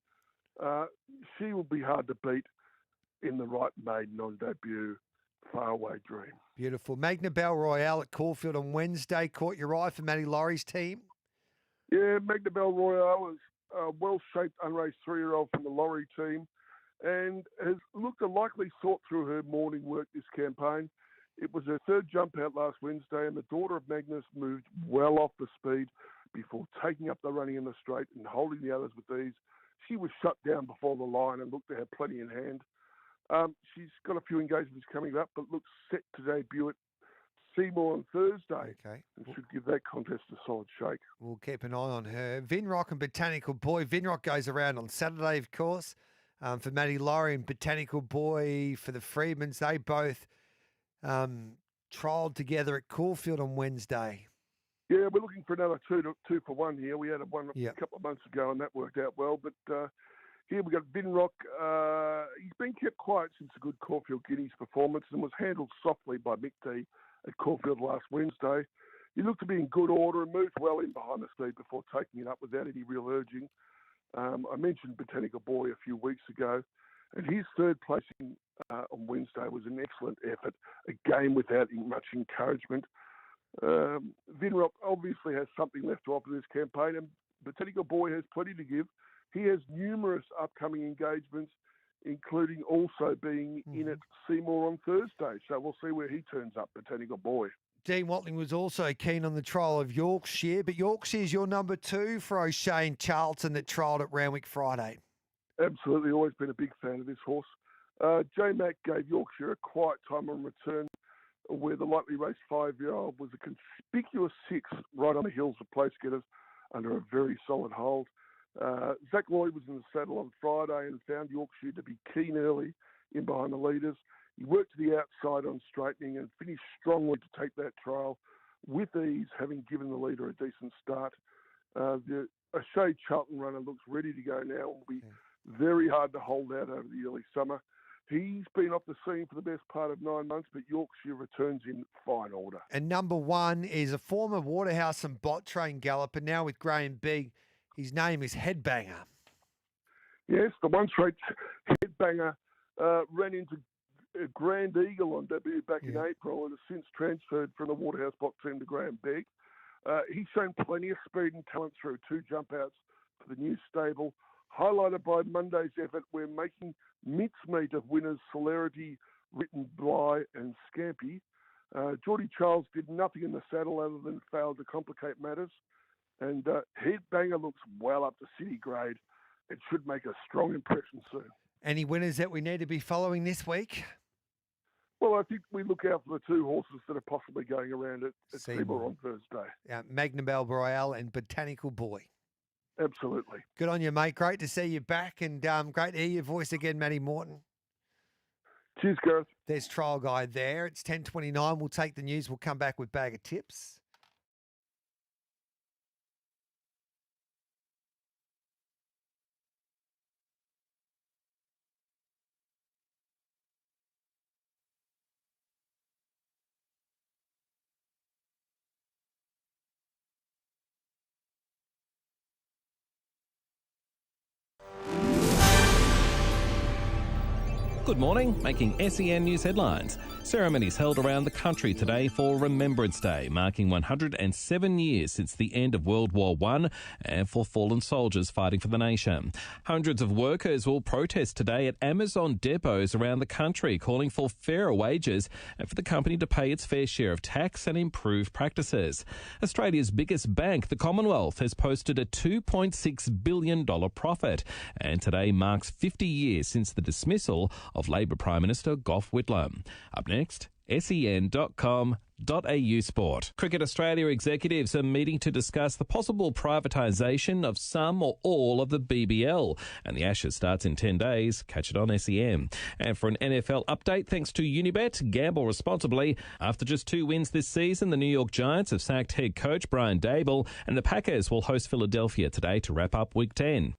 She will be hard to beat in the right maiden on debut, Faraway Dream. Beautiful. Magna Bell Royale at Caulfield on Wednesday caught your eye for Matty Laurie's team. Yeah, Magna Bell Royale is a well-shaped, unraced 3-year-old from the Laurie team and has looked a likely sort through her morning work this campaign. It was her third jump out last Wednesday, and the daughter of Magnus moved well off the speed before taking up the running in the straight and holding the others with ease. She was shut down before the line and looked to have plenty in hand. She's got a few engagements coming up, but looks set to debut at Seymour on Thursday. Okay. And should give that contest a solid shake. We'll keep an eye on her. Vinrock and Botanical Boy. Vinrock goes around on Saturday, of course, for Matty Laurie, and Botanical Boy for the Freedmans. They both trialled together at Caulfield on Wednesday. Yeah, we're looking for another two for one here. We had one a couple of months ago, and that worked out well. But here we got Vinrock. He's been kept quiet since a good Caulfield Guineas performance and was handled softly by Mick D at Caulfield last Wednesday. He looked to be in good order and moved well in behind the speed before taking it up without any real urging. I mentioned Botanical Boy a few weeks ago, and his third placing on Wednesday was an excellent effort, a game without much encouragement. Vinrock obviously has something left to offer this campaign, and Botanical Boy has plenty to give. He has numerous upcoming engagements, including also being in at Seymour on Thursday. So we'll see where he turns up, Botanical Boy. Dean Watling was also keen on the trial of Yorkshire, but Yorkshire's your number 2 for O'Shea and Charlton that trialled at Randwick Friday. Absolutely, always been a big fan of this horse. J Mac gave Yorkshire a quiet time on return, where the lightly raced 5-year-old was a conspicuous 6 right on the heels of place getters under a very solid hold. Zach Lloyd was in the saddle on Friday and found Yorkshire to be keen early in behind the leaders. He worked to the outside on straightening and finished strongly to take that trial with ease, having given the leader a decent start. The O'Shea Charlton runner looks ready to go now and will be very hard to hold out over the early summer. He's been off the scene for the best part of 9 months, but Yorkshire returns in fine order. And number 1 is a former Waterhouse and Bot Train galloper, now with Graham Big. His name is Headbanger. Yes, the once-rate Headbanger ran into a Grand Eagle on debut back in April and has since transferred from the Waterhouse Bot team to Graham Big. He's shown plenty of speed and talent through 2 jump outs for the new stable, highlighted by Monday's effort where making mincemeat of winners Celerity, Written Bly and Scampy. Geordie Charles did nothing in the saddle other than fail to complicate matters. And Headbanger looks well up to city grade. It should make a strong impression soon. Any winners that we need to be following this week? Well, I think we look out for the 2 horses that are possibly going around at Seymour on Thursday. Magna Bell Royale and Botanical Boy. Absolutely. Good on you, mate. Great to see you back, and great to hear your voice again, Matty Morton. Cheers, Gareth. There's Trial Guide there. It's 10:29. We'll take the news. We'll come back with Bag of Tips. Good morning, making SEN News headlines. Ceremonies held around the country today for Remembrance Day, marking 107 years since the end of World War I and for fallen soldiers fighting for the nation. Hundreds of workers will protest today at Amazon depots around the country, calling for fairer wages and for the company to pay its fair share of tax and improve practices. Australia's biggest bank, the Commonwealth, has posted a $2.6 billion profit, and today marks 50 years since the dismissal of Labor Prime Minister Gough Whitlam. Up next, sen.com.au sport. Cricket Australia executives are meeting to discuss the possible privatisation of some or all of the BBL, and the Ashes starts in 10 days. Catch it on SEN. And for an NFL update, thanks to Unibet, gamble responsibly. After just 2 wins this season, the New York Giants have sacked head coach Brian Daboll, and the Packers will host Philadelphia today to wrap up Week 10.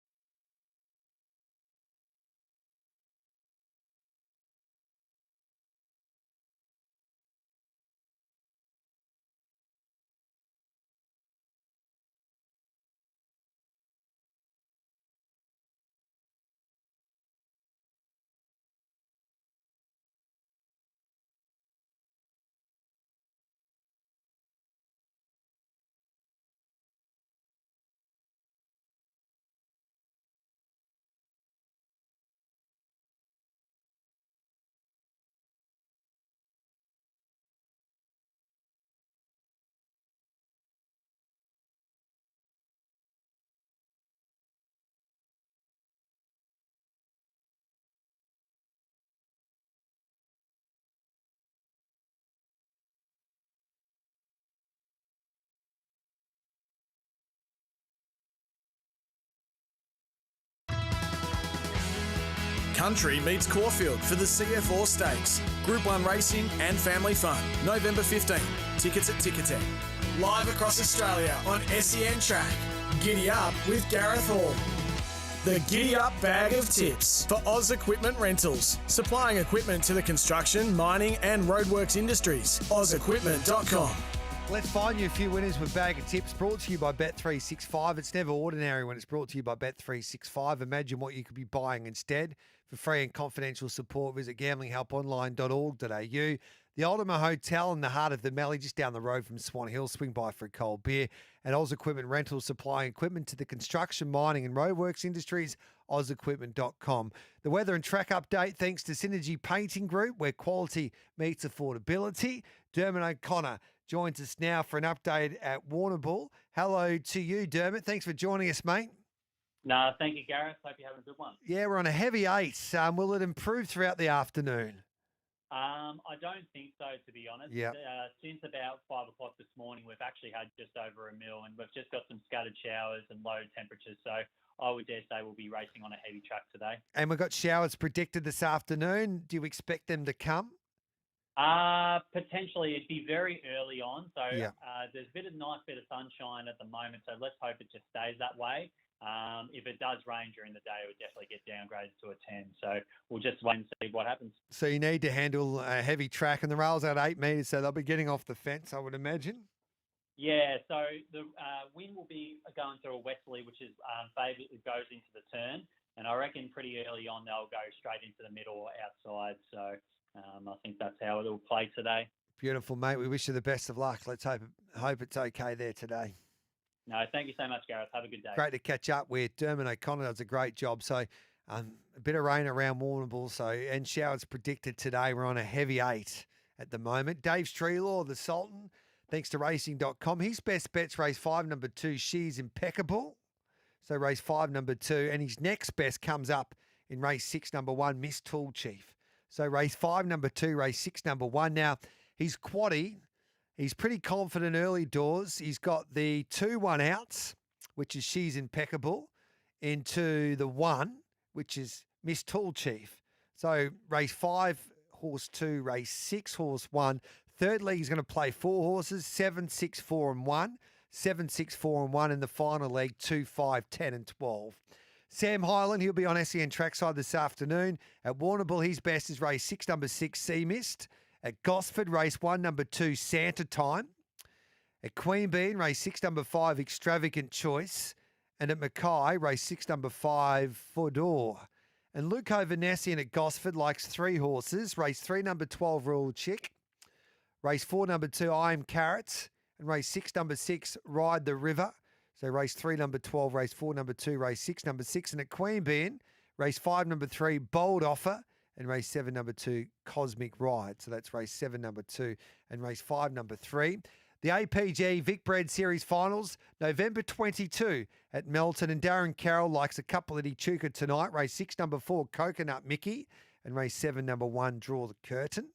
Country meets Caulfield for the CF Stakes. Group 1 racing and family fun. November 15. Tickets at Ticketek. Live across Australia on SEN Track. Giddy Up with Gareth Hall. The Giddy Up bag of tips for Oz Equipment Rentals. Supplying equipment to the construction, mining and roadworks industries. OzEquipment.com. Let's find you a few winners with Bag of Tips, brought to you by Bet365. It's never ordinary when it's brought to you by Bet365. Imagine what you could be buying instead. For free and confidential support, visit gamblinghelponline.org.au. The Ultima Hotel in the heart of the Mallee, just down the road from Swan Hill. Swing by for a cold beer. And Oz Equipment Rentals, supplying equipment to the construction, mining and roadworks industries. OzEquipment.com. The weather and track update thanks to Synergy Painting Group, where quality meets affordability. Dermot O'Connor joins us now for an update at Warrnambool. Hello to you, Dermot. Thanks for joining us, mate. No, thank you, Gareth. Hope you're having a good one. Yeah, we're on a heavy 8. Will it improve throughout the afternoon? I don't think so, to be honest. Yep. Since about 5 o'clock this morning, we've actually had just over a mil, and we've just got some scattered showers and low temperatures. So I would dare say we'll be racing on a heavy track today. And we've got showers predicted this afternoon. Do you expect them to come? Potentially, it'd be very early on. So Yeah. There's a nice bit of sunshine at the moment. So let's hope it just stays that way. If it does rain during the day, it would definitely get downgraded to a 10. So we'll just wait and see what happens. So you need to handle a heavy track, and the rail's at 8 metres, so they'll be getting off the fence, I would imagine. Yeah, so the wind will be going through a westerly, which is favourite, it goes into the turn. And I reckon pretty early on they'll go straight into the middle or outside. So I think that's how it'll play today. Beautiful, mate. We wish you the best of luck. Let's hope it's okay there today. No, thank you so much, Gareth. Have a good day. Great to catch up with Dermot O'Connor. Does a great job. So a bit of rain around Warrnambool, and showers predicted today. We're on a heavy 8 at the moment. Dave Strelaw, the Sultan, thanks to racing.com. His best bet's race 5, number 2, She's Impeccable. So race 5, number 2. And his next best comes up in race 6, number 1, Miss Tool Chief. So race 5, number 2, race 6, number 1. Now, he's quaddie. He's pretty confident early doors. He's got the 2-1 outs, which is She's Impeccable, into the 1, which is Miss Tool Chief. So race 5, horse 2, race 6, horse 1. Third leg, he's going to play 4 horses, 7, 6, 4 and 1. 7, 6, 4 and 1 in the final leg, 2, 5, 10 and 12. Sam Hyland, he'll be on SEN Trackside this afternoon. At Warrnambool, his best is race 6, number 6, Sea Mist. At Gosford, race 1, number 2, Santa Time. At Queanbeyan, race 6, number 5, Extravagant Choice. And at Mackay, race 6, number 5, Fodor. And Luke Vanessian at Gosford likes 3 horses. Race 3, number 12, Royal Chick. Race 4, number 2, I Am Carrots. And race 6, number 6, Ride the River. So race 3, number 12, race 4, number 2, race 6, number 6. And at Queanbeyan, race 5, number 3, Bold Offer. And race 7, number 2, Cosmic Ride. So that's race 7, number 2, and race 5, number 3. The APG Vic Bred Series Finals, November 22 at Melton. And Darren Carroll likes a couple at Echuca tonight. Race 6, number 4, Coconut Mickey. And race 7, number 1, Draw the Curtain.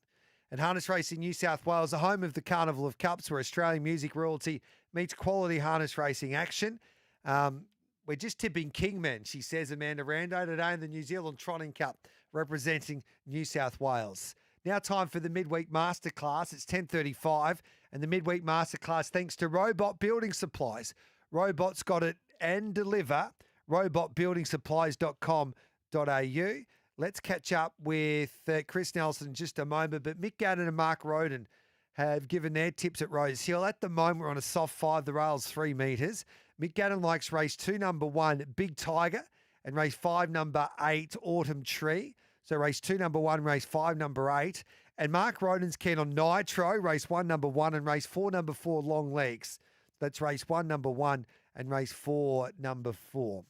And Harness Racing New South Wales, the home of the Carnival of Cups, where Australian music royalty meets quality harness racing action. We're just tipping Kingmen, she says, Amanda Rando, today in the New Zealand Trotting Cup, representing New South Wales. Now time for the Midweek Masterclass. It's 10:35, and the Midweek Masterclass thanks to Robot Building Supplies. Robot's got it and deliver. robotbuildingsupplies.com.au. Let's catch up with Chris Nelson in just a moment, but Mick Gannon and Mark Roden have given their tips at Rose Hill. At the moment, we're on a soft 5, the rail's 3 metres. Mick Gannon likes race 2, number 1, Big Tiger, and race 5, number 8, Autumn Tree. So race 2, number 1, race 5, number 8. And Mark Roden's keen on Nitro, race 1, number 1, and race 4, number 4, Long Legs. That's race 1, number 1, and race 4, number 4.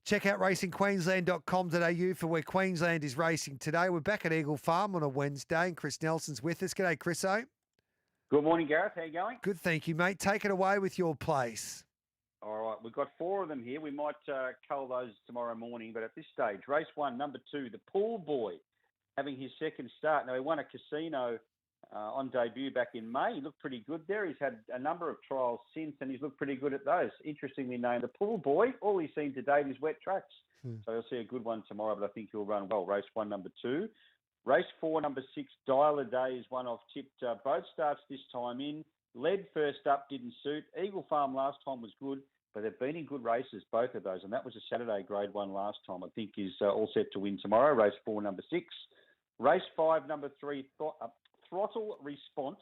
Check out racingqueensland.com.au for where Queensland is racing today. We're back at Eagle Farm on a Wednesday, and Chris Nelson's with us. G'day, Chriso. Good morning, Gareth. How you going? Good, thank you, mate. Take it away with your place. All right, we've got 4 of them here. We might cull those tomorrow morning, but at this stage, race 1, number 2, the Pool Boy, having his second start. Now, he won a casino on debut back in May. He looked pretty good there. He's had a number of trials since, and he's looked pretty good at those. Interestingly named the Pool Boy. All he's seen to date is wet tracks. So he'll see a good one tomorrow, but I think he'll run well. Race 1, number 2. Race 4, number 6, Dial a Day is one I've tipped. Both starts this time in. Led first up, didn't suit. Eagle Farm last time was good, but they've been in good races, both of those, and that was a Saturday Grade 1 last time. I think is all set to win tomorrow. Race 4, number 6. Race 5, number 3, Throttle Response.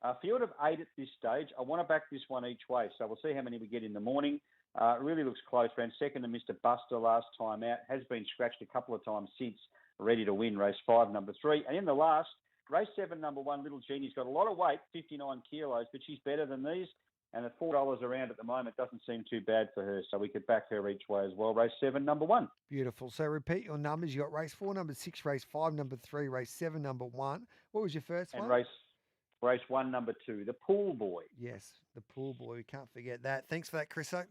A field of 8 at this stage. I want to back this one each way, so we'll see how many we get in the morning. It really looks close. Ran second to Mr. Buster last time out. Has been scratched a couple of times since. Ready to win. Race 5, number 3. And in the last, race 7, number 1, Little Genie's got a lot of weight, 59 kilos, but she's better than these. And at $4 around at the moment doesn't seem too bad for her, so we could back her each way as well. Race 7, number 1. Beautiful. So repeat your numbers. You got race 4, number 6, race 5, number 3, race 7, number 1. What was your first and one? Race 1, number 2, the Pool Boy. Yes, the Pool Boy. We can't forget that. Thanks for that, Chriso.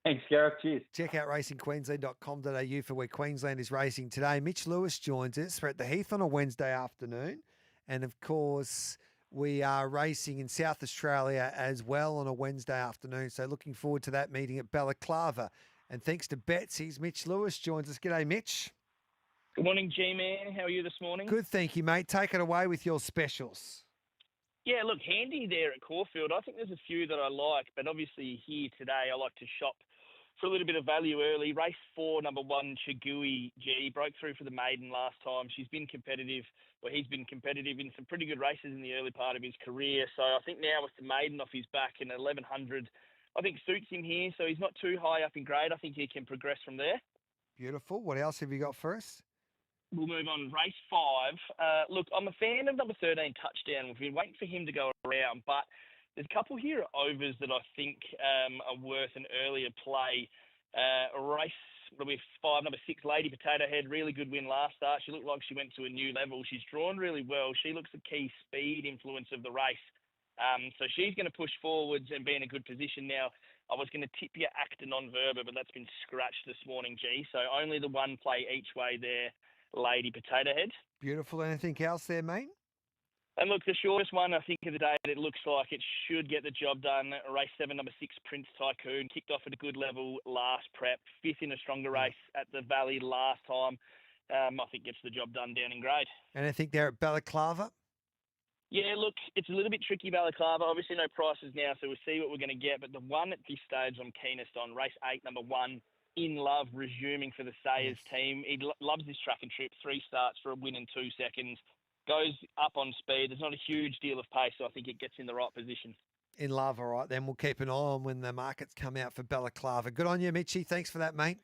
Thanks, Gareth. Cheers. Check out racingqueensland.com.au for where Queensland is racing today. Mitch Lewis joins us. We're at the Heath on a Wednesday afternoon. And, of course, we are racing in South Australia as well on a Wednesday afternoon. So looking forward to that meeting at Balaclava. And thanks to Betsy's, Mitch Lewis joins us. G'day, Mitch. Good morning, G-Man. How are you this morning? Good, thank you, mate. Take it away with your specials. Yeah, look, handy there at Caulfield. I think there's a few that I like, but obviously here today I like to shop for a little bit of value early. Race 4, number 1, Chigui G, broke through for the maiden last time. She's been competitive, or he's been competitive in some pretty good races in the early part of his career. So I think now with the maiden off his back in 1100, I think suits him here. So he's not too high up in grade. I think he can progress from there. Beautiful. What else have you got for us? We'll move on. Race 5. Look, I'm a fan of number 13, Touchdown. We've been waiting for him to go around, but there's a couple here at overs that I think are worth an earlier play. Race 5, number 6, Lady Potato Head, really good win last start. She looked like she went to a new level. She's drawn really well. She looks the key speed influence of the race. So she's going to push forwards and be in a good position now. I was going to tip you Acta Non-Verba, but that's been scratched this morning, G. So only the one play each way there, Lady Potato Head. Beautiful. Anything else there, mate? And look, the shortest one, I think, of the day, it looks like it should get the job done. Race 7, number 6, Prince Tycoon, kicked off at a good level last prep. 5th in a stronger race at the Valley last time. I think gets the job done down in grade. Anything there at Balaclava? Yeah, look, it's a little bit tricky, Balaclava. Obviously no prices now, so we'll see what we're going to get. But the one at this stage I'm keenest on, race 8, number 1, In Love, resuming for the Sayers team. He loves this track and trip. 3 starts for a win in 2 seconds. Goes up on speed. There's not a huge deal of pace, so I think it gets in the right position. In Love, all right. Then we'll keep an eye on when the markets come out for Balaclava. Good on you, Mitchie. Thanks for that, mate.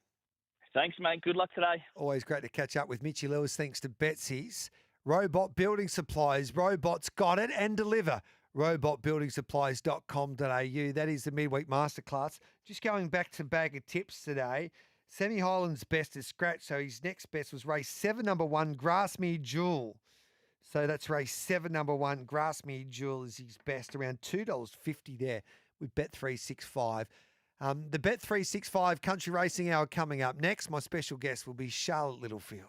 Thanks, mate. Good luck today. Always great to catch up with Mitchy Lewis. Thanks to Betsy's. Robot Building Supplies. Robots got it and deliver. robotbuildingsupplies.com.au. That is the midweek masterclass. Just going back to bag of tips today. Sammy Hyland's best is scratch, so his next best was race 7, number 1, Grassmere Jewel. So that's race 7, number 1, Grassmere Jewel is his best, around $2.50 there with Bet365. The Bet365 Country Racing Hour coming up next. My special guest will be Charlotte Littlefield.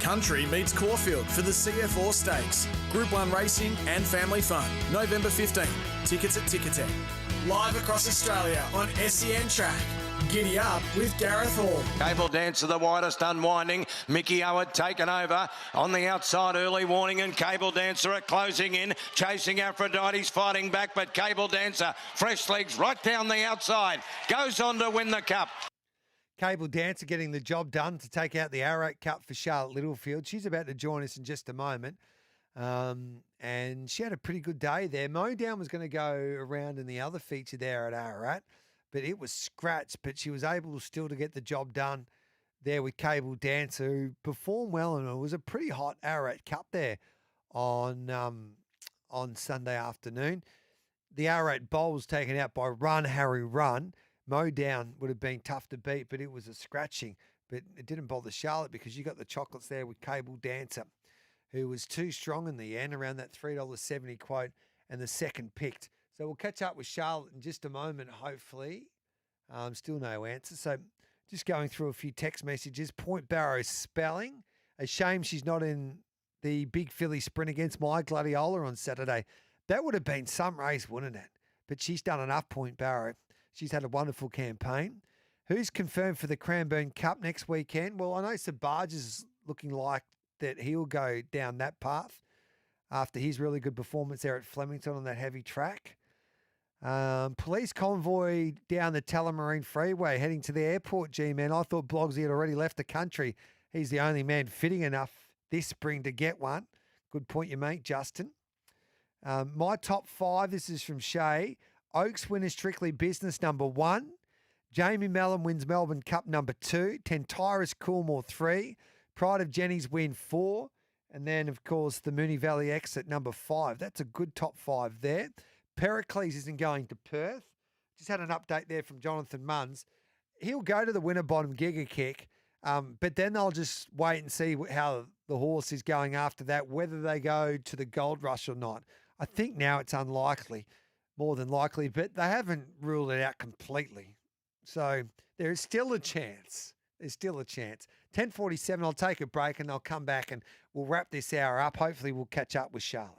Country meets Caulfield for the CF Stakes. Group 1 racing and family fun. November 15. Tickets at Ticketek. Live across Australia on SEN Track. Giddy Up with Gareth Hall. Cable Dancer, the widest unwinding. Mickey Howard taken over on the outside. Early warning, and Cable Dancer are closing in. Chasing Aphrodite's fighting back, but Cable Dancer, fresh legs right down the outside. Goes on to win the cup. Cable Dancer getting the job done to take out the Arrow Cup for Charlotte Littlefield. She's about to join us in just a moment. And she had a pretty good day there. Modown was going to go around in the other feature there at Ararat, but it was scratched. But she was able still to get the job done there with Cable Dancer, who performed well, and it was a pretty hot Ararat Cup there on Sunday afternoon. The Ararat Bowl was taken out by Run Harry Run. Modown would have been tough to beat, but it was a scratching. But it didn't bother Charlotte because you got the chocolates there with Cable Dancer, who was too strong in the end, around that $3.70 quote, and the second picked. So we'll catch up with Charlotte in just a moment, hopefully. Still no answer. So just going through a few text messages. Point Barrow spelling. A shame she's not in the big filly sprint against My Gladiola on Saturday. That would have been some race, wouldn't it? But she's done enough, Point Barrow. She's had a wonderful campaign. Who's confirmed for the Cranbourne Cup next weekend? Well, I know Sir Barge is looking like that he'll go down that path after his really good performance there at Flemington on that heavy track. Police convoy down the Tullamarine Freeway heading to the airport, G-Man. I thought Blogsy had already left the country. He's the only man fitting enough this spring to get one. Good point you make, Justin. My top 5, this is from Shay. Oaks winners Strictly Business number 1. Jamie Mellon wins Melbourne Cup number 2. Tentyrus Coolmore 3. Pride of Jenny's win 4. And then, of course, the Moonee Valley Exit number 5. That's a good top 5 there. Pericles isn't going to Perth. Just had an update there from Jonathan Munns. He'll go to the Winterbottom Giga Kick, but then they'll just wait and see how the horse is going after that, whether they go to the Gold Rush or not. I think now it's unlikely, more than likely, but they haven't ruled it out completely. So there is still a chance. There's still a chance. 10:47, I'll take a break and I'll come back and we'll wrap this hour up. Hopefully we'll catch up with Charlotte.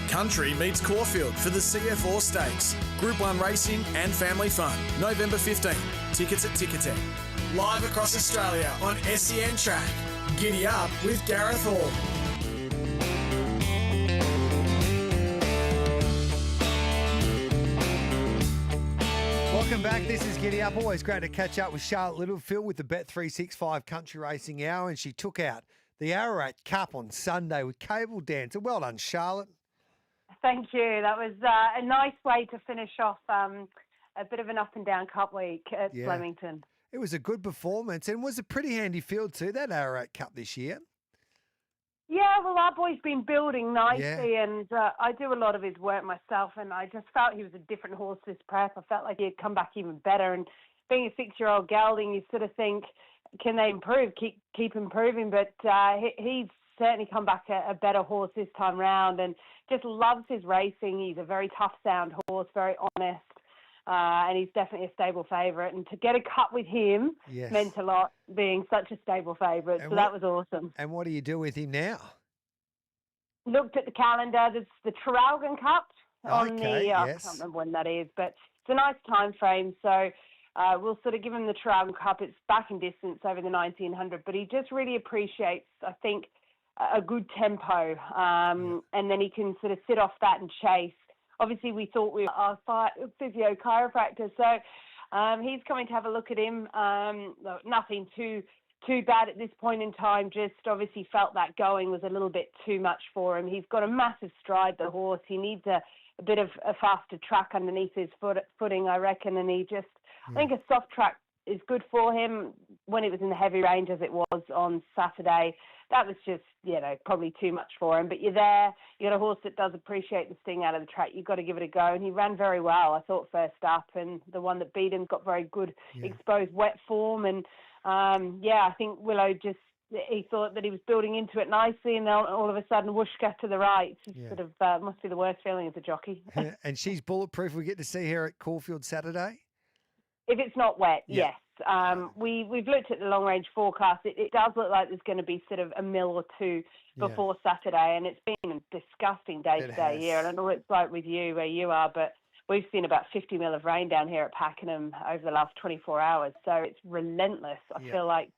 Country meets Caulfield for the CF Stakes. Group 1 racing and family fun. November 15. Tickets at Ticketek. Live across Australia on SEN Track. Giddy up with Gareth Hall. Welcome back. This is Giddy Up. Always great to catch up with Charlotte Littlefield with the Bet365 Country Racing Hour, and she took out the Ararat Cup on Sunday with Cable Dancer. Well done, Charlotte. Thank you. That was a nice way to finish off a bit of an up and down cup week at Flemington. It was a good performance and was a pretty handy field too, that Ararat Cup this year. Yeah, well, our boy's been building nicely, and I do a lot of his work myself, and I just felt he was a different horse this prep. I felt like he'd come back even better, and being a 6-year-old gelding, you sort of think, can they improve, keep improving, but he's certainly come back a better horse this time round, and just loves his racing. He's a very tough sound horse, very honest, and he's definitely a stable favourite. And to get a cut with him meant a lot, being such a stable favourite. So that was awesome. And what do you do with him now? Looked at the calendar. There's the Traralgon Cup on I can't remember when that is, but it's a nice time frame. So we'll sort of give him the Traralgon Cup. It's back in distance over the 1900, but he just really appreciates, I think, a good tempo, and then he can sort of sit off that and chase. Obviously, we thought we were our physio chiropractor, so he's coming to have a look at him. Nothing too bad at this point in time, just obviously felt that going was a little bit too much for him. He's got a massive stride, the horse. He needs a bit of a faster track underneath his footing, I reckon, and I think a soft track is good for him when it was in the heavy range as it was on Saturday. That was just, probably too much for him. But you're there, you got a horse that does appreciate the sting out of the track. You've got to give it a go. And he ran very well, I thought, first up. And the one that beat him got very good exposed wet form. And, I think Willow he thought that he was building into it nicely. And then all of a sudden, whooshka to the right. Sort of must be the worst feeling as a jockey. And she's bulletproof. We get to see her at Caulfield Saturday? If it's not wet, yes. We've looked at the long-range forecast. It does look like there's going to be sort of a mil or two before Saturday, and it's been a disgusting day-to-day here. I don't know what it's like with you, where you are, but we've seen about 50 mil of rain down here at Pakenham over the last 24 hours, so it's relentless. I feel like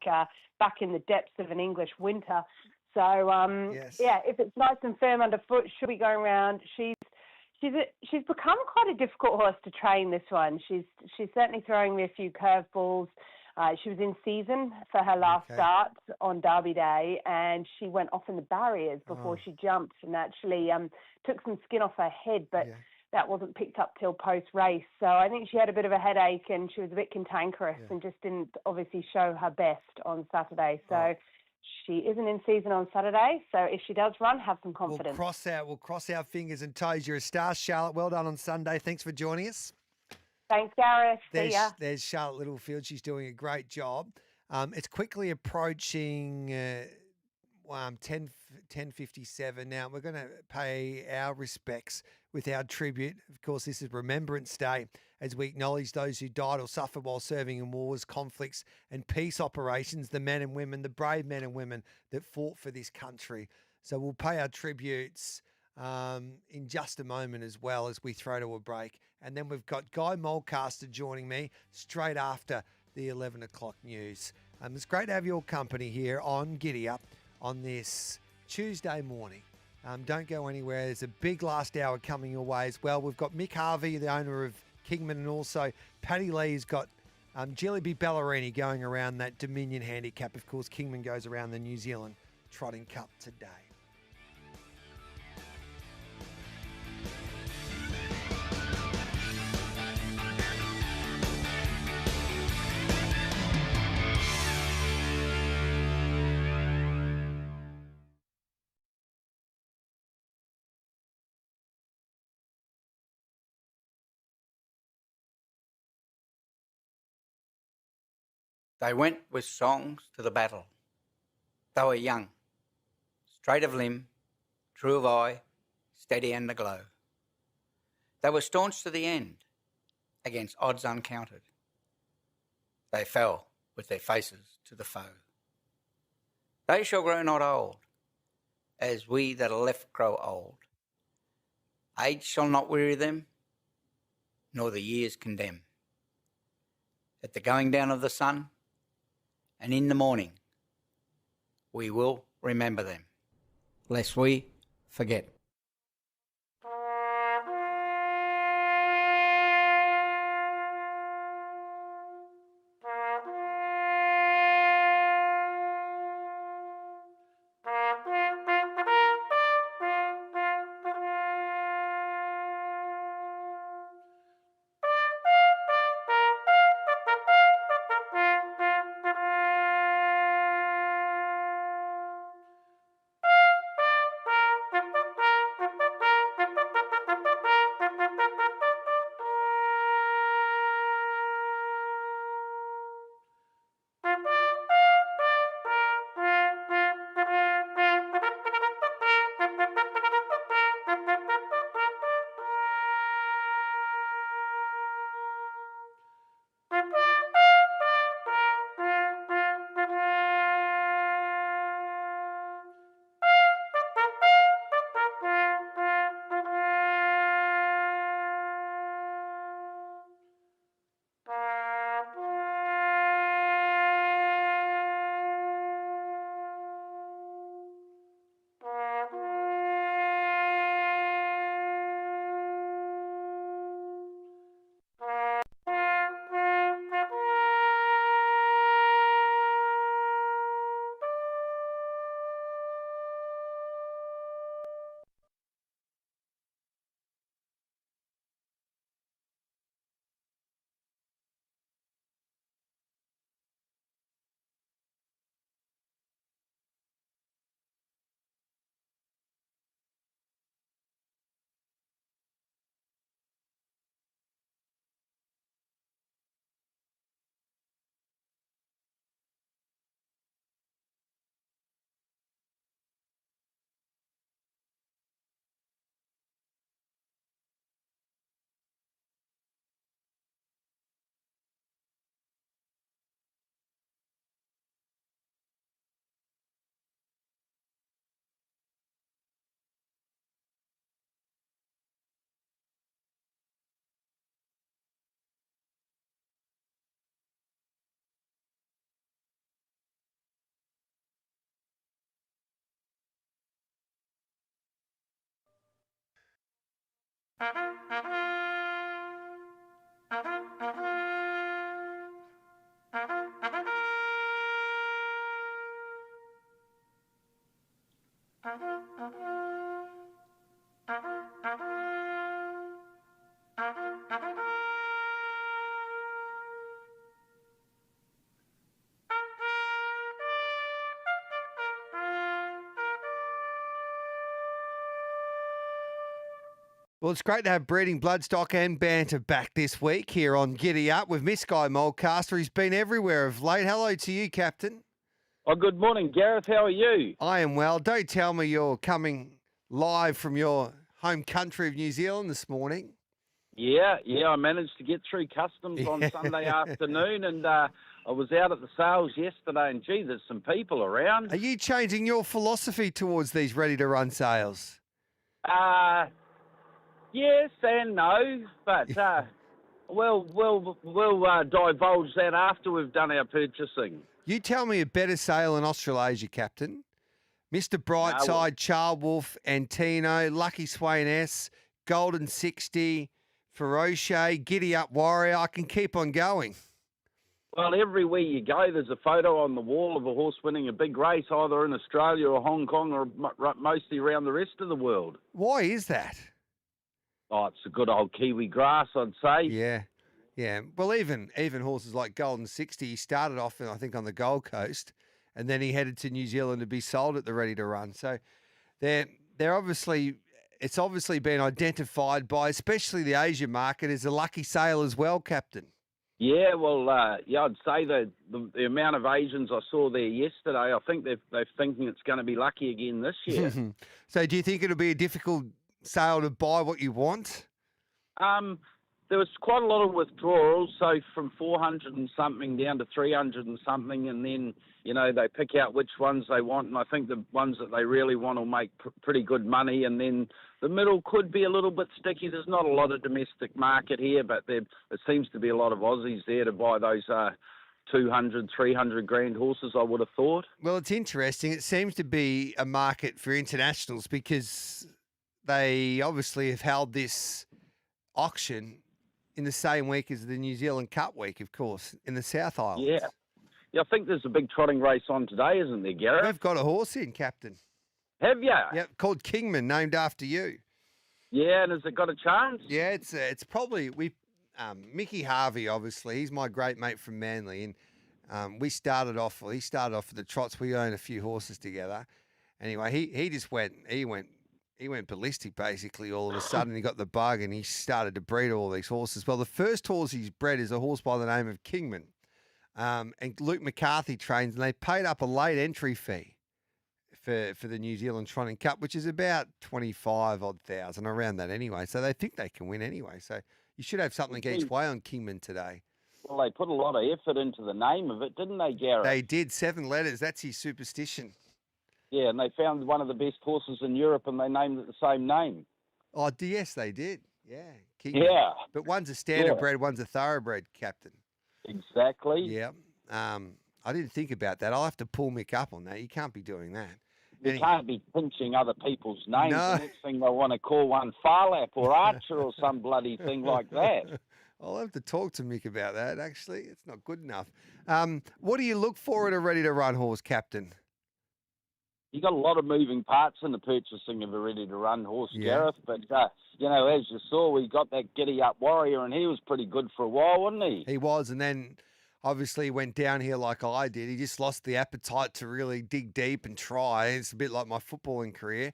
back in the depths of an English winter. So, if it's nice and firm underfoot, she'll be going around. She's become quite a difficult horse to train, this one. She's certainly throwing me a few curveballs. She was in season for her last start on Derby Day, and she went off in the barriers before she jumped and actually took some skin off her head, but that wasn't picked up till post-race. So I think she had a bit of a headache and she was a bit cantankerous and just didn't obviously show her best on Saturday. So she isn't in season on Saturday, so if she does run, have some confidence. We'll cross our fingers and toes. You're a star, Charlotte. Well done on Sunday. Thanks for joining us. Thanks, Gareth. See ya. There's Charlotte Littlefield. She's doing a great job. It's quickly approaching 10:57 now. We're going to pay our respects with our tribute. Of course, this is Remembrance Day, as we acknowledge those who died or suffered while serving in wars, conflicts and peace operations, the men and women, the brave men and women that fought for this country. So we'll pay our tributes in just a moment, as well as we throw to a break. And then we've got Guy Mulcaster joining me straight after the 11 o'clock news. It's great to have your company here on Giddy Up on this Tuesday morning. Don't go anywhere. There's a big last hour coming your way as well. We've got Mick Harvey, the owner of Kingman, and also Paddy Lee's got Jilliby Ballerini going around that Dominion handicap. Of course, Kingman goes around the New Zealand Trotting Cup today. They went with songs to the battle. They were young, straight of limb, true of eye, steady and aglow. They were staunch to the end, against odds uncounted. They fell with their faces to the foe. They shall grow not old, as we that are left grow old. Age shall not weary them, nor the years condemn. At the going down of the sun, and in the morning, we will remember them, lest we forget. Well, it's great to have breeding bloodstock and banter back this week here on Giddy Up with Miss Guy Mulcaster. He's been everywhere of late. Hello to you, Captain. Oh, good morning, Gareth. How are you? I am well. Don't tell me you're coming live from your home country of New Zealand this morning. Yeah, I managed to get through customs on Sunday afternoon, and I was out at the sales yesterday, and gee, there's some people around. Are you changing your philosophy towards these ready-to-run sales? Yes and no, but we'll divulge that after we've done our purchasing. You tell me a better sale in Australasia, Captain. Mr. Brightside, Charwolf, Antino, Lucky Swain S, Golden 60, Feroce, Giddy Up Warrior. I can keep on going. Well, everywhere you go, there's a photo on the wall of a horse winning a big race, either in Australia or Hong Kong or mostly around the rest of the world. Why is that? Oh, it's a good old Kiwi grass, I'd say. Yeah. Well, even horses like Golden 60, he started off, I think, on the Gold Coast, and then he headed to New Zealand to be sold at the Ready to Run. So they're obviously, it's obviously been identified by, especially the Asia market, as a lucky sale as well, Captain. Yeah, well, I'd say that the amount of Asians I saw there yesterday, I think they're thinking it's going to be lucky again this year. So do you think it'll be a difficult sale to buy what you want? there was quite a lot of withdrawals, so from 400 and something down to 300 and something, and then, they pick out which ones they want, and I think the ones that they really want will make pretty good money, and then the middle could be a little bit sticky. There's not a lot of domestic market here, but there seems to be a lot of Aussies there to buy those 200, 300 grand horses, I would have thought. Well, it's interesting. It seems to be a market for internationals because they obviously have held this auction in the same week as the New Zealand Cup week, of course, in the South Island. Yeah. I think there's a big trotting race on today, isn't there, Gareth? We've got a horse in, Captain. Have you? Yep, called Kingman, named after you. Yeah, and has it got a chance? Yeah, it's probably Mickey Harvey. Obviously, he's my great mate from Manly, and he started off with the trots. We own a few horses together. Anyway, he went ballistic basically. All of a sudden, he got the bug, and he started to breed all these horses. Well, the first horse he's bred is a horse by the name of Kingman, and Luke McCarthy trains, and they paid up a late entry fee for the New Zealand Trotting Cup, which is about 25,000 around that anyway. So they think they can win anyway. So you should have something each way on Kingman today. Well, they put a lot of effort into the name of it, didn't they, Gareth? They did, 7 letters. That's his superstition. Yeah, and they found one of the best horses in Europe, and they named it the same name. Oh, yes, they did. Yeah. Kingman. Yeah. But one's a standardbred, one's a thoroughbred, Captain. Exactly. Yeah. I didn't think about that. I'll have to pull Mick up on that. You can't be doing that. You can't be pinching other people's names. No. The next thing they want to call one Farlap or Archer or some bloody thing like that. I'll have to talk to Mick about that, actually. It's not good enough. What do you look for in a ready-to-run horse, Captain? You got a lot of moving parts in the purchasing of a ready-to-run horse, Gareth. But, as you saw, we got that giddy-up warrior, and he was pretty good for a while, wasn't he? He was, and then obviously he went down here like I did. He just lost the appetite to really dig deep and try. It's a bit like my footballing career.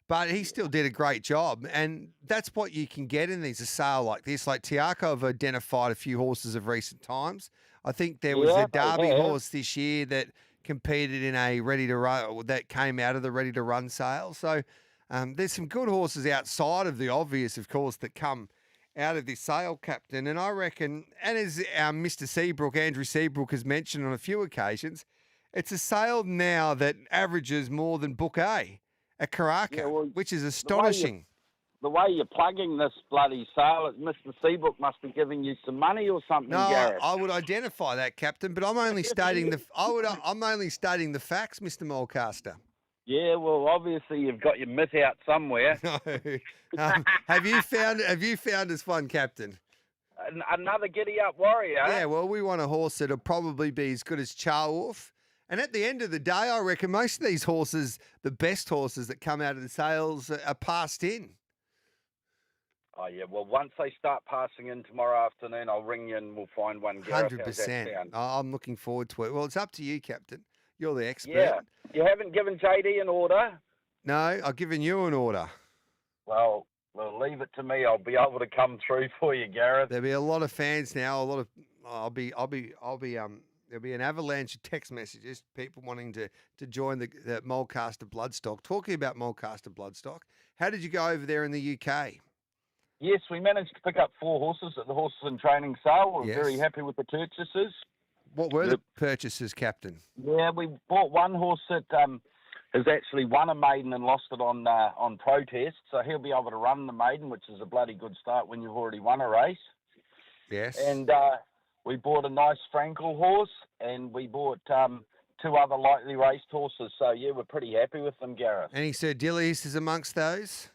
But he still did a great job, and that's what you can get in these a sale like this. Like Tiako have identified a few horses of recent times. I think there was a Derby horse this year that competed in a ready-to-run, that came out of the ready-to-run sale. So there's some good horses outside of the obvious, of course, that come out of this sale, Captain. And I reckon, and as Mr. Seabrook, Andrew Seabrook, has mentioned on a few occasions, it's a sale now that averages more than Book A at Karaka, which is astonishing. The way you're plugging this bloody sale, Mr. Seabrook must be giving you some money or something, Gareth. I would identify that, Captain, but I'm only stating I'm only stating the facts, Mr. Mulcaster. Yeah, well, obviously you've got your myth out somewhere. No. Have you found us one, Captain? Another giddy-up warrior. Yeah, well, we want a horse that'll probably be as good as Charwolf. And at the end of the day, I reckon most of these horses, the best horses that come out of the sales, are passed in. Oh, yeah. Well, once they start passing in tomorrow afternoon, I'll ring you and we'll find one. Gareth. 100%. I'm looking forward to it. Well, it's up to you, Captain. You're the expert. Yeah. You haven't given JD an order? No, I've given you an order. Well, leave it to me. I'll be able to come through for you, Gareth. There'll be a lot of fans now. There'll be an avalanche of text messages, people wanting to join the Mulcaster Bloodstock. Talking about Mulcaster Bloodstock, how did you go over there in the UK? Yes, we managed to pick up 4 horses at the Horses and Training Sale. We're very happy with the purchases. What were the purchases, Captain? Yeah, we bought one horse that has actually won a maiden and lost it on protest, so he'll be able to run the maiden, which is a bloody good start when you've already won a race. Yes. And we bought a nice Frankel horse, and we bought 2 other lightly raced horses. So, yeah, we're pretty happy with them, Gareth. Any Sir Dillies is amongst those?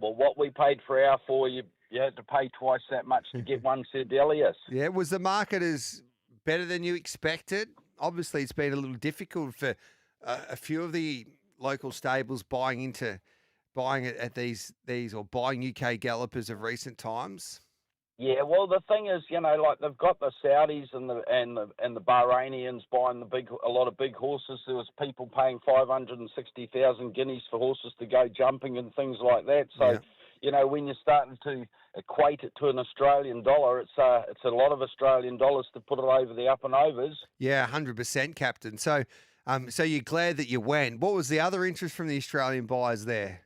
Well, what we paid for our 4, you had to pay twice that much to get one Sir Delius. Yeah, was the market as better than you expected? Obviously, it's been a little difficult for a few of the local stables buying it at these or buying UK gallopers of recent times. Yeah, well, the thing is, like they've got the Saudis and the Bahrainians buying a lot of big horses. There was people paying 560,000 guineas for horses to go jumping and things like that. So, when you're starting to equate it to an Australian dollar, it's a lot of Australian dollars to put it over the up and overs. Yeah, 100%, Captain. So, so you're glad that you went. What was the other interest from the Australian buyers there?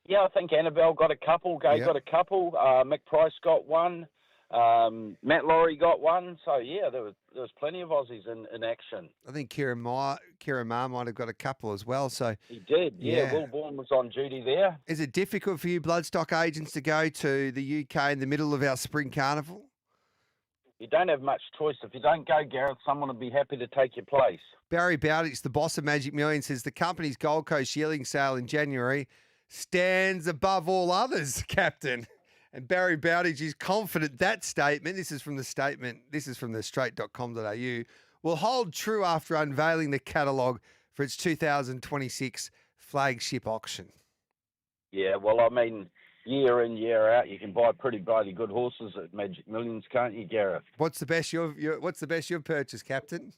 Yeah, I think Annabelle got a couple. Gay got a couple. Mick Price got one. Matt Laurie got one. So yeah, there was plenty of Aussies in action. I think Kieran Maher might have got a couple as well. So he did. Yeah, Will Bourne was on duty there. Is it difficult for you bloodstock agents to go to the UK in the middle of our spring carnival? You don't have much choice. If you don't go, Gareth, someone will be happy to take your place. Barry Bowditch, the boss of Magic Millions, says the company's Gold Coast yearling sale in January stands above all others, Captain. And Barry Bowditch is confident that statement, this is from the straight.com.au, will hold true after unveiling the catalogue for its 2026 flagship auction. Yeah, well, I mean, year in, year out, you can buy pretty bloody good horses at Magic Millions, can't you, Gareth? What's the best you've purchased, Captain?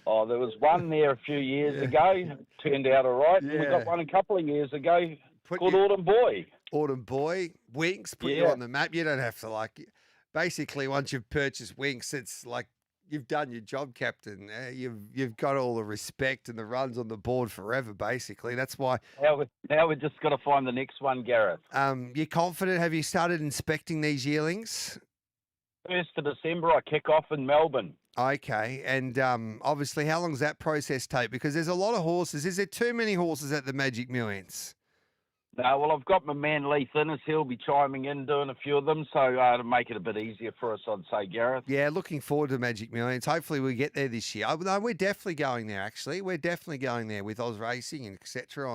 Oh, there was one there a few years ago. Turned out all right. And we got one a couple of years ago called Autumn Boy. Autumn Boy. Winks, put you on the map. You don't have to basically once you've purchased Winks, it's like you've done your job, Captain. You've got all the respect and the runs on the board forever, basically. That's why. Now we've just got to find the next one, Gareth. You're confident? Have you started inspecting these yearlings? 1st of December, I kick off in Melbourne. Okay, and obviously, how long does that process take? Because there's a lot of horses. Is there too many horses at the Magic Millions? No, well, I've got my man Lee Innes. He'll be chiming in, doing a few of them, so to make it a bit easier for us, I'd say, Gareth. Yeah, looking forward to Magic Millions. Hopefully we get there this year. No, we're definitely going there, actually. We're definitely going there with Oz Racing and et cetera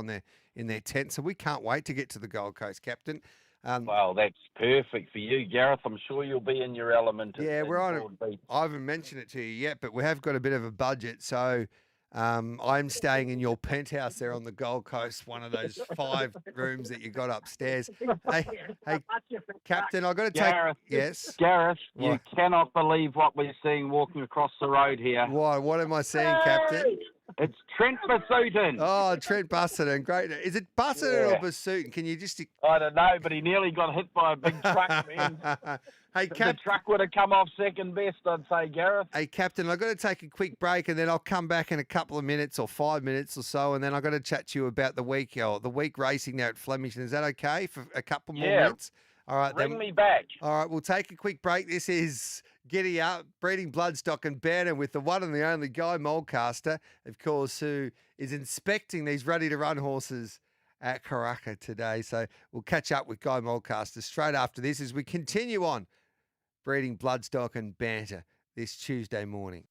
in their tent, so we can't wait to get to the Gold Coast, Captain. Well, that's perfect for you, Gareth. I'm sure you'll be in your element. Yeah, we're on it. I haven't mentioned it to you yet, but we have got a bit of a budget, so I'm staying in your penthouse there on the Gold Coast, one of those 5 rooms that you got upstairs. Hey, Captain, I've got to Gareth, yes? Gareth, What? you cannot believe what we're seeing walking across the road here. What am I seeing, Captain? It's Trent Busuttin. Oh, Trent Busuttin. Great. Is it Busuttin or Busuttin? Can you just... I don't know, but he nearly got hit by a big truck, man. Hey, the truck would have come off second best, I'd say, Gareth. Hey, Captain, I've got to take a quick break and then I'll come back in a couple of minutes or 5 minutes or so, and then I've got to chat to you about the week racing there at Flemington. Is that okay for a couple more minutes? All right, Bring me back. All right, we'll take a quick break. This is Giddy Up, breeding bloodstock and banner with the one and the only Guy Mulcaster, of course, who is inspecting these ready-to-run horses at Karaka today. So we'll catch up with Guy Mulcaster straight after this as we continue on breeding bloodstock and banter this Tuesday morning.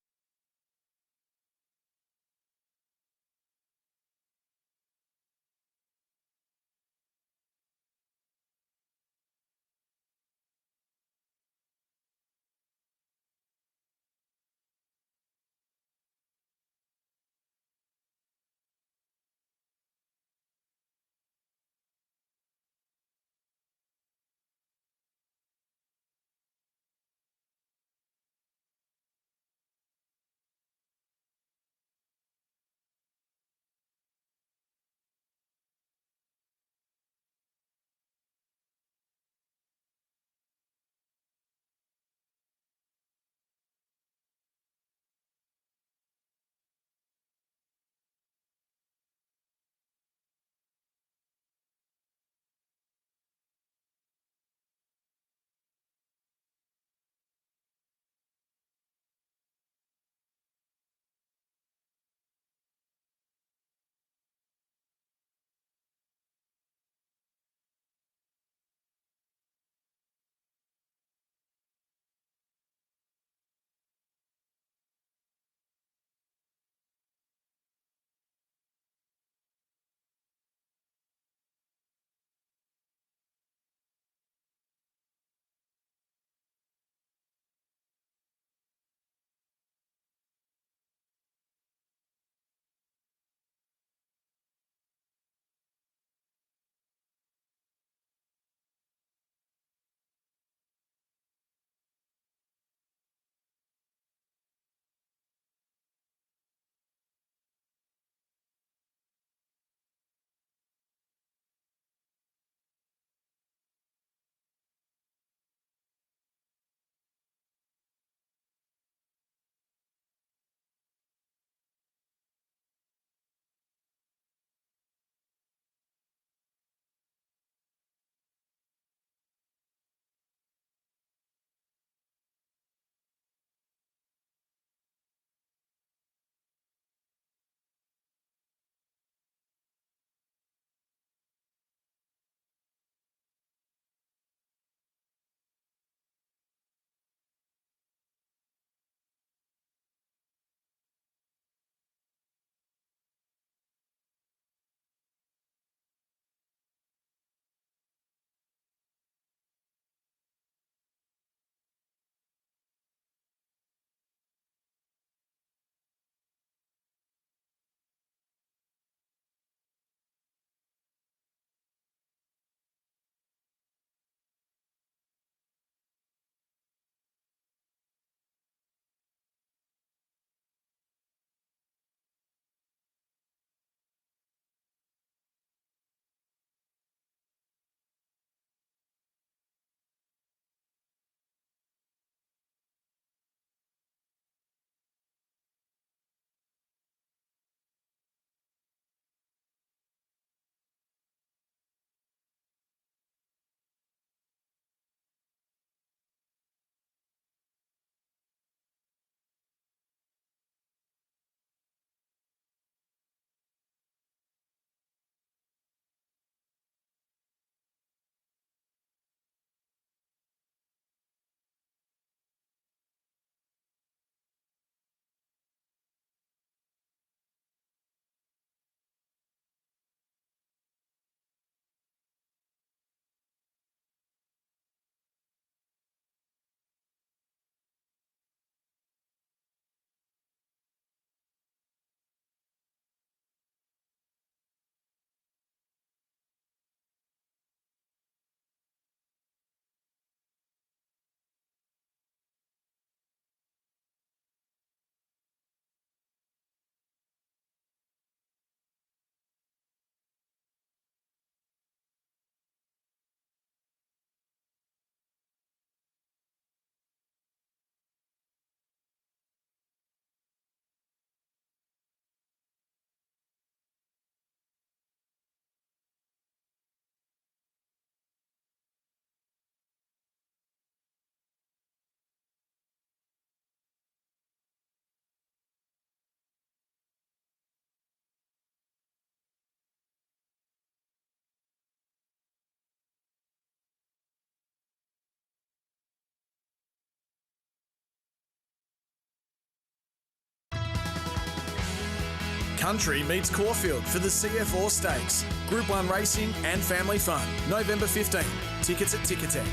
Country meets Caulfield for the CF Stakes. Group 1 racing and family fun. November 15. Tickets at Ticketek.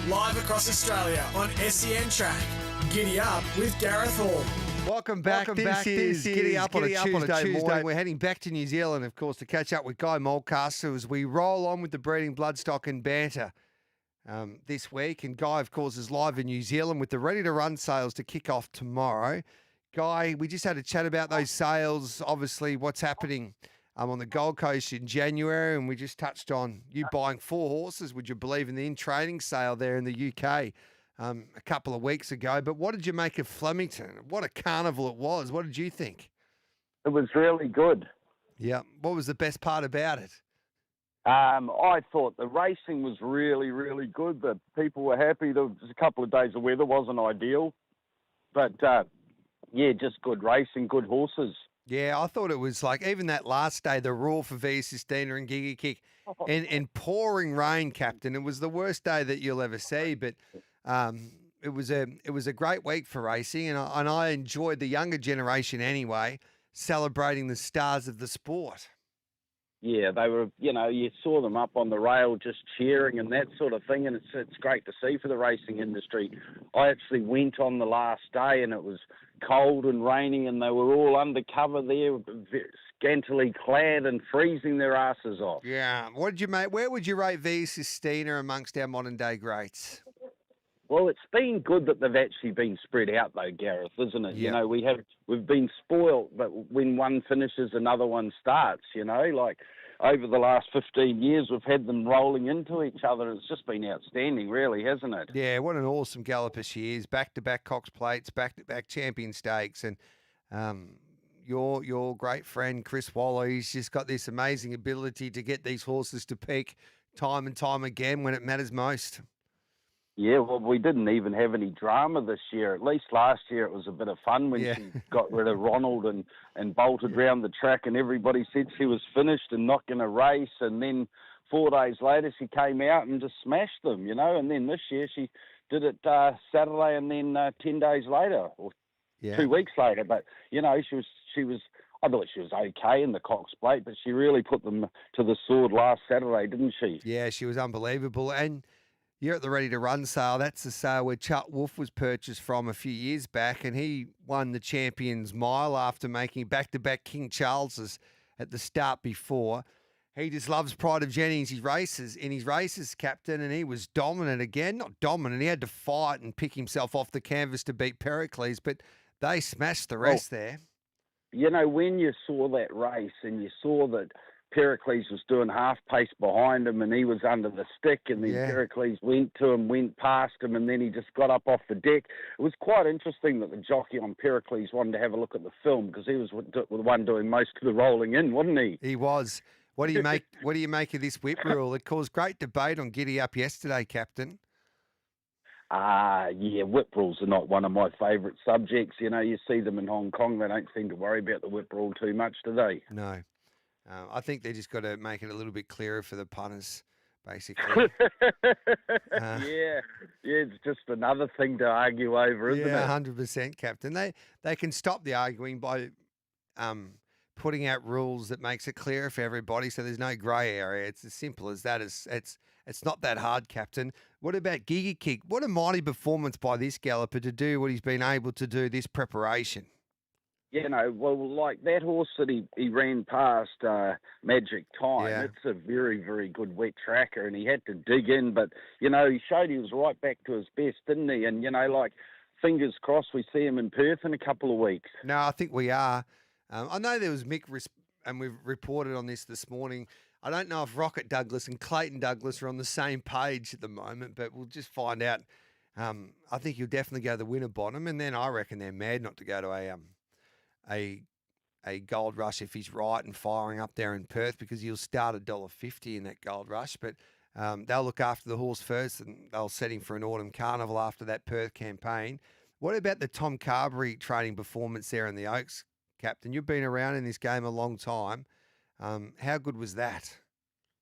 Live across Australia on SEN Track. Giddy Up with Gareth Hall. Welcome back. This is Giddy Up on a Tuesday morning. We're heading back to New Zealand, of course, to catch up with Guy Mulcaster as we roll on with the breeding, bloodstock and banter this week. And Guy, of course, is live in New Zealand with the ready-to-run sales to kick off tomorrow. Guy, we just had a chat about those sales, obviously what's happening on the Gold Coast in January, and we just touched on you buying 4 horses, would you believe, in the in-training sale there in the UK a couple of weeks ago. But what did you make of Flemington? What a carnival it was. What did you think? It was really good. Yeah. What was the best part about it? I thought the racing was really, really good. The people were happy. There was a couple of days of weather wasn't ideal. But, yeah, just good racing, good horses. Yeah, I thought it was like even that last day, the roar for V Sistina and Giddy Kick and pouring rain, Captain. It was the worst day that you'll ever see, but it was a great week for racing, and I enjoyed the younger generation anyway, celebrating the stars of the sport. Yeah, they were, you saw them up on the rail just cheering and that sort of thing, and it's great to see for the racing industry. I actually went on the last day, and it was cold and raining, and they were all undercover there, scantily clad and freezing their asses off. Yeah. What did you make? Where would you rate V Sistina amongst our modern day greats? Well, it's been good that they've actually been spread out, though, Gareth, isn't it? Yeah. We've been spoilt, but when one finishes, another one starts. Like over the last 15 years, we've had them rolling into each other. It's just been outstanding, really, hasn't it? Yeah, what an awesome galloper she is. Back-to-back Cox Plates, back-to-back Champion Stakes, and your great friend Chris Waller, he's just got this amazing ability to get these horses to peak time and time again when it matters most. Yeah, well, we didn't even have any drama this year. At least last year it was a bit of fun when she got rid of Ronald and bolted round the track, and everybody said she was finished and not going to race. And then 4 days later she came out and just smashed them, And then this year she did it Saturday and then 10 days later or 2 weeks later. But, she was I thought she was okay in the Cox Plate, but she really put them to the sword last Saturday, didn't she? Yeah, she was unbelievable. And you're at the Ready to Run sale. That's the sale where Chuck Wolf was purchased from a few years back, and he won the Champions Mile after making back-to-back King Charleses at the start before. He just loves Pride of Jenny in his races, Captain, and he was dominant again. Not dominant. He had to fight and pick himself off the canvas to beat Pericles, but they smashed the rest there. When you saw that race and you saw that Pericles was doing half pace behind him and he was under the stick, and then Pericles went to him, went past him, and then he just got up off the deck. It was quite interesting that the jockey on Pericles wanted to have a look at the film, because he was the one doing most of the rolling in, wasn't he? He was. What do you make? What do you make of this whip rule? It caused great debate on Giddy Up yesterday, Captain. Yeah, whip rules are not one of my favourite subjects. You see them in Hong Kong. They don't seem to worry about the whip rule too much, do they? No. I think they just got to make it a little bit clearer for the punters, basically. Yeah, it's just another thing to argue over, isn't it? Yeah, 100%, Captain. They can stop the arguing by putting out rules that makes it clearer for everybody, so there's no grey area. It's as simple as that. It's not that hard, Captain. What about Giddy Kick? What a mighty performance by this galloper to do what he's been able to do this preparation. Well, like that horse that he ran past Magic Time, it's a very, very good wet tracker, and he had to dig in, but, he showed he was right back to his best, didn't he? And, fingers crossed we see him in Perth in a couple of weeks. No, I think we are. I know there was Mick, and we've reported on this morning. I don't know if Rocket Douglas and Clayton Douglas are on the same page at the moment, but we'll just find out. I think he'll definitely go the winner bottom, and then I reckon they're mad not to go to a Gold Rush if he's right and firing up there in Perth, because he'll start $1.50 in that Gold Rush. But they'll look after the horse first, and they'll set him for an Autumn Carnival after that Perth campaign. What about the Tom Carberry training performance there in the Oaks, Captain? You've been around in this game a long time. How good was that?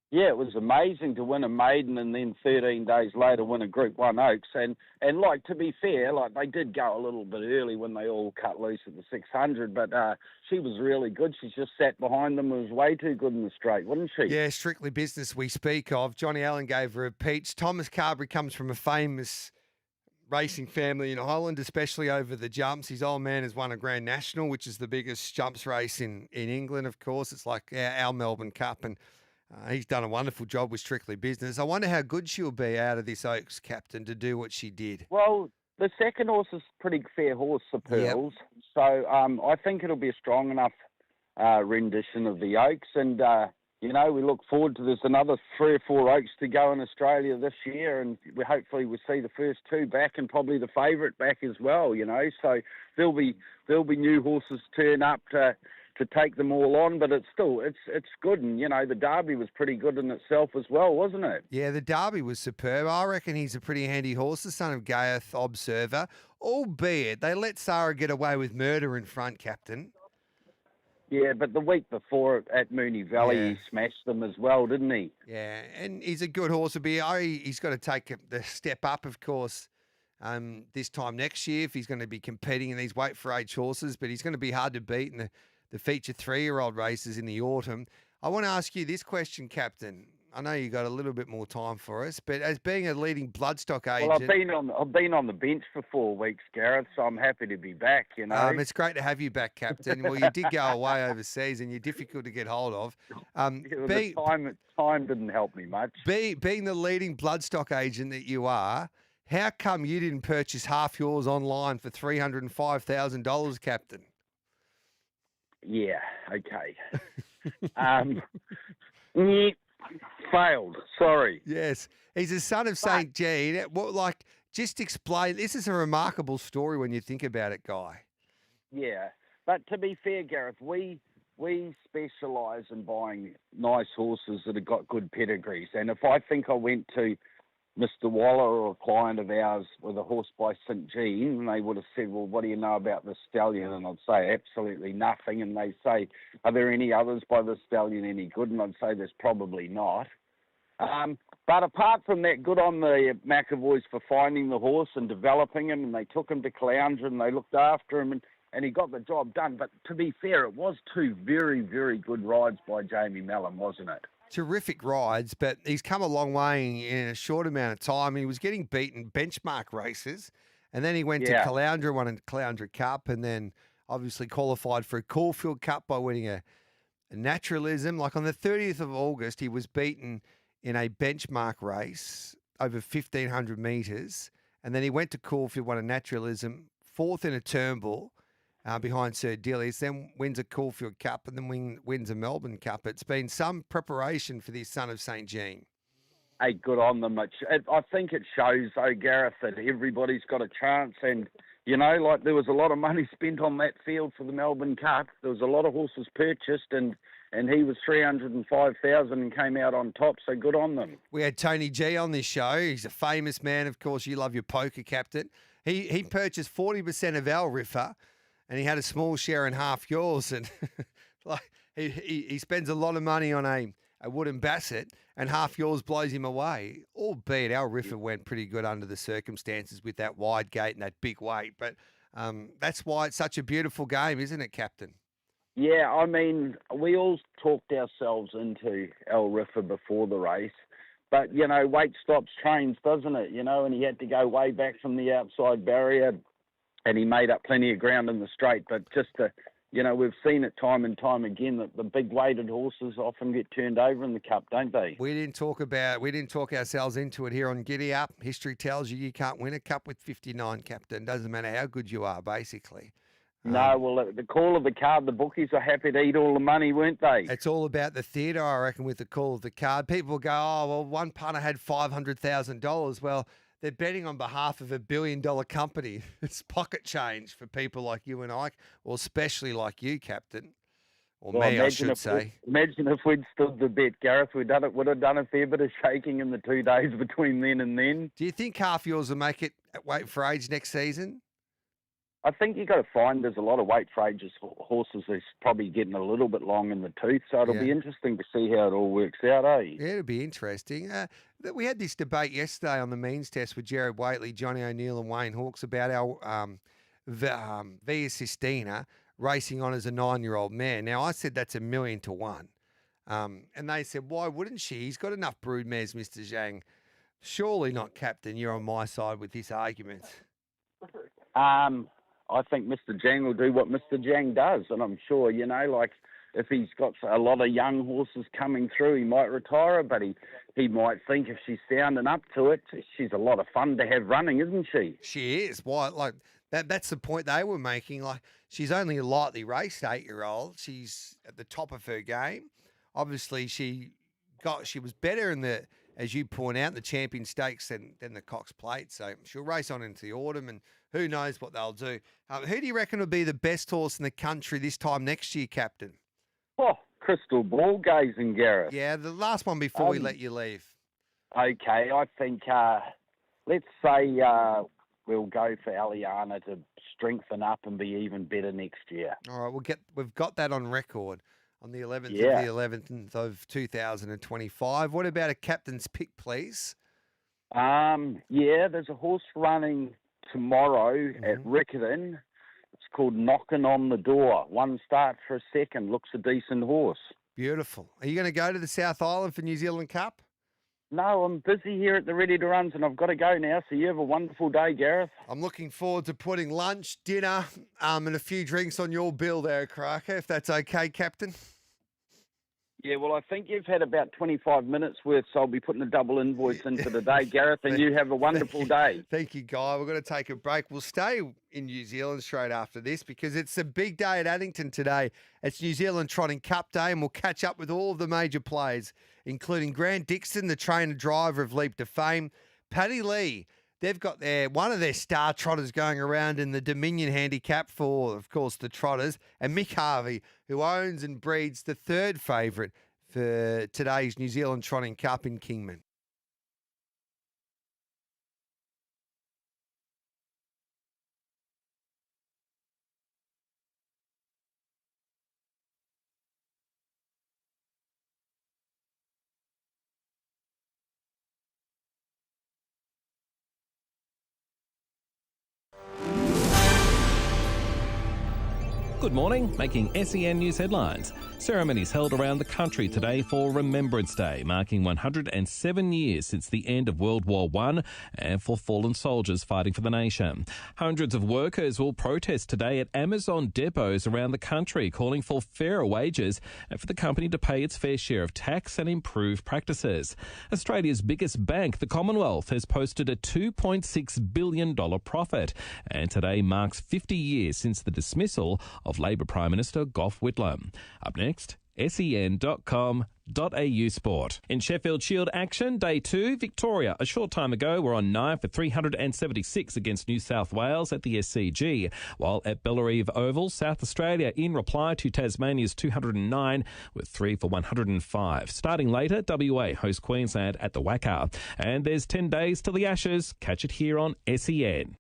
Yeah, it was amazing to win a maiden and then 13 days later win a Group 1 Oaks. And like, to be fair, like, they did go a little bit early when they all cut loose at the 600, but she was really good. She just sat behind them and was way too good in the straight, wasn't she? Yeah, Strictly Business we speak of. Johnny Allen gave her a peach. Thomas Carberry comes from a famous racing family in Ireland, especially over the jumps. His old man has won a Grand National, which is the biggest jumps race in England, of course. It's like our Melbourne Cup, and he's done a wonderful job with Strictly Business. I wonder how good she'll be out of this Oaks, Captain, to do what she did. Well, the second horse is a pretty fair horse for Pearls, so I think it'll be a strong enough rendition of the Oaks, and we look forward to there's another 3 or 4 Oaks to go in Australia this year, and we hopefully we'll see the first 2 back and probably the favourite back as well. So there'll be new horses turn up to take them all on, but it's good, and the Derby was pretty good in itself as well, wasn't it? Yeah, the Derby was superb. I reckon he's a pretty handy horse, the son of Gareth Observer, albeit they let Sarah get away with murder in front, Captain. Yeah, but the week before at Moonee Valley, he smashed them as well, didn't he? Yeah, and he's a good horse. He's got to take the step up, of course, this time next year if he's going to be competing in these weight for age horses, but he's going to be hard to beat in the feature 3-year-old races in the autumn. I want to ask you this question, Captain. I know you got a little bit more time for us, but as being a leading bloodstock agent... Well, I've been on the bench for 4 weeks, Gareth, so I'm happy to be back, It's great to have you back, Captain. Well, you did go away overseas and you're difficult to get hold of. The time didn't help me much. Being the leading bloodstock agent that you are, how come you didn't purchase half yours online for $305,000, Captain? Yeah, okay. Failed. Sorry. Yes. He's a son of St. Jean. Just explain. This is a remarkable story when you think about it, Guy. Yeah. But to be fair, Gareth, we specialise in buying nice horses that have got good pedigrees. And if I think I went to Mr. Waller or a client of ours with a horse by St. Jean, and they would have said, well, what do you know about the stallion? And I'd say absolutely nothing. And they say, are there any others by the stallion any good? And I'd say there's probably not. But apart from that, good on the McAvoys for finding the horse and developing him, and they took him to Caloundra and they looked after him, and he got the job done. But to be fair, it was 2 very, very good rides by Jamie Mellon, wasn't it? Terrific rides, but he's come a long way in a short amount of time. He was getting beaten benchmark races, and then he went to Caloundra, won a Caloundra Cup, and then obviously qualified for a Caulfield Cup by winning a naturalism. Like on the 30th of August, he was beaten in a benchmark race over 1,500 metres, and then he went to Caulfield, won a naturalism, 4th in a Turnbull, behind Sir Dillies, then wins a Caulfield Cup and then wins a Melbourne Cup. It's been some preparation for this son of St. Jean. Hey, good on them. I think it shows, though, Gareth, that everybody's got a chance. And, there was a lot of money spent on that field for the Melbourne Cup. There was a lot of horses purchased, and he was 305,000 and came out on top, so good on them. We had Tony G on this show. He's a famous man. Of course, you love your poker, Captain. He purchased 40% of our Riffer, and he had a small share in half yours. And he spends a lot of money on a Wooden Basset, and half yours blows him away. Albeit our Riffer went pretty good under the circumstances with that wide gate and that big weight. But that's why it's such a beautiful game, isn't it, Captain? Yeah, I mean, we all talked ourselves into El Riffer before the race. But, weight stops trains, doesn't it? And he had to go way back from the outside barrier, and he made up plenty of ground in the straight. But just to, we've seen it time and time again that the big weighted horses often get turned over in the Cup, don't they? We didn't talk ourselves into it here on Giddy Up. History tells you can't win a Cup with 59, Captain. Doesn't matter how good you are, basically. No, well, the call of the card, the bookies are happy to eat all the money, weren't they? It's all about the theatre, I reckon, with the call of the card. People go, oh, well, one punter had $500,000. Well, they're betting on behalf of $1 billion company. It's pocket change for people like you and I, or especially like you, Captain. Or well, me, I should say. Imagine if we'd stood the bet, Gareth. Would have done a fair bit of shaking in the 2 days between then and then. Do you think half yours will make it at weight for age next season? I think you've got to find there's a lot of weight for ages horses that's probably getting a little bit long in the tooth, so it'll be interesting to see how it all works out, eh? Yeah, it'll be interesting. We had this debate yesterday on the means test with Jared Waitley, Johnny O'Neill and Wayne Hawkes about our Via Sistina racing on as a 9-year-old mare. Now, I said that's 1,000,000 to 1. And they said, why wouldn't she? He's got enough brood mares, Mr. Zhang. Surely not, Captain. You're on my side with this argument. I think Mr. Jang will do what Mr. Jang does, and I'm sure, like if he's got a lot of young horses coming through, he might retire her, but he might think if she's sounding up to it, she's a lot of fun to have running, isn't she? She is. Why? Like that's the point they were making. Like she's only a lightly raced 8-year-old. She's at the top of her game. Obviously, she was better in the, as you point out, the Champion Stakes than the Cox Plate. So she'll race on into the autumn, and who knows what they'll do. Who do you reckon will be the best horse in the country this time next year, Captain? Oh, crystal ball gazing, Gareth. Yeah, the last one before we let you leave. Okay, I think, let's say we'll go for Aliana to strengthen up and be even better next year. All right, we've got that on record on the 11th of the 11th of 2025. What about a captain's pick, please? There's a horse running tomorrow at Riccarton. It's called Knocking on the Door. 1 start for a second. Looks a decent horse. Beautiful. Are you going to go to the South Island for New Zealand Cup? No, I'm busy here at the Ready to Runs and I've got to go now. So you have a wonderful day, Gareth. I'm looking forward to putting lunch, dinner, and a few drinks on your bill there, Cracker, if that's okay, Captain. Yeah, well, I think you've had about 25 minutes worth, so I'll be putting a double invoice in for today, Gareth, and you have a wonderful day. Thank you, Guy. We're going to take a break. We'll stay in New Zealand straight after this because it's a big day at Addington today. It's New Zealand Trotting Cup Day, and we'll catch up with all of the major players, including Grant Dixon, the trainer-driver of Leap to Fame, Paddy Lee. They've got one of their star trotters going around in the Dominion Handicap for, of course, the trotters, and Mick Harvey, who owns and breeds the third favourite for today's New Zealand Trotting Cup in Kingman. Good morning, making SEN News headlines. Ceremonies held around the country today for Remembrance Day, marking 107 years since the end of World War I and for fallen soldiers fighting for the nation. Hundreds of workers will protest today at Amazon depots around the country, calling for fairer wages and for the company to pay its fair share of tax and improve practices. Australia's biggest bank, the Commonwealth, has posted a $2.6 billion profit, and today marks 50 years since the dismissal of Labor Prime Minister Gough Whitlam. Up next, sen.com.au sport. In Sheffield Shield action, Day 2, Victoria, a short time ago, were on 9 for 376 against New South Wales at the SCG, while at Bellerive Oval, South Australia, in reply to Tasmania's 209, with 3 for 105. Starting later, WA host Queensland at the Wacker. And there's 10 days till the Ashes. Catch it here on SEN.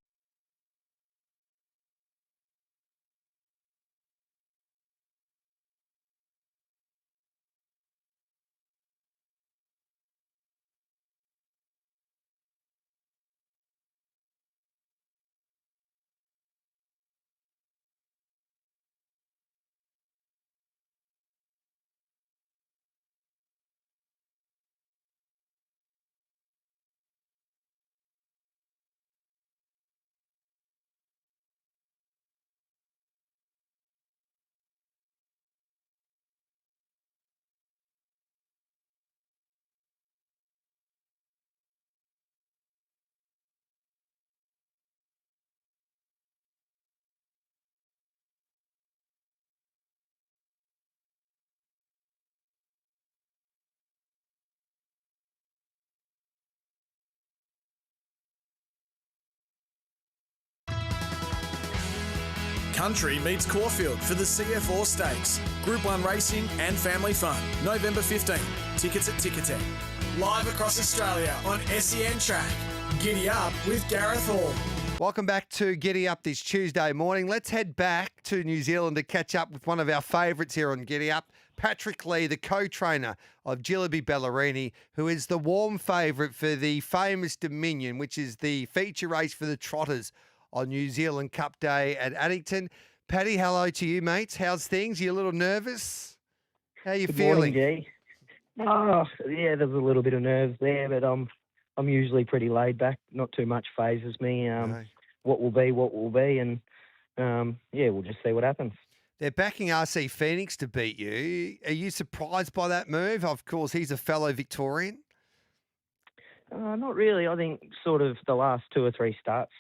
Country meets Caulfield for the CF4 Stakes. Group 1 racing and family fun. November 15. Tickets at Ticketek. Live across Australia on SEN Track. Giddy up with Gareth Hall. Welcome back to Giddy Up this Tuesday morning. Let's head back to New Zealand to catch up with one of our favourites here on Giddy Up, Patrick Lee, the co-trainer of Gilliby Ballerini, who is the warm favourite for the famous Dominion, which is the feature race for the Trotters on New Zealand Cup Day at Addington. Paddy, hello to you, mates. How's things? You a little nervous? How you feeling? Morning, G. Oh, yeah, there's a little bit of nerves there, but I'm usually pretty laid back. Not too much phases me. What will be, and we'll just see what happens. They're backing RC Phoenix to beat you. Are you surprised by that move? Of course, he's a fellow Victorian. Not really. I think sort of the last 2 or 3 starts,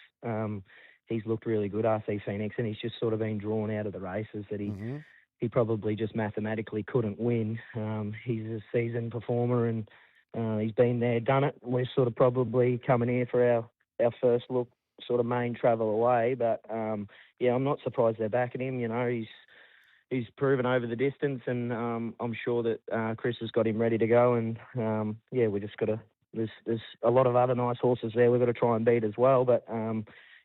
he's looked really good, RC Phoenix, and he's just sort of been drawn out of the races that he probably just mathematically couldn't win. He's a seasoned performer, and he's been there, done it. We're sort of probably coming here for our first look, sort of main travel away. But, I'm not surprised they're backing him. You know, he's proven over the distance, and I'm sure that Chris has got him ready to go. And, we just got to – there's a lot of other nice horses there we've got to try and beat as well. But,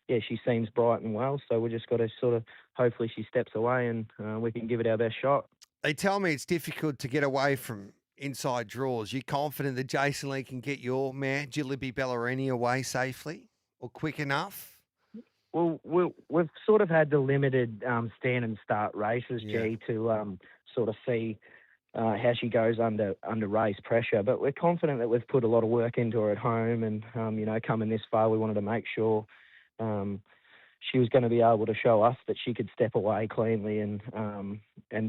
she seems bright and well, so we just got to sort of – hopefully she steps away and we can give it our best shot. They tell me it's difficult to get away from inside draws. You confident that Jason Lee can get your mare, Gilliby Ballerini, away safely or quick enough? Well, we've sort of had the limited stand and start races, G, to sort of see how she goes under race pressure. But we're confident that we've put a lot of work into her at home, and coming this far, we wanted to make sure she was going to be able to show us that she could step away cleanly and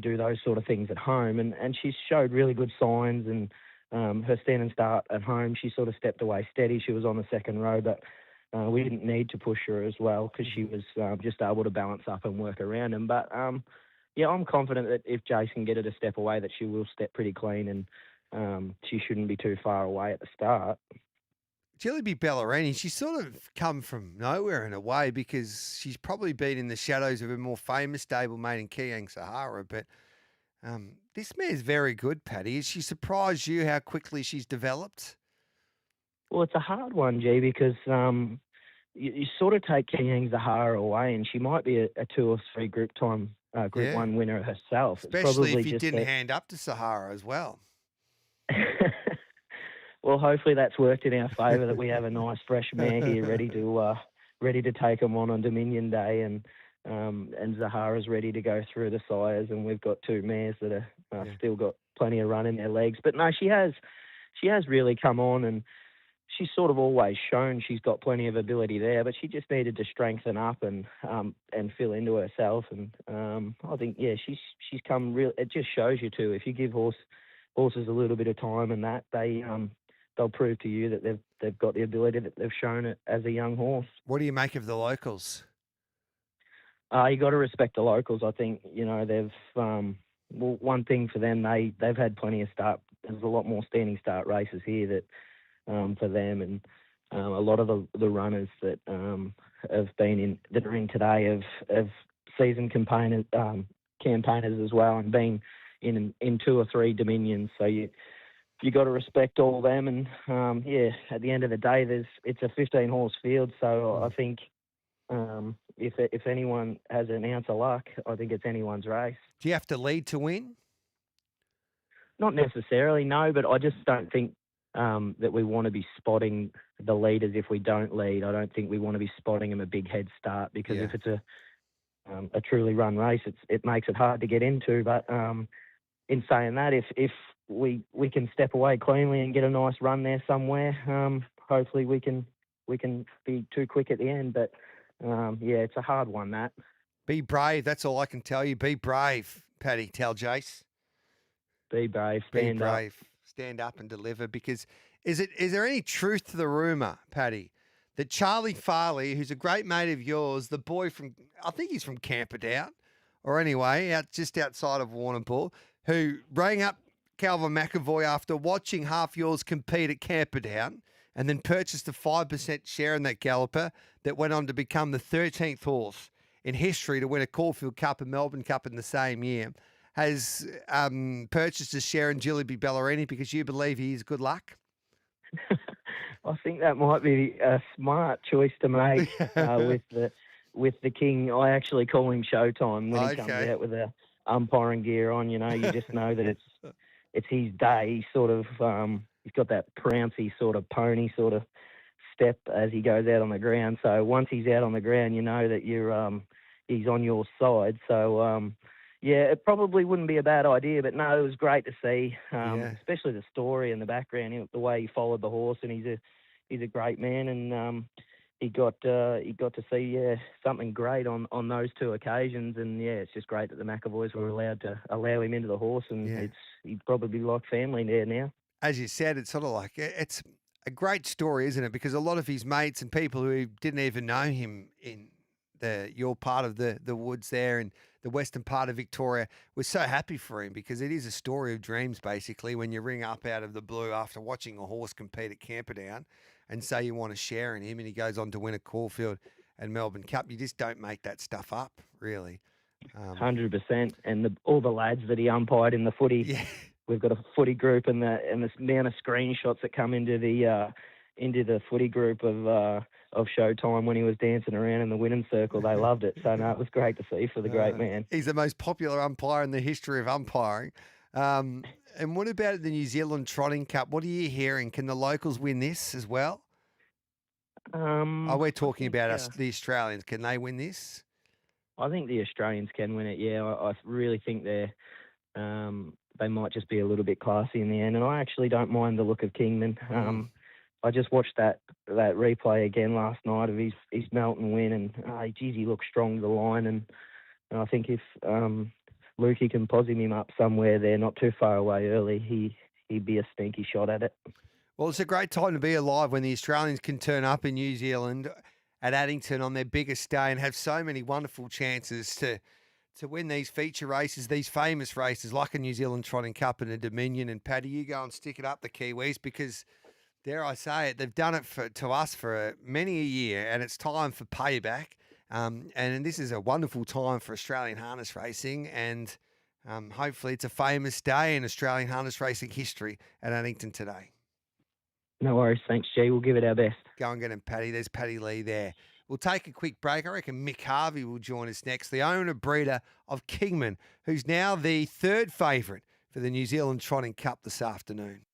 do those sort of things at home. And she showed really good signs, and her stand and start at home, she sort of stepped away steady. She was on the second row, but we didn't need to push her as well because she was just able to balance up and work around him. But, I'm confident that if Jason can get her to step away, that she will step pretty clean, and she shouldn't be too far away at the start. Gilliby Ballerini, she's sort of come from nowhere in a way because she's probably been in the shadows of a more famous stablemate in Kiang Sahara. But this mare's very good, Paddy. Has she surprised you how quickly she's developed? Well, it's a hard one, G, because you sort of take Kiang Sahara away, and she might be a 2 or 3 Group 1 winner herself. Especially if you didn't hand up to Sahara as well. Well, hopefully that's worked in our favour that we have a nice fresh mare here ready to take them on Dominion Day, and Zahara's ready to go through the sires, and we've got 2 mares that are still got plenty of run in their legs. But no, she has really come on, and she's sort of always shown she's got plenty of ability there, but she just needed to strengthen up and fill into herself. And I think she's come real. It just shows you too, if you give horses a little bit of time and that they'll prove to you that they've got the ability that they've shown it as a young horse. What do you make of the locals? You got to respect the locals. I think they've one thing for them, they've had plenty of start. There's a lot more standing start races here that for them, and a lot of the runners that have been that are in today have seasoned campaigners as well, and been in 2 or 3 Dominions. So you got to respect all of them, and at the end of the day, it's a 15-horse field. So I think if anyone has an ounce of luck, I think it's anyone's race. Do you have to lead to win? Not necessarily, no, but I just don't think that we want to be spotting the leaders if we don't lead. I don't think we want to be spotting them a big head start, because if it's a truly run race, it makes it hard to get into. But in saying that, if we can step away cleanly and get a nice run there somewhere, hopefully we can be too quick at the end. But it's a hard one, that. Be brave. That's all I can tell you. Be brave, Paddy. Tell Jace. Be brave. Be brave. Stand up and deliver. Because is there any truth to the rumour, Paddy, that Charlie Farley, who's a great mate of yours, the boy from, I think he's from Camperdown, or anyway, just outside of Warrnambool, who rang up Calvin McAvoy after watching Half Yours compete at Camperdown, and then purchased a 5% share in that galloper that went on to become the 13th horse in history to win a Caulfield Cup and Melbourne Cup in the same year, has purchased a share in Gilliby Ballerini because you believe he is good luck? I think that might be a smart choice to make with the king. I actually call him Showtime when he comes out with the umpiring gear on. You just know that it's his day. He's sort of he's got that prouncy sort of pony sort of step as he goes out on the ground. So once he's out on the ground, you know that he's on your side. So yeah, it probably wouldn't be a bad idea, but no, it was great to see, especially the story and the background, the way he followed the horse, and he's a great man, and he got to see something great on those two occasions, and it's just great that the McAvoys were allowed to allow him into the horse, and he's probably like family there now. As you said, it's sort of like it's a great story, isn't it? Because a lot of his mates and people who didn't even know him in your part of the woods there and the western part of Victoria were so happy for him, because it is a story of dreams, basically, when you ring up out of the blue after watching a horse compete at Camperdown and say you want to share in him, and he goes on to win a Caulfield and Melbourne Cup. You just don't make that stuff up, really. 100%. And all the lads that he umpired in the footy. Yeah. We've got a footy group, and the amount of screenshots that come into the footy group of Showtime when he was dancing around in the winning circle. They loved it. So no, it was great to see for the great man. He's the most popular umpire in the history of umpiring. And what about the New Zealand Trotting Cup? What are you hearing? Can the locals win this as well? We're talking about us, the Australians. Can they win this? I think the Australians can win it. Yeah, I really think they might just be a little bit classy in the end. And I actually don't mind the look of Kingman. I just watched that replay again last night of his Melton win, and he looked strong to the line. And I think if Lukey can possum him up somewhere there, not too far away early, he'd be a stinky shot at it. Well, it's a great time to be alive when the Australians can turn up in New Zealand at Addington on their biggest day and have so many wonderful chances to win these feature races, these famous races like a New Zealand Trotting Cup and a Dominion. And Paddy, you go and stick it up the Kiwis, because dare I say it, they've done it to us for many a year, and it's time for payback. And this is a wonderful time for Australian harness racing, and hopefully it's a famous day in Australian harness racing history at Addington today. No worries. Thanks, G. We'll give it our best. Go and get him, Paddy. There's Paddy Lee there. We'll take a quick break. I reckon Mick Harvey will join us next, the owner-breeder of Kingman, who's now the third favourite for the New Zealand Trotting Cup this afternoon.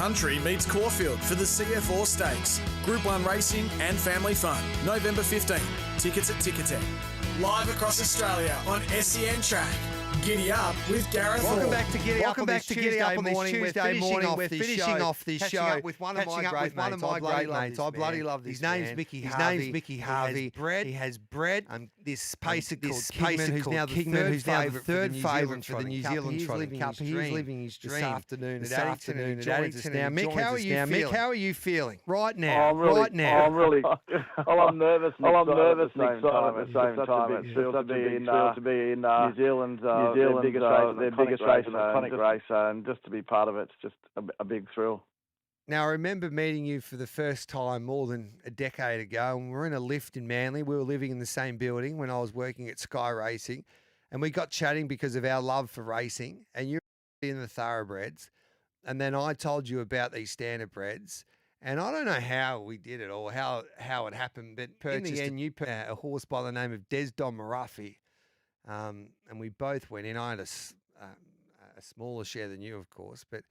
Country meets Caulfield for the CF Stakes. Group 1 racing and family fun. November 15. Tickets at Ticketek. Live across Australia on SEN Track. Giddy Up with Gareth. Welcome Hall. back to Giddy Up on this Tuesday morning. We're finishing off this show with one of my great mates. I bloody love this man. His name's Mickey Harvey. He has bred this pacer called Kingman, who's now the third favourite for the New Zealand Trotting Cup. He's living his dream this afternoon at Addington. Now, Mick, how are you feeling right now? I'm really. I'm nervous and excited at the same time. It's thrilled to be in New Zealand. Their biggest race, an iconic race, and just to be part of it's just a big thrill. Now, I remember meeting you for the first time more than a decade ago, and we were in a lift in Manly. We were living in the same building when I was working at Sky Racing, and we got chatting because of our love for racing, and you were in the thoroughbreds, and then I told you about these standardbreds, and I don't know how we did it or how it happened, but in the end, you put a horse by the name of Des Don Muraphy. And we both went in. I had a smaller share than you, of course, but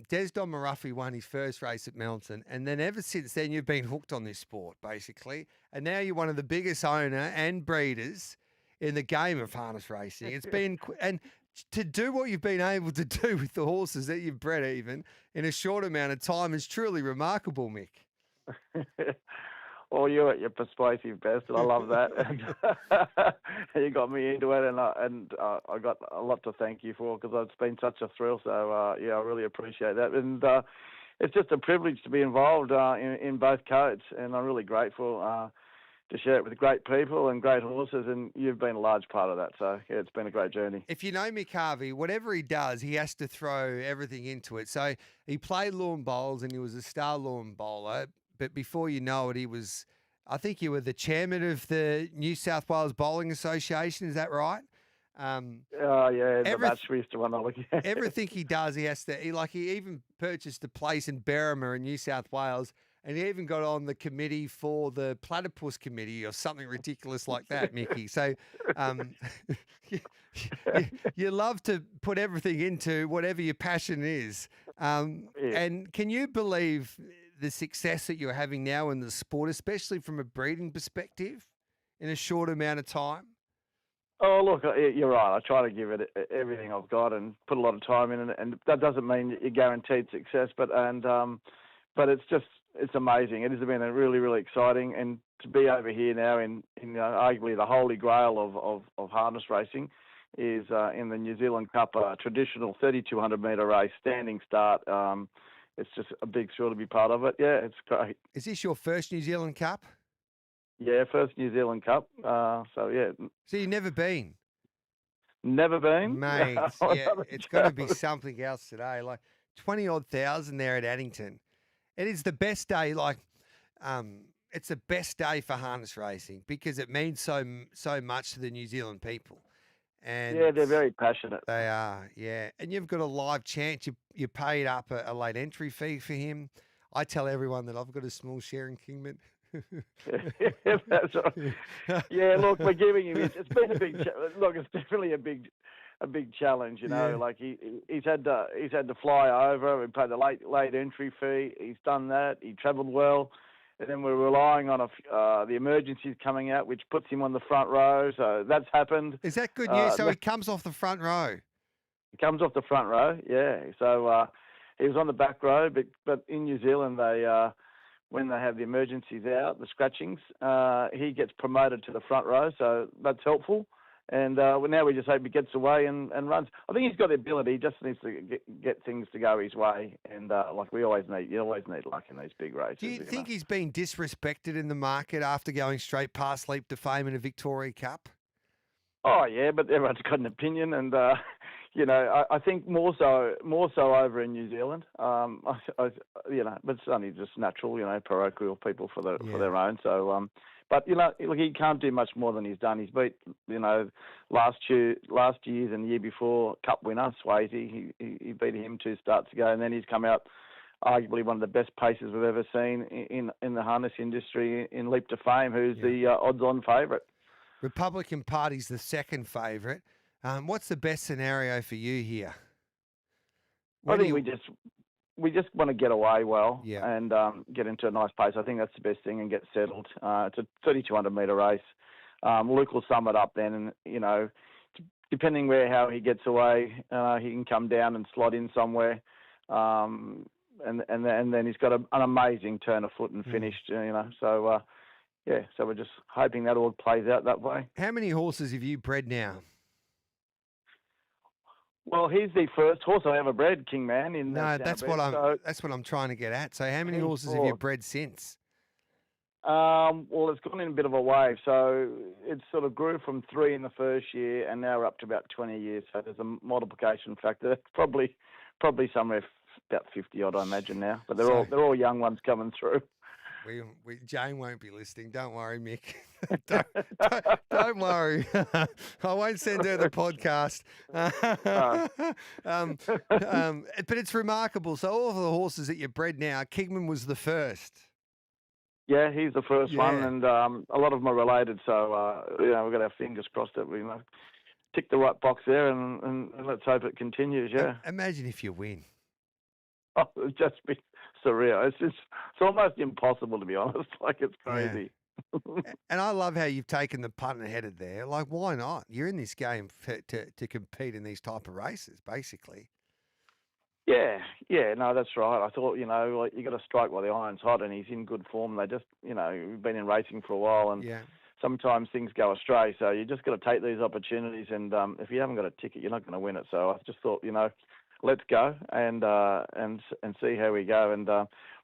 Des Don Muraphy won his first race at Melton, and then ever since then you've been hooked on this sport, basically. And now you're one of the biggest owner and breeders in the game of harness racing. It's been and to do what you've been able to do with the horses that you've bred, even in a short amount of time, is truly remarkable, Mick. Well, you're at your persuasive best, and I love that. And you got me into it, and I got a lot to thank you for because it's been such a thrill. So, I really appreciate that. And it's just a privilege to be involved in both codes, and I'm really grateful to share it with great people and great horses, and you've been a large part of that. So, yeah, it's been a great journey. If you know Mick Harvey, whatever he does, he has to throw everything into it. So he played lawn bowls, and he was a star lawn bowler. But before you know it, I think you were the chairman of the New South Wales Bowling Association. Is that right? Yeah, the match we used to run all again. Everything he does, he even purchased a place in Berrima in New South Wales, and he even got on the committee for the Platypus Committee or something ridiculous like that, Mickey. So you love to put everything into whatever your passion is. And can you believe the success that you're having now in the sport, especially from a breeding perspective, in a short amount of time? Oh, look, you're right. I try to give it everything I've got and put a lot of time in, and that doesn't mean you're guaranteed success, but it's amazing. It has been a really, really exciting, and to be over here now in arguably the holy grail of harness racing is in the New Zealand Cup, traditional 3,200 metre race, standing start. It's just a big thrill to be part of it. Yeah, it's great. Is this your first New Zealand Cup? Yeah, first New Zealand Cup. So, yeah. So you've never been? Never been? Mate, yeah, it's got to be something else today. Like 20-odd thousand there at Addington. It is the best day. It's the best day for harness racing because it means so much to the New Zealand people. And yeah, they're very passionate. They are, yeah. And you've got a live chance. You paid up a late entry fee for him. I tell everyone that I've got a small share in Kingman. That's right. Yeah, look, we're giving him. It's been a big. Look, it's definitely a big challenge. You know, like he's had to fly over. We paid the late entry fee. He's done that. He travelled well. And then we're relying on the emergencies coming out, which puts him on the front row. So that's happened. Is that good news? So he comes off the front row? He comes off the front row, yeah. So he was on the back row, but in New Zealand, when they have the emergencies out, the scratchings, he gets promoted to the front row. So that's helpful. And now we just hope he gets away and runs. I think he's got the ability. He just needs to get things to go his way. And like you always need luck in these big races. Do you think he's been disrespected in the market after going straight past Leap to Fame in a Victoria Cup? Oh yeah, but everyone's got an opinion, and I think more so over in New Zealand. But it's only just natural, parochial people for their own. So. But, look, he can't do much more than he's done. He's beat, last year's and the year before Cup winner, Swayze. He beat him 2 starts ago, and then he's come out arguably one of the best paces we've ever seen in the harness industry in Leap to Fame, who's the odds-on favourite. Republican Party's the second favourite. What's the best scenario for you here? I think we just we just want to get away well Yeah. and get into a nice pace. I think that's the best thing and get settled. It's a 3,200 metre race. Luke will sum it up then, and depending how he gets away, he can come down and slot in somewhere. And then he's got an amazing turn of foot and finished. So so we're just hoping that all plays out that way. How many horses have you bred now? Well, he's the first horse I ever bred, King Man. No, that's what I'm trying to get at. So, how many horses have you bred since? Well, it's gone in a bit of a wave. So it sort of grew from 3 in the first year, and now we're up to about 20 years. So there's a multiplication factor. That's probably somewhere about 50 odd, I imagine now. But they're all young ones coming through. Jane won't be listening. Don't worry, Mick. don't worry. I won't send her the podcast. But it's remarkable. So all of the horses that you bred now, Kingman was the first. Yeah, he's the first one, and a lot of them are related. So we've got our fingers crossed that we tick the right box there, and let's hope it continues. Yeah. Imagine if you win. Oh, it'd just be surreal. It's almost impossible, to be honest. Like, it's crazy. Yeah. And I love how you've taken the punt and headed there. Like, why not? You're in this game to compete in these type of races, basically. Yeah, no, that's right. I thought, you got to strike while the iron's hot, and he's in good form. They just, we've been in racing for a while, and sometimes things go astray. So you just got to take these opportunities, and if you haven't got a ticket, you're not going to win it. So I just thought, let's go and see how we go. And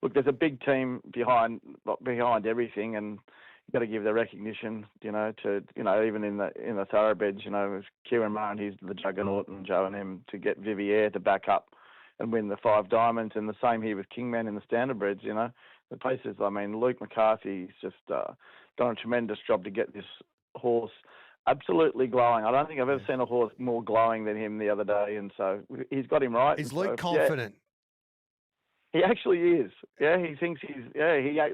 look, there's a big team behind everything, and you've got to give the recognition, to even in the thoroughbreds, Kieran Martin, he's the juggernaut, and Joe and him to get Vivier to back up and win the 5 Diamonds, and the same here with Kingman in the standardbreds. The paces. I mean, Luke McCarthy's just done a tremendous job to get this horse absolutely glowing. I don't think I've ever seen a horse more glowing than him the other day, and so he's got him right. Is Luke confident? He actually is. Yeah, he thinks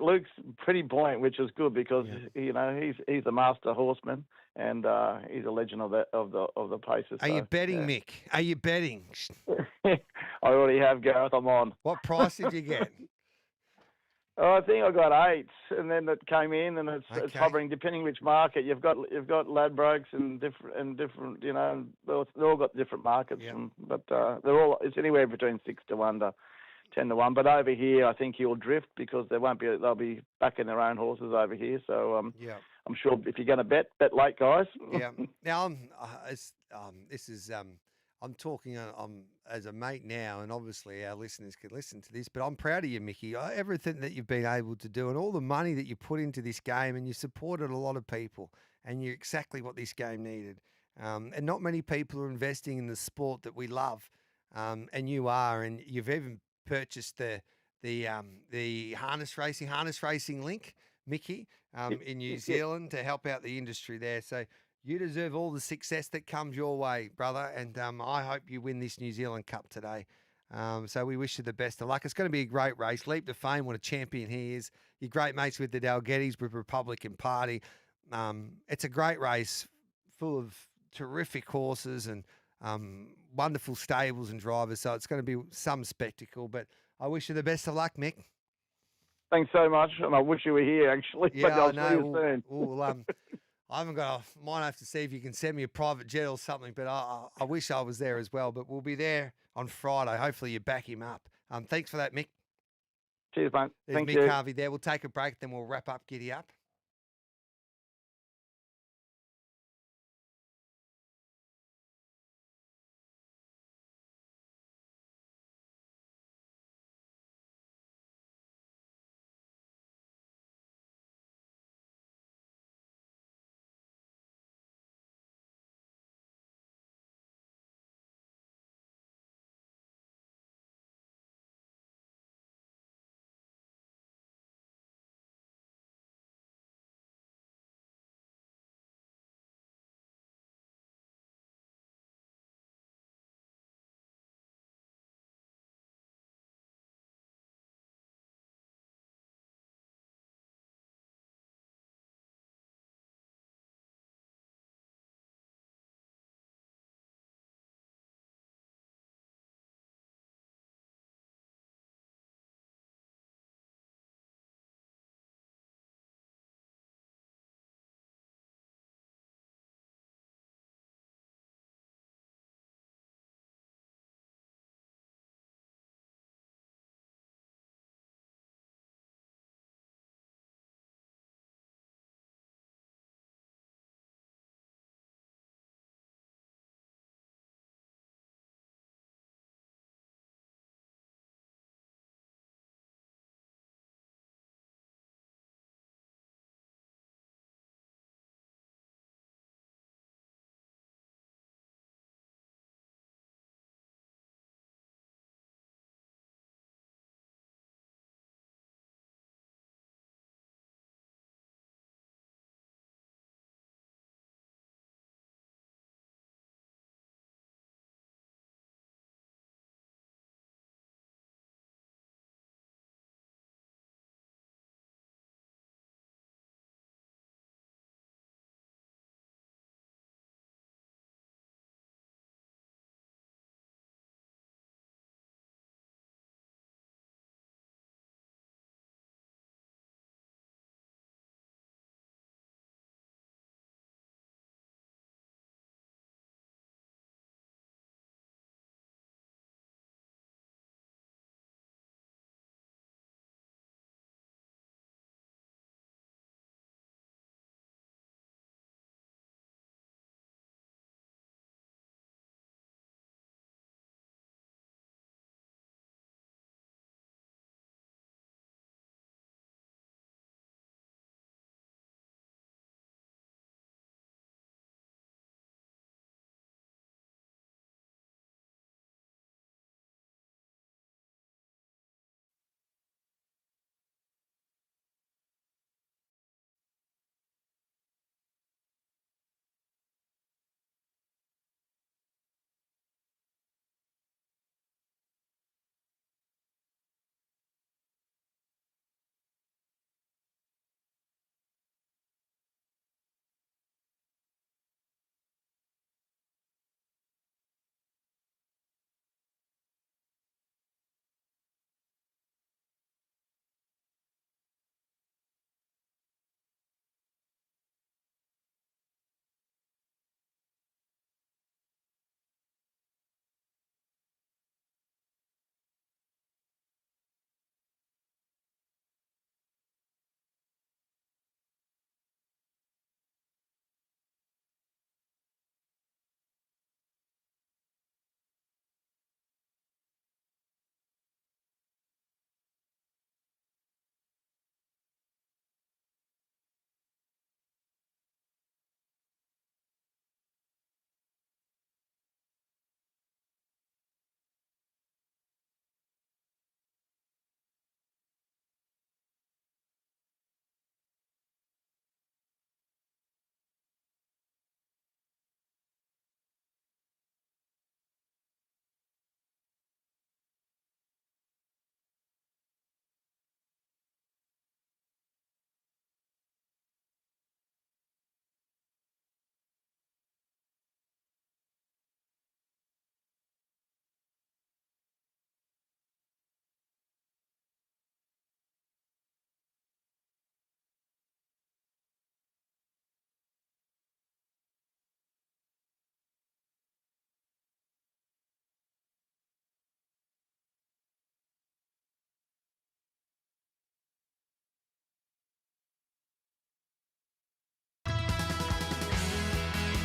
Luke's pretty buoyant, which is good because he's a master horseman, and he's a legend of the paces. Are you betting, Mick? Are you betting? I already have, Gareth. I'm on. What price did you get? I think I got 8, and then it came in, and it's hovering depending which market you've got. You've got Ladbrokes and different. They're all got different markets, but it's anywhere between 6 to 1 to 10 to 1. But over here, I think he'll drift because they'll be backing their own horses over here. So I'm sure if you're going to bet late, guys. Yeah. Now I'm talking as a mate now, and obviously our listeners could listen to this, but I'm proud of you, Mickey. Everything that you've been able to do and all the money that you put into this game, and you supported a lot of people, and you're exactly what this game needed. And not many people are investing in the sport that we love, and you are, and you've even purchased the harness racing link, Mickey, in New Zealand to help out the industry there. So you deserve all the success that comes your way, brother, and I hope you win this New Zealand Cup today. So we wish you the best of luck. It's going to be a great race. Leap to fame, what a champion he is. You're great mates with the Dalgettys, with Republican Party. It's a great race full of terrific horses and wonderful stables and drivers, so it's going to be some spectacle, but I wish you the best of luck, Mick. Thanks so much, and I wish you were here, actually. Yeah, but I'll I know. see you soon. I haven't might have to see if you can send me a private jet or something, but I wish I was there as well. But we'll be there on Friday. Hopefully you back him up. Thanks for that, Mick. Cheers, mate. There's Thank Mick you. Harvey there. We'll take a break, then we'll wrap up Giddy Up.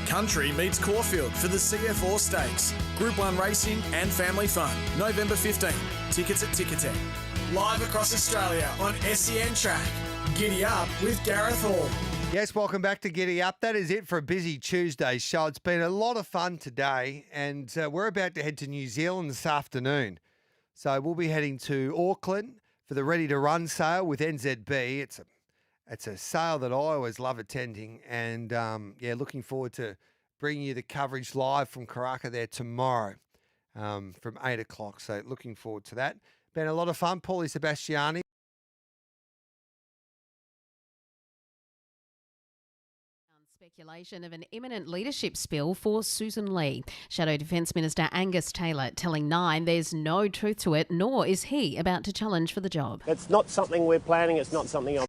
Country meets Caulfield for the CF Stakes. Group 1 racing and family fun. November 15. Tickets at Ticketek. Live across Australia on SEN Track. Giddy Up with Gareth Hall. Yes, welcome back to Giddy Up. That is it for a busy Tuesday show. It's been a lot of fun today, and we're about to head to New Zealand this afternoon. So we'll be heading to Auckland for the Ready to Run sale with NZB. It's a sale that I always love attending, and looking forward to bringing you the coverage live from Karaka there tomorrow from 8 o'clock. So looking forward to that. Been a lot of fun. Paulie Sebastiani. Speculation of an imminent leadership spill for Susan Lee. Shadow Defence Minister Angus Taylor telling Nine there's no truth to it, nor is he about to challenge for the job. It's not something we're planning. It's not something I'm